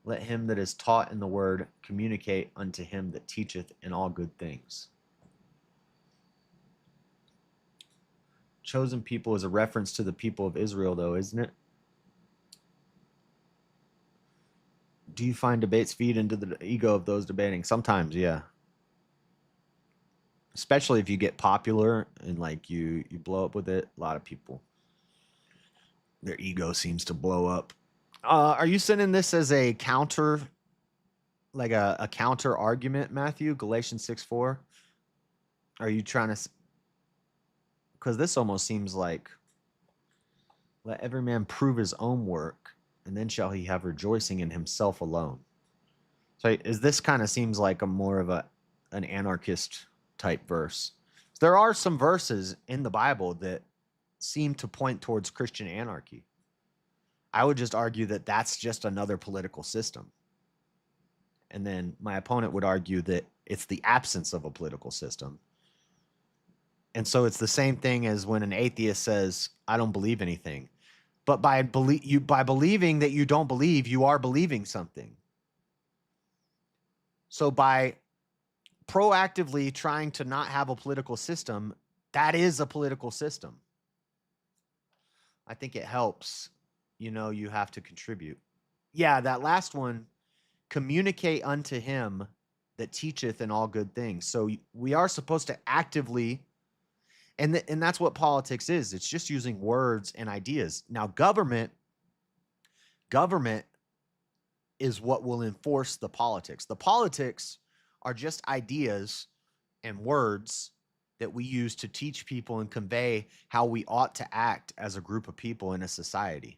Let him that is taught in the word communicate unto him that teacheth in all good things. Chosen people is a reference to the people of Israel, though, isn't it? Do you find debates feed into the ego of those debating? Sometimes, yeah. Especially if you get popular and like you blow up with it. A lot of people, their ego seems to blow up. Are you sending this as a counter, like a counter argument, Matthew? Galatians 6:4? Are you trying to? Because this almost seems like, let every man prove his own work, and then shall he have rejoicing in himself alone. So is this kind of seems like a more of an anarchist type verse? There are some verses in the Bible that seem to point towards Christian anarchy. I would just argue that that's just another political system. And then my opponent would argue that it's the absence of a political system. And so it's the same thing as when an atheist says, I don't believe anything. But by believing that you don't believe, you are believing something. So by proactively trying to not have a political system, that is a political system. I think it helps. You have to contribute. Yeah, that last one, communicate unto him that teacheth in all good things. So we are supposed to actively, and that's what politics is. It's just using words and ideas. Now, government is what will enforce the politics. The politics are just ideas and words that we use to teach people and convey how we ought to act as a group of people in a society.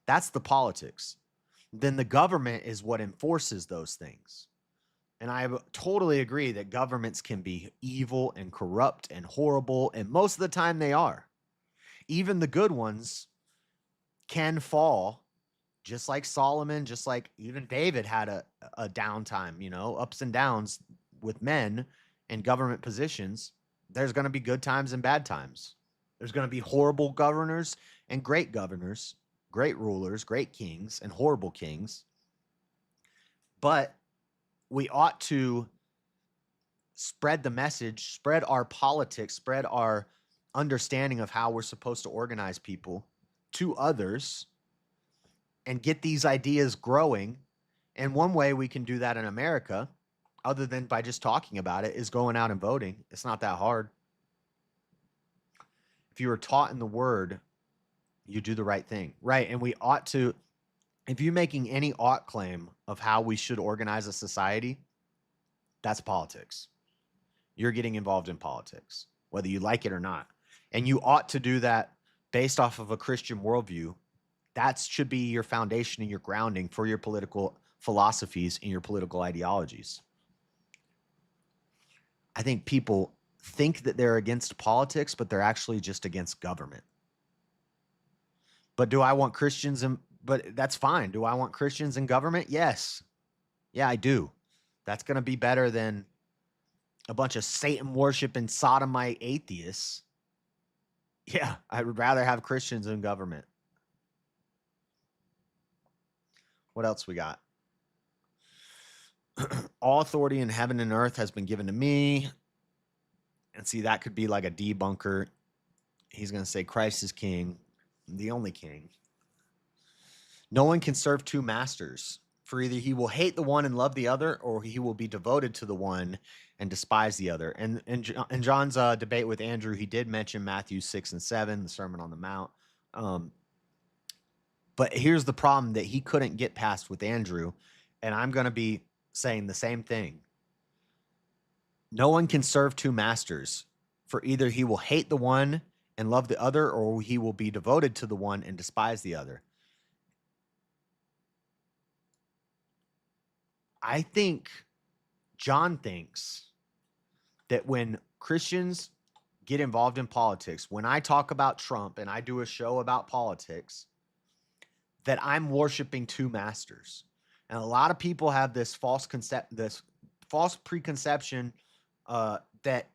That's the politics. Then the government is what enforces those things. And I totally agree that governments can be evil and corrupt and horrible, and most of the time they are. Even the good ones can fall, just like Solomon, just like even David had a downtime, ups and downs with men and government positions. There's going to be good times and bad times. There's going to be horrible governors and great governors, great rulers, great kings, and horrible kings. But we ought to spread the message, spread our politics, spread our understanding of how we're supposed to organize people to others and get these ideas growing. And one way we can do that in America, other than by just talking about it, is going out and voting. It's not that hard. If you were taught in the word, you do the right thing. Right. And we ought to, if you're making any ought claim of how we should organize a society, that's politics. You're getting involved in politics, whether you like it or not. And you ought to do that based off of a Christian worldview. That should be your foundation and your grounding for your political philosophies and your political ideologies. I think people think that they're against politics, but they're actually just against government. But do I want Christians in, but that's fine. Do I want Christians in government? Yes. Yeah, I do. That's going to be better than a bunch of Satan worshiping sodomite atheists. Yeah, I would rather have Christians in government. What else we got? All authority in heaven and earth has been given to me. And see, that could be like a debunker. He's going to say Christ is king, the only king. No one can serve two masters, for either he will hate the one and love the other, or he will be devoted to the one and despise the other. And in John's debate with Andrew, he did mention Matthew 6 and 7, the Sermon on the Mount. But here's the problem that he couldn't get past with Andrew, and I'm going to be saying the same thing. No one can serve two masters, for either he will hate the one and love the other, or he will be devoted to the one and despise the other. I think John thinks that when Christians get involved in politics, when I talk about Trump and I do a show about politics, that I'm worshiping two masters. And a lot of people have this false preconception that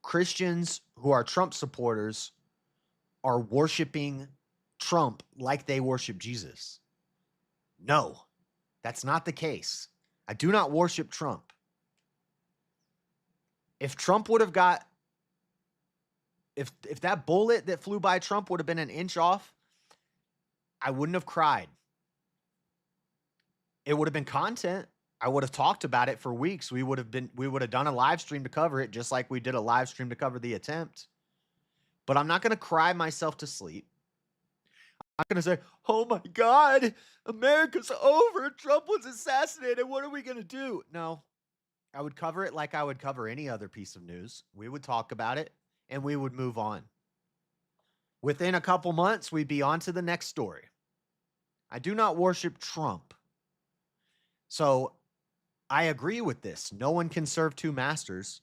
Christians who are Trump supporters are worshiping Trump like they worship Jesus. No, that's not the case. I do not worship Trump. If Trump would have got, if that bullet that flew by Trump would have been an inch off, I wouldn't have cried. It would have been content. I would have talked about it for weeks. We would have done a live stream to cover it, just like we did a live stream to cover the attempt. But I'm not going to cry myself to sleep. I'm not going to say, oh my God, America's over. Trump was assassinated. What are we going to do? No, I would cover it like I would cover any other piece of news. We would talk about it and we would move on. Within a couple months, we'd be on to the next story. I do not worship Trump. So I agree with this. No one can serve two masters.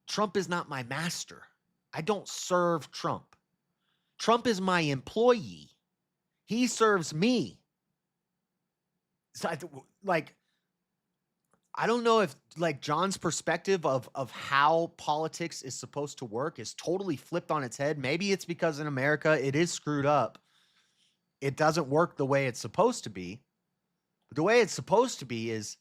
Trump is not my master. I don't serve Trump. Trump is my employee. He serves me. So I don't know if John's perspective of how politics is supposed to work is totally flipped on its head. Maybe it's because in America it is screwed up. It doesn't work the way it's supposed to be. But the way it's supposed to be is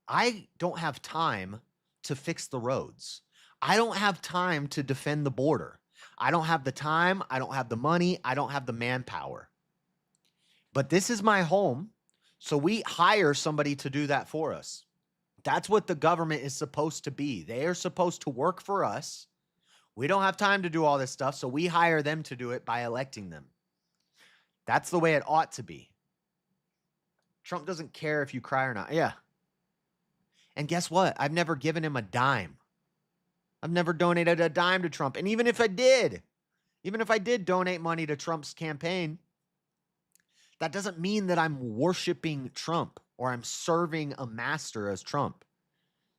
I don't have time to fix the roads. I don't have time to defend the border. I don't have the time. I don't have the money. I don't have the manpower. But this is my home. So we hire somebody to do that for us. That's what the government is supposed to be. They are supposed to work for us. We don't have time to do all this stuff, so we hire them to do it by electing them. That's the way it ought to be. Trump doesn't care if you cry or not. Yeah. And guess what? I've never given him a dime. I've never donated a dime to Trump. And even if I did donate money to Trump's campaign, that doesn't mean that I'm worshiping Trump or I'm serving a master as Trump.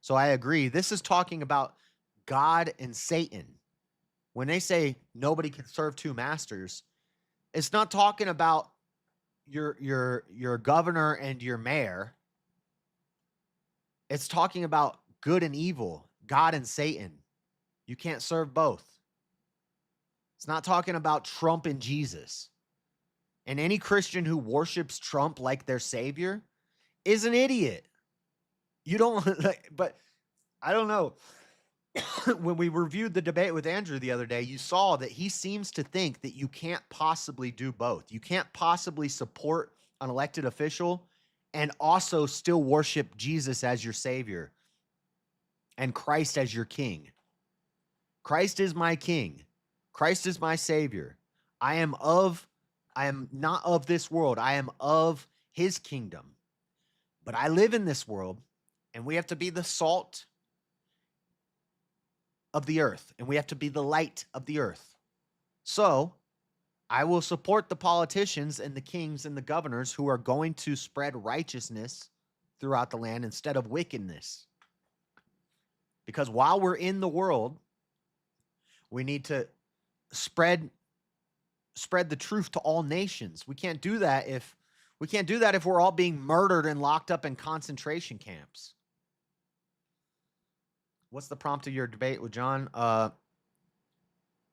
So I agree. This is talking about God and Satan. When they say nobody can serve two masters, it's not talking about your governor and your mayor. It's talking about good and evil, God and Satan. You can't serve both. It's not talking about Trump and Jesus. And any Christian who worships Trump like their savior is an idiot. You don't, but I don't know. When we reviewed the debate with Andrew the other day, you saw that he seems to think that you can't possibly do both. You can't possibly support an elected official and also still worship Jesus as your savior and Christ as your king. Christ is my king. Christ is my savior. I am not of this world. I am of his kingdom. But I live in this world, and we have to be the salt of the earth, and we have to be the light of the earth. So I will support the politicians and the kings and the governors who are going to spread righteousness throughout the land instead of wickedness. Because while we're in the world, we need to spread the truth to all nations. We can't do that if we're all being murdered and locked up in concentration camps. What's the prompt of your debate with John?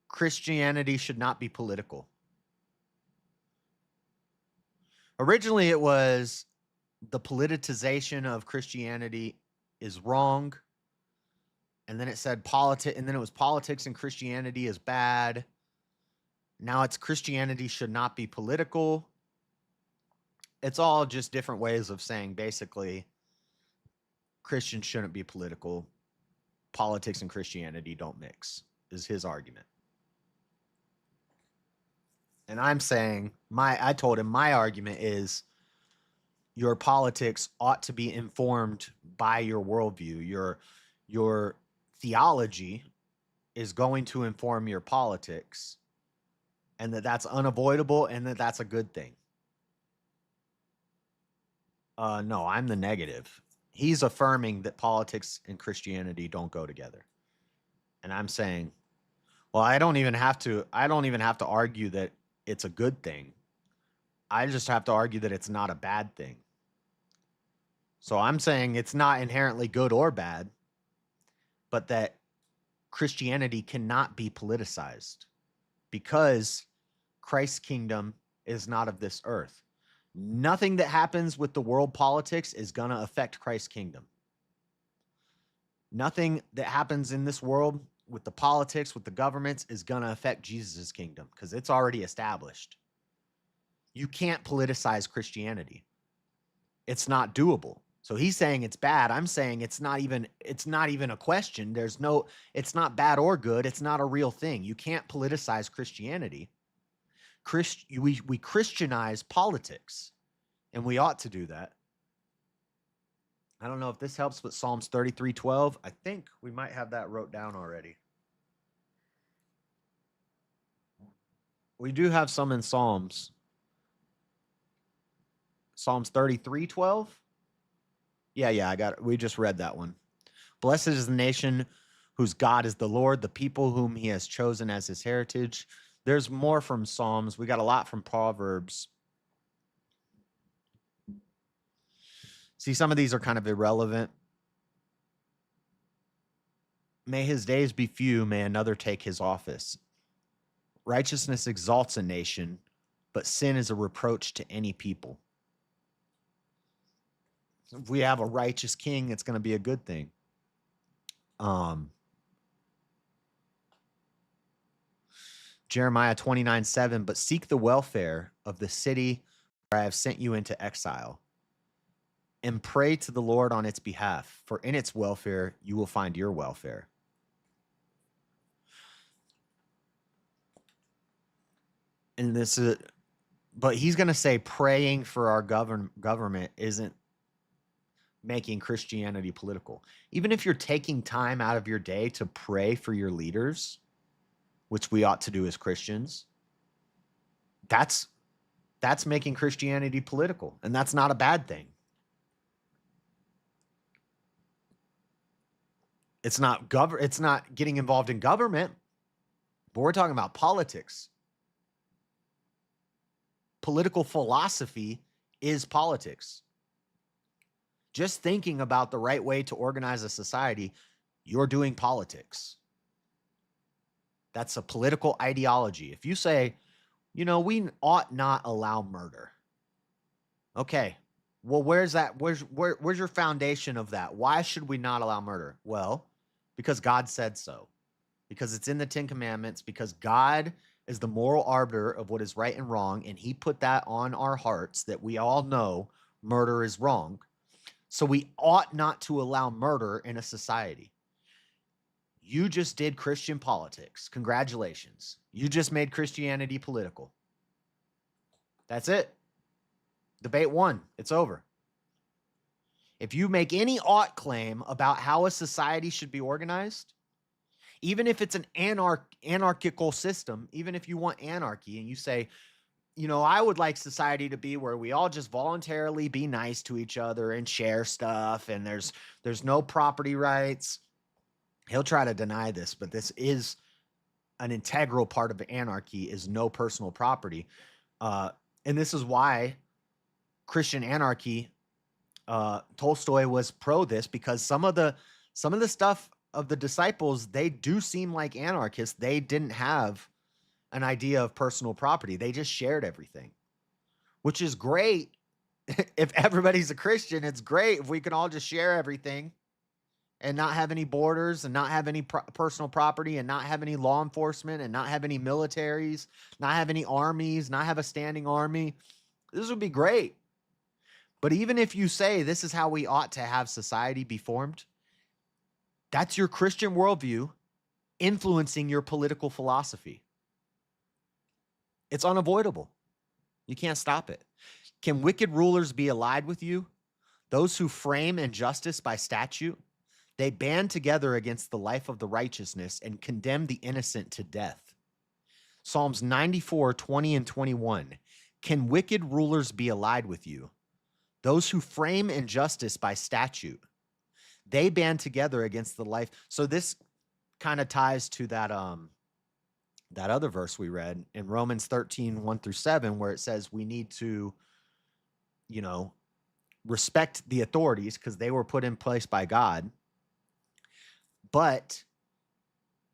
Christianity should not be political. Originally, it was the politicization of Christianity is wrong. And then it said and then it was politics and Christianity is bad. Now it's Christianity should not be political. It's all just different ways of saying basically Christians shouldn't be political. Politics and Christianity don't mix, is his argument. And I'm saying, I told him my argument is your politics ought to be informed by your worldview. Your theology is going to inform your politics, and that's unavoidable, and that's a good thing. No, I'm the negative. He's affirming that politics and Christianity don't go together. And I'm saying, well, I don't even have to argue that it's a good thing. I just have to argue that it's not a bad thing. So I'm saying it's not inherently good or bad, but that Christianity cannot be politicized because Christ's kingdom is not of this earth. Nothing that happens with the world politics is going to affect Christ's kingdom. Nothing that happens in this world with the politics, with the governments, is going to affect Jesus' kingdom because it's already established. You can't politicize Christianity. It's not doable. So he's saying it's bad. I'm saying it's not even a question. It's not bad or good. It's not a real thing. You can't politicize Christianity. We Christianize politics, and we ought to do that. I don't know if this helps with Psalms 33:12. I think we might have that wrote down already. We do have some in Psalms. Psalms 33:12. Yeah, I got it. We just read that one. Blessed is the nation whose God is the Lord, the people whom he has chosen as his heritage. There's more from Psalms. We got a lot from Proverbs. See, some of these are kind of irrelevant. May his days be few, may another take his office. Righteousness exalts a nation, but sin is a reproach to any people. If we have a righteous king, it's going to be a good thing. Jeremiah 29:7, but seek the welfare of the city where I have sent you into exile, and pray to the Lord on its behalf, for in its welfare you will find your welfare. And but he's going to say praying for our government isn't making Christianity political. Even if you're taking time out of your day to pray for your leaders, which we ought to do as Christians, that's making Christianity political, and that's not a bad thing. It's not getting involved in government, but we're talking about politics. Political philosophy is politics. Just thinking about the right way to organize a society, you're doing politics. That's a political ideology. If you say, we ought not allow murder. Okay, well, where's that? Where's your foundation of that? Why should we not allow murder? Well, because God said so. Because it's in the 10 Commandments. Because God is the moral arbiter of what is right and wrong, and he put that on our hearts that we all know murder is wrong. So we ought not to allow murder in a society. You just did Christian politics. Congratulations. You just made Christianity political. That's it. Debate won. It's over. If you make any ought claim about how a society should be organized, even if it's an anarchical system, even if you want anarchy and you say, I would like society to be where we all just voluntarily be nice to each other and share stuff, and there's no property rights. He'll try to deny this, but this is an integral part of anarchy, is no personal property. And this is why Christian anarchy, Tolstoy was pro this, because some of the stuff of the disciples, they do seem like anarchists. They didn't have an idea of personal property. They just shared everything, which is great. If everybody's a Christian, it's great if we can all just share everything and not have any borders and not have any personal property and not have any law enforcement and not have any militaries, not have any armies, not have a standing army. This would be great. But even if you say this is how we ought to have society be formed, that's your Christian worldview influencing your political philosophy. It's unavoidable. You can't stop it. Can wicked rulers be allied with you? Those who frame injustice by statute, they band together against the life of the righteousness and condemn the innocent to death. Psalms 94, 20 and 21. Can wicked rulers be allied with you? Those who frame injustice by statute, they band together against the life. So this kind of ties to that other verse we read in Romans 13, 1 through 7, where it says we need to, respect the authorities because they were put in place by God. But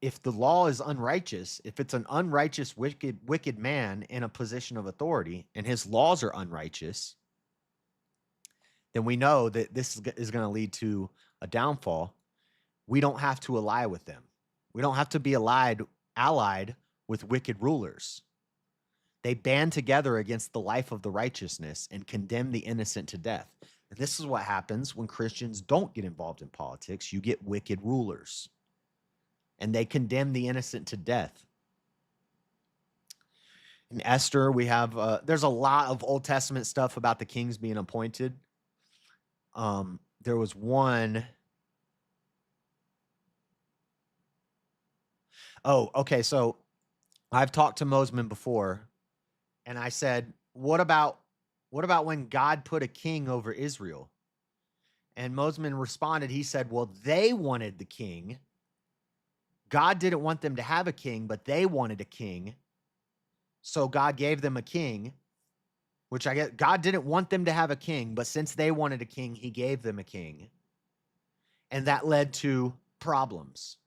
if the law is unrighteous, if it's an unrighteous, wicked man in a position of authority and his laws are unrighteous, then we know that this is going to lead to a downfall. We don't have to ally with them. We don't have to be allied with wicked rulers. They band together against the life of the righteousness and condemn the innocent to death. And this is what happens when Christians don't get involved in politics. You get wicked rulers, and they condemn the innocent to death. In Esther, we have, there's a lot of Old Testament stuff about the kings being appointed. There was one. Oh, okay. So I've talked to Mosman before, and I said, what about when God put a king over Israel? And Mosman responded, he said, well, they wanted the king. God didn't want them to have a king, but they wanted a king. So God gave them a king, which I get. God didn't want them to have a king, but since they wanted a king, he gave them a king. And that led to problems.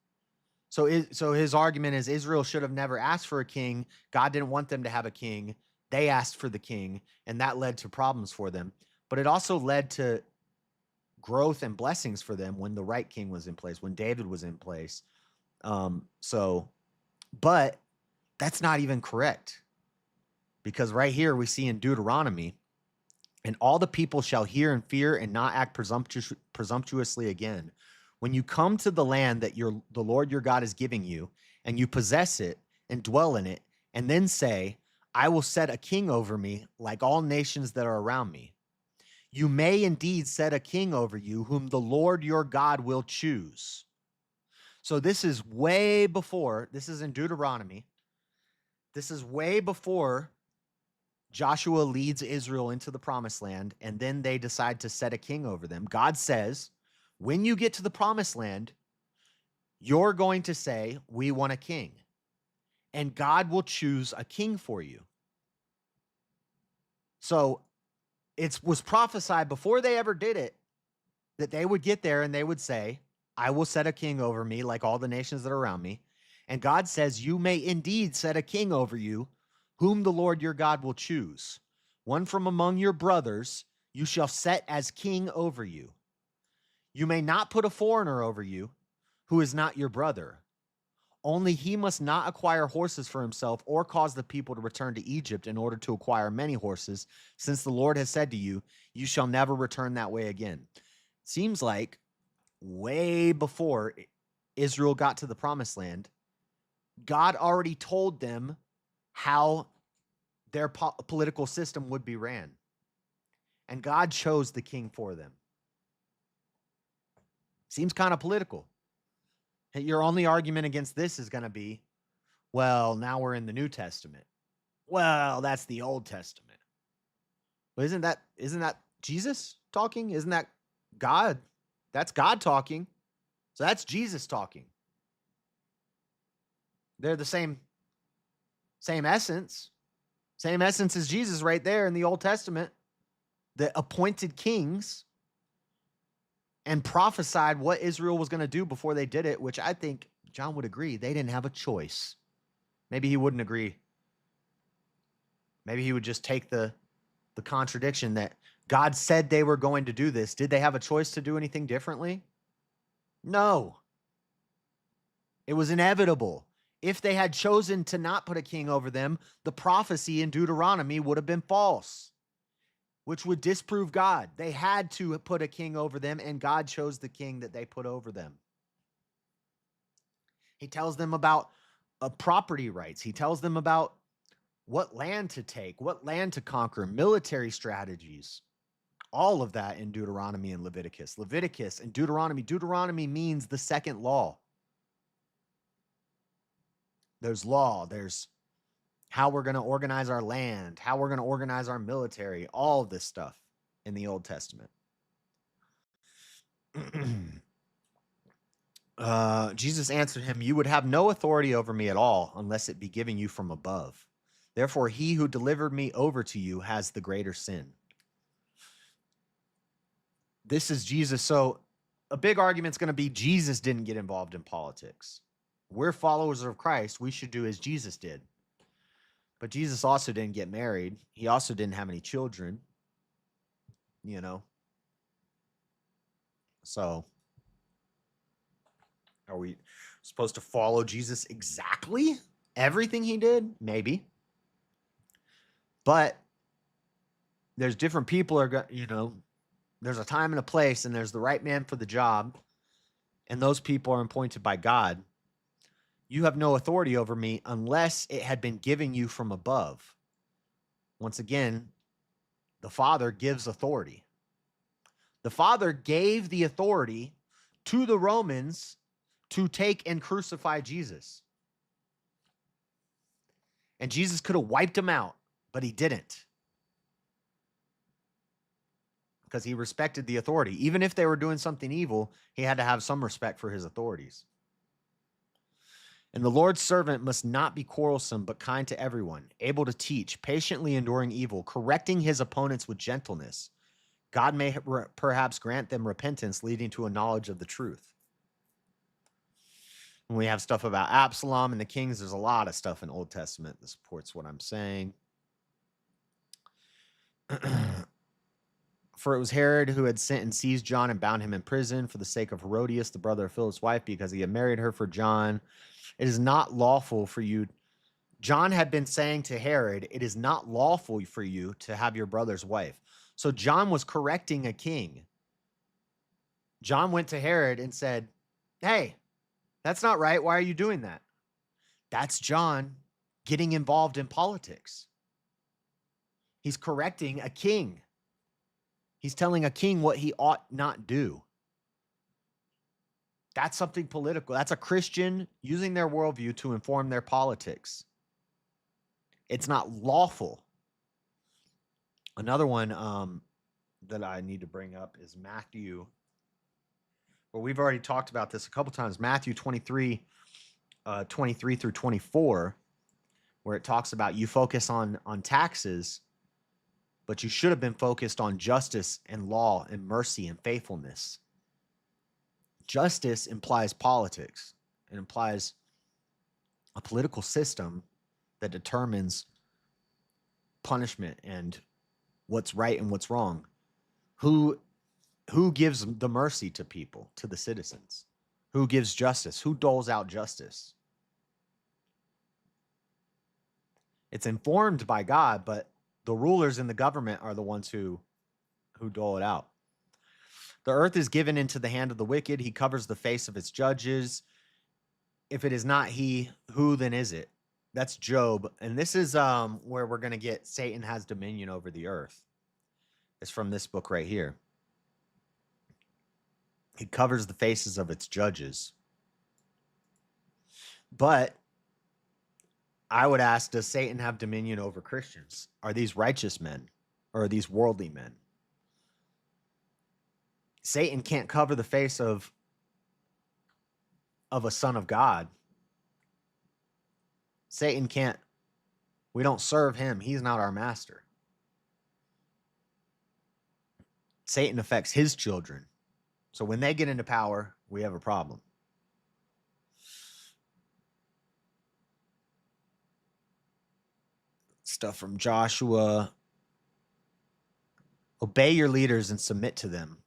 So his argument is Israel should have never asked for a king. God didn't want them to have a king. They asked for the king, and that led to problems for them. But it also led to growth and blessings for them when the right king was in place, when David was in place. But that's not even correct. Because right here we see in Deuteronomy, and all the people shall hear and fear and not act presumptuously again. When you come to the land that the Lord your God is giving you, and you possess it and dwell in it, and then say, I will set a king over me like all nations that are around me. You may indeed set a king over you whom the Lord your God will choose. So this is way before, this is in Deuteronomy. This is way before Joshua leads Israel into the promised land, and then they decide to set a king over them. God says, when you get to the promised land, you're going to say, we want a king. And God will choose a king for you. So it was prophesied before they ever did it that they would get there and they would say, I will set a king over me like all the nations that are around me. And God says, you may indeed set a king over you, whom the Lord your God will choose. One from among your brothers you shall set as king over you. You may not put a foreigner over you who is not your brother. Only he must not acquire horses for himself or cause the people to return to Egypt in order to acquire many horses, since the Lord has said to you, you shall never return that way again. Seems like way before Israel got to the promised land, God already told them how their political system would be ran. And God chose the king for them. Seems kind of political. Your only argument against this is going to be, well, now we're in the New Testament. Well, that's the Old Testament. But isn't that Jesus talking? Isn't that God? That's God talking. So that's Jesus talking. They're the same essence. Same essence as Jesus right there in the Old Testament. The appointed kings and prophesied what Israel was going to do before they did it, which I think John would agree. They didn't have a choice. Maybe he wouldn't agree. Maybe he would just take the contradiction that God said they were going to do this. Did they have a choice to do anything differently? No. It was inevitable. If they had chosen to not put a king over them, the prophecy in Deuteronomy would have been false, which would disprove God. They had to put a king over them, and God chose the king that they put over them. He tells them about property rights. He tells them about what land to take, what land to conquer, military strategies. All of that in Deuteronomy and Leviticus. Leviticus and Deuteronomy. Deuteronomy means the second law. There's law. There's how we're going to organize our land, how we're going to organize our military, all of this stuff in the Old Testament. Jesus answered him, "You would have no authority over me at all unless it be given you from above. Therefore, he who delivered me over to you has the greater sin." This is Jesus. So a big argument is going to be Jesus didn't get involved in politics. We're followers of Christ. We should do as Jesus did. But Jesus also didn't get married. He also didn't have any children, you know. So are we supposed to follow Jesus exactly? Everything he did? Maybe. But there's different people are, you know, there's a time and a place, and there's the right man for the job, and those people are appointed by God. You have no authority over me unless it had been given you from above. Once again, the Father gives authority. The Father gave the authority to the Romans to take and crucify Jesus. And Jesus could have wiped them out, but he didn't. Because he respected the authority. Even if they were doing something evil, he had to have some respect for his authorities. And the Lord's servant must not be quarrelsome, but kind to everyone, able to teach, patiently enduring evil, correcting his opponents with gentleness. God may perhaps grant them repentance, leading to a knowledge of the truth. And we have stuff about Absalom and the kings. There's a lot of stuff in Old Testament that supports what I'm saying. For it was Herod who had sent and seized John and bound him in prison for the sake of Herodias, the brother of Philip's wife, because he had married her for John. It is not lawful for you. John had been saying to Herod, it is not lawful for you to have your brother's wife. So John was correcting a king. John went to Herod and said, hey, that's not right. Why are you doing that? That's John getting involved in politics. He's correcting a king. He's telling a king what he ought not do. That's something political. That's a Christian using their worldview to inform their politics. It's not lawful. Another one that I need to bring up is Matthew. Well, we've already talked about this a couple times. Matthew 23, 23 through 24, where it talks about you focus on taxes, but you should have been focused on justice and law and mercy and faithfulness. Justice implies politics. It implies a political system that determines punishment and what's right and what's wrong. Who gives the mercy to people, to the citizens? Who gives justice? Who doles out justice? It's informed by God, but the rulers in the government are the ones who dole it out. The earth is given into the hand of the wicked. He covers the face of its judges. If it is not he, who then is it? That's Job. And this is where we're going to get Satan has dominion over the earth. It's from this book right here. He covers the faces of its judges. But I would ask, does Satan have dominion over Christians? Are these righteous men or are these worldly men? Satan can't cover the face of a son of God. Satan can't. We don't serve him. He's not our master. Satan affects his children. So when they get into power, we have a problem. Stuff from Joshua. Obey your leaders and submit to them,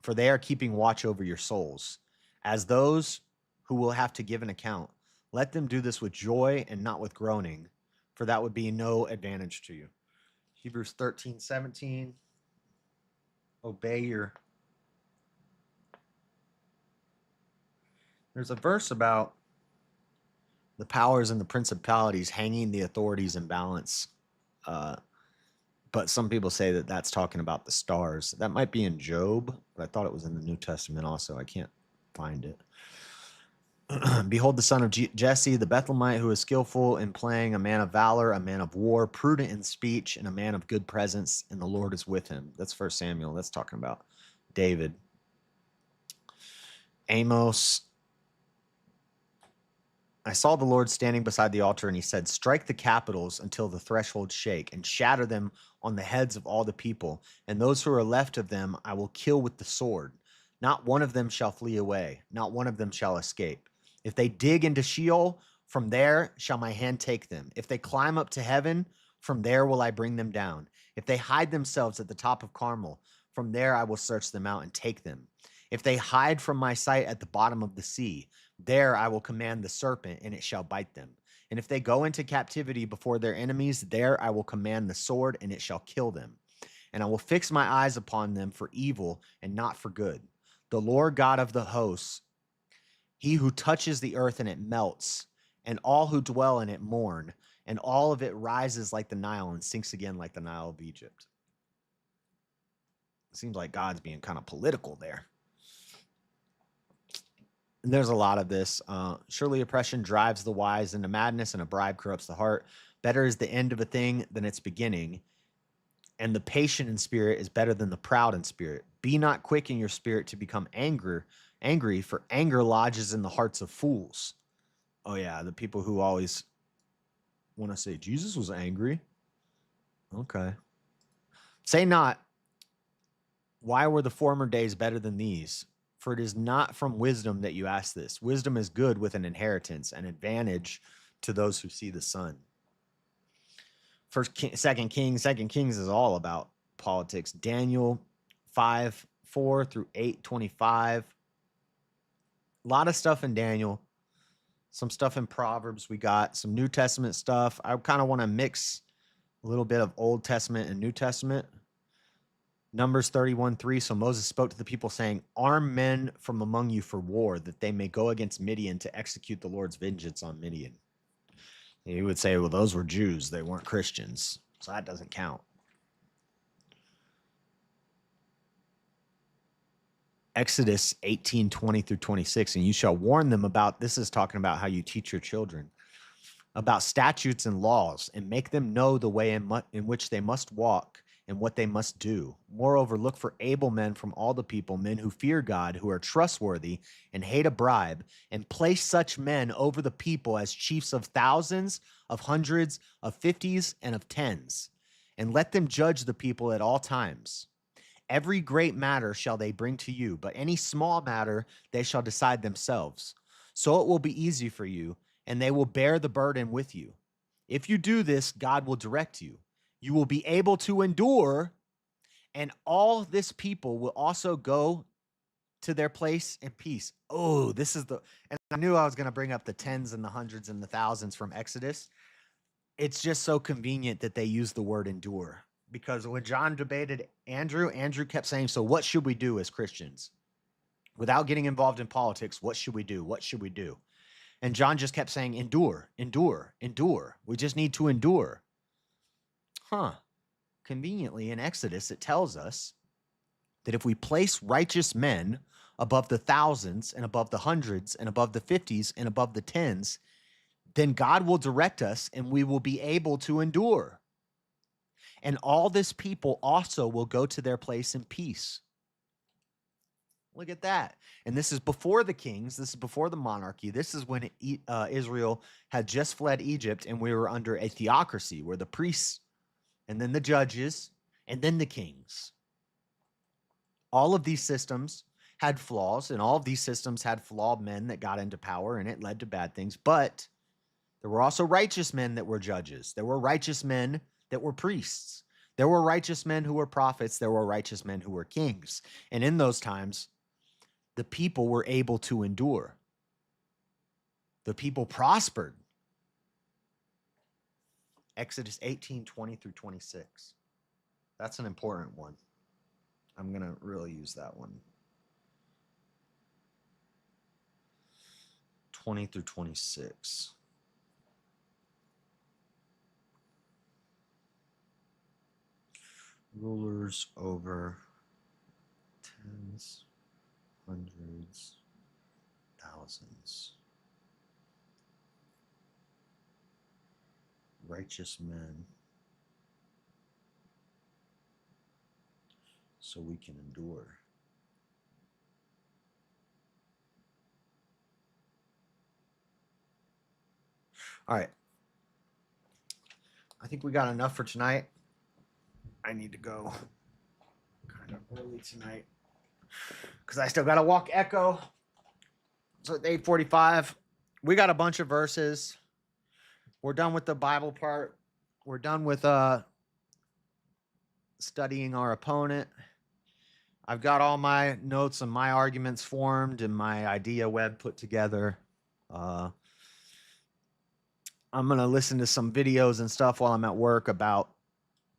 for they are keeping watch over your souls. as those who will have to give an account. Let them do this with joy and not with groaning, for that would be no advantage to you. Hebrews 13:17. Obey your... There's a verse about the powers and the principalities hanging the authorities in balance. But some people say that that's talking about the stars. That might be in Job, but I thought it was in the New Testament also. I can't find it. Behold, the son of Jesse, the Bethlehemite, who is skillful in playing, a man of valor, a man of war, prudent in speech, and a man of good presence, and the Lord is with him. That's 1 Samuel. That's talking about David. Amos. I saw the Lord standing beside the altar, and he said, strike the capitals until the thresholds shake, and shatter them on the heads of all the people. And those who are left of them I will kill with the sword. Not one of them shall flee away, not one of them shall escape. If they dig into Sheol, from there shall my hand take them. If they climb up to heaven, from there will I bring them down. If they hide themselves at the top of Carmel, from there I will search them out and take them. If they hide from my sight at the bottom of the sea, there I will command the serpent, and it shall bite them. And if they go into captivity before their enemies, there I will command the sword, and it shall kill them. And I will fix my eyes upon them for evil and not for good. The Lord God of the hosts, he who touches the earth and it melts, and all who dwell in it mourn, and all of it rises like the Nile and sinks again like the Nile of Egypt. It seems like God's being kind of political there. And there's a lot of this. Surely oppression drives the wise into madness, and a bribe corrupts the heart. Better is the end of a thing than its beginning, and the patient in spirit is better than the proud in spirit. Be not quick in your spirit to become angry, for anger lodges in the hearts of fools. Oh yeah, the people who always want to say Jesus was angry. Okay. Say not, why were the former days better than these? For it is not from wisdom that you ask this. Wisdom is good with an inheritance, an advantage to those who see the sun. Second Kings is all about politics. Daniel 5:4 through 8:25. A lot of stuff in Daniel. Some stuff in Proverbs. We got some New Testament stuff. I kind of want to mix a little bit of Old Testament and New Testament. Numbers 31:3. So Moses spoke to the people saying, arm men from among you for war, that they may go against Midian to execute the Lord's vengeance on Midian. He would say, well, those were Jews. They weren't Christians. So that doesn't count. Exodus 18:20 through 26. And you shall warn them about, this is talking about how you teach your children, about statutes and laws, and make them know the way in which they must walk and what they must do. Moreover, look for able men from all the people, men who fear God, who are trustworthy and hate a bribe, and place such men over the people as chiefs of thousands, of hundreds, of fifties, and of tens. And let them judge the people at all times. Every great matter shall they bring to you, but any small matter they shall decide themselves. So it will be easy for you, and they will bear the burden with you. If you do this, God will direct you. You will be able to endure, and all this people will also go to their place in peace. Oh, this is the, and I knew I was going to bring up the tens and the hundreds and the thousands from Exodus. It's just so convenient that they use the word endure, because when John debated Andrew kept saying, so what should we do as Christians? Without getting involved in politics, what should we do? What should we do? And John just kept saying, endure, endure, endure. We just need to endure. Conveniently in Exodus, it tells us that if we place righteous men above the thousands and above the hundreds and above the fifties and above the tens, then God will direct us and we will be able to endure. And all this people also will go to their place in peace. Look at that. And this is before the kings. This is before the monarchy. This is when Israel had just fled Egypt and we were under a theocracy where the priests and then the judges, and then the kings. All of these systems had flaws, and all of these systems had flawed men that got into power, and it led to bad things. But there were also righteous men that were judges. There were righteous men that were priests. There were righteous men who were prophets. There were righteous men who were kings. And in those times, the people were able to endure. The people prospered. Exodus 18:20 through 26. That's an important one. I'm going to really use that one. 20 through 26. Rulers over tens, hundreds, thousands. Righteous men. So we can endure. All right. I think we got enough for tonight. I need to go kind of early tonight because I still got to walk Echo. So at 8:45, we got a bunch of verses. We're done with the Bible part. We're done with studying our opponent. I've got all my notes and my arguments formed and my idea web put together. I'm going to listen to some videos and stuff while I'm at work about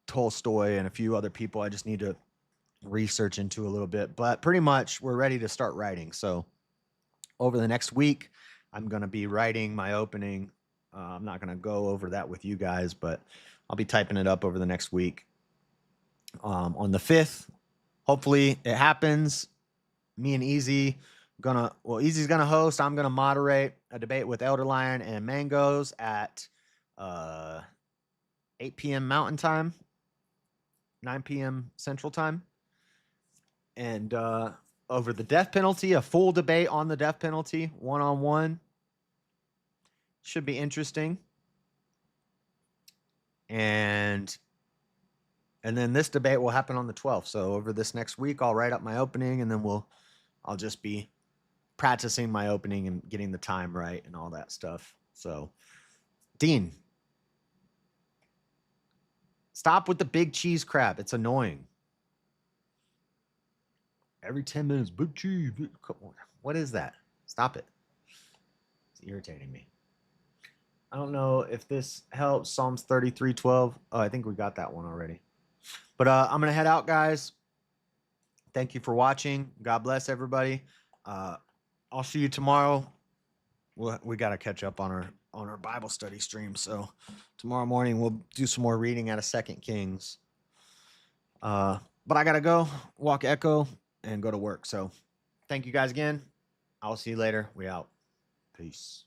Tolstoy and a few other people I just need to research into a little bit. But pretty much we're ready to start writing. So over the next week, I'm going to be writing my opening. I'm not going to go over that with you guys, but I'll be typing it up over the next week. On the 5th, hopefully it happens. Me and Easy's gonna host. I'm gonna moderate a debate with Elder Lion and Mangoes at 8 p.m. Mountain Time, 9 p.m. Central Time, and over the death penalty, a full debate on the death penalty, one-on-one. Should be interesting. And then this debate will happen on the 12th. So over this next week, I'll write up my opening, and then I'll just be practicing my opening and getting the time right and all that stuff. So, Dean, stop with the big cheese crap. It's annoying. Every 10 minutes, big cheese. What is that? Stop it. It's irritating me. I don't know if this helps. Psalms 33:12. Oh, I think we got that one already. But I'm going to head out, guys. Thank you for watching. God bless everybody. I'll see you tomorrow. We got to catch up on our Bible study stream. So tomorrow morning we'll do some more reading out of 2 Kings. But I got to go walk Echo and go to work. So thank you guys again. I'll see you later. We out. Peace.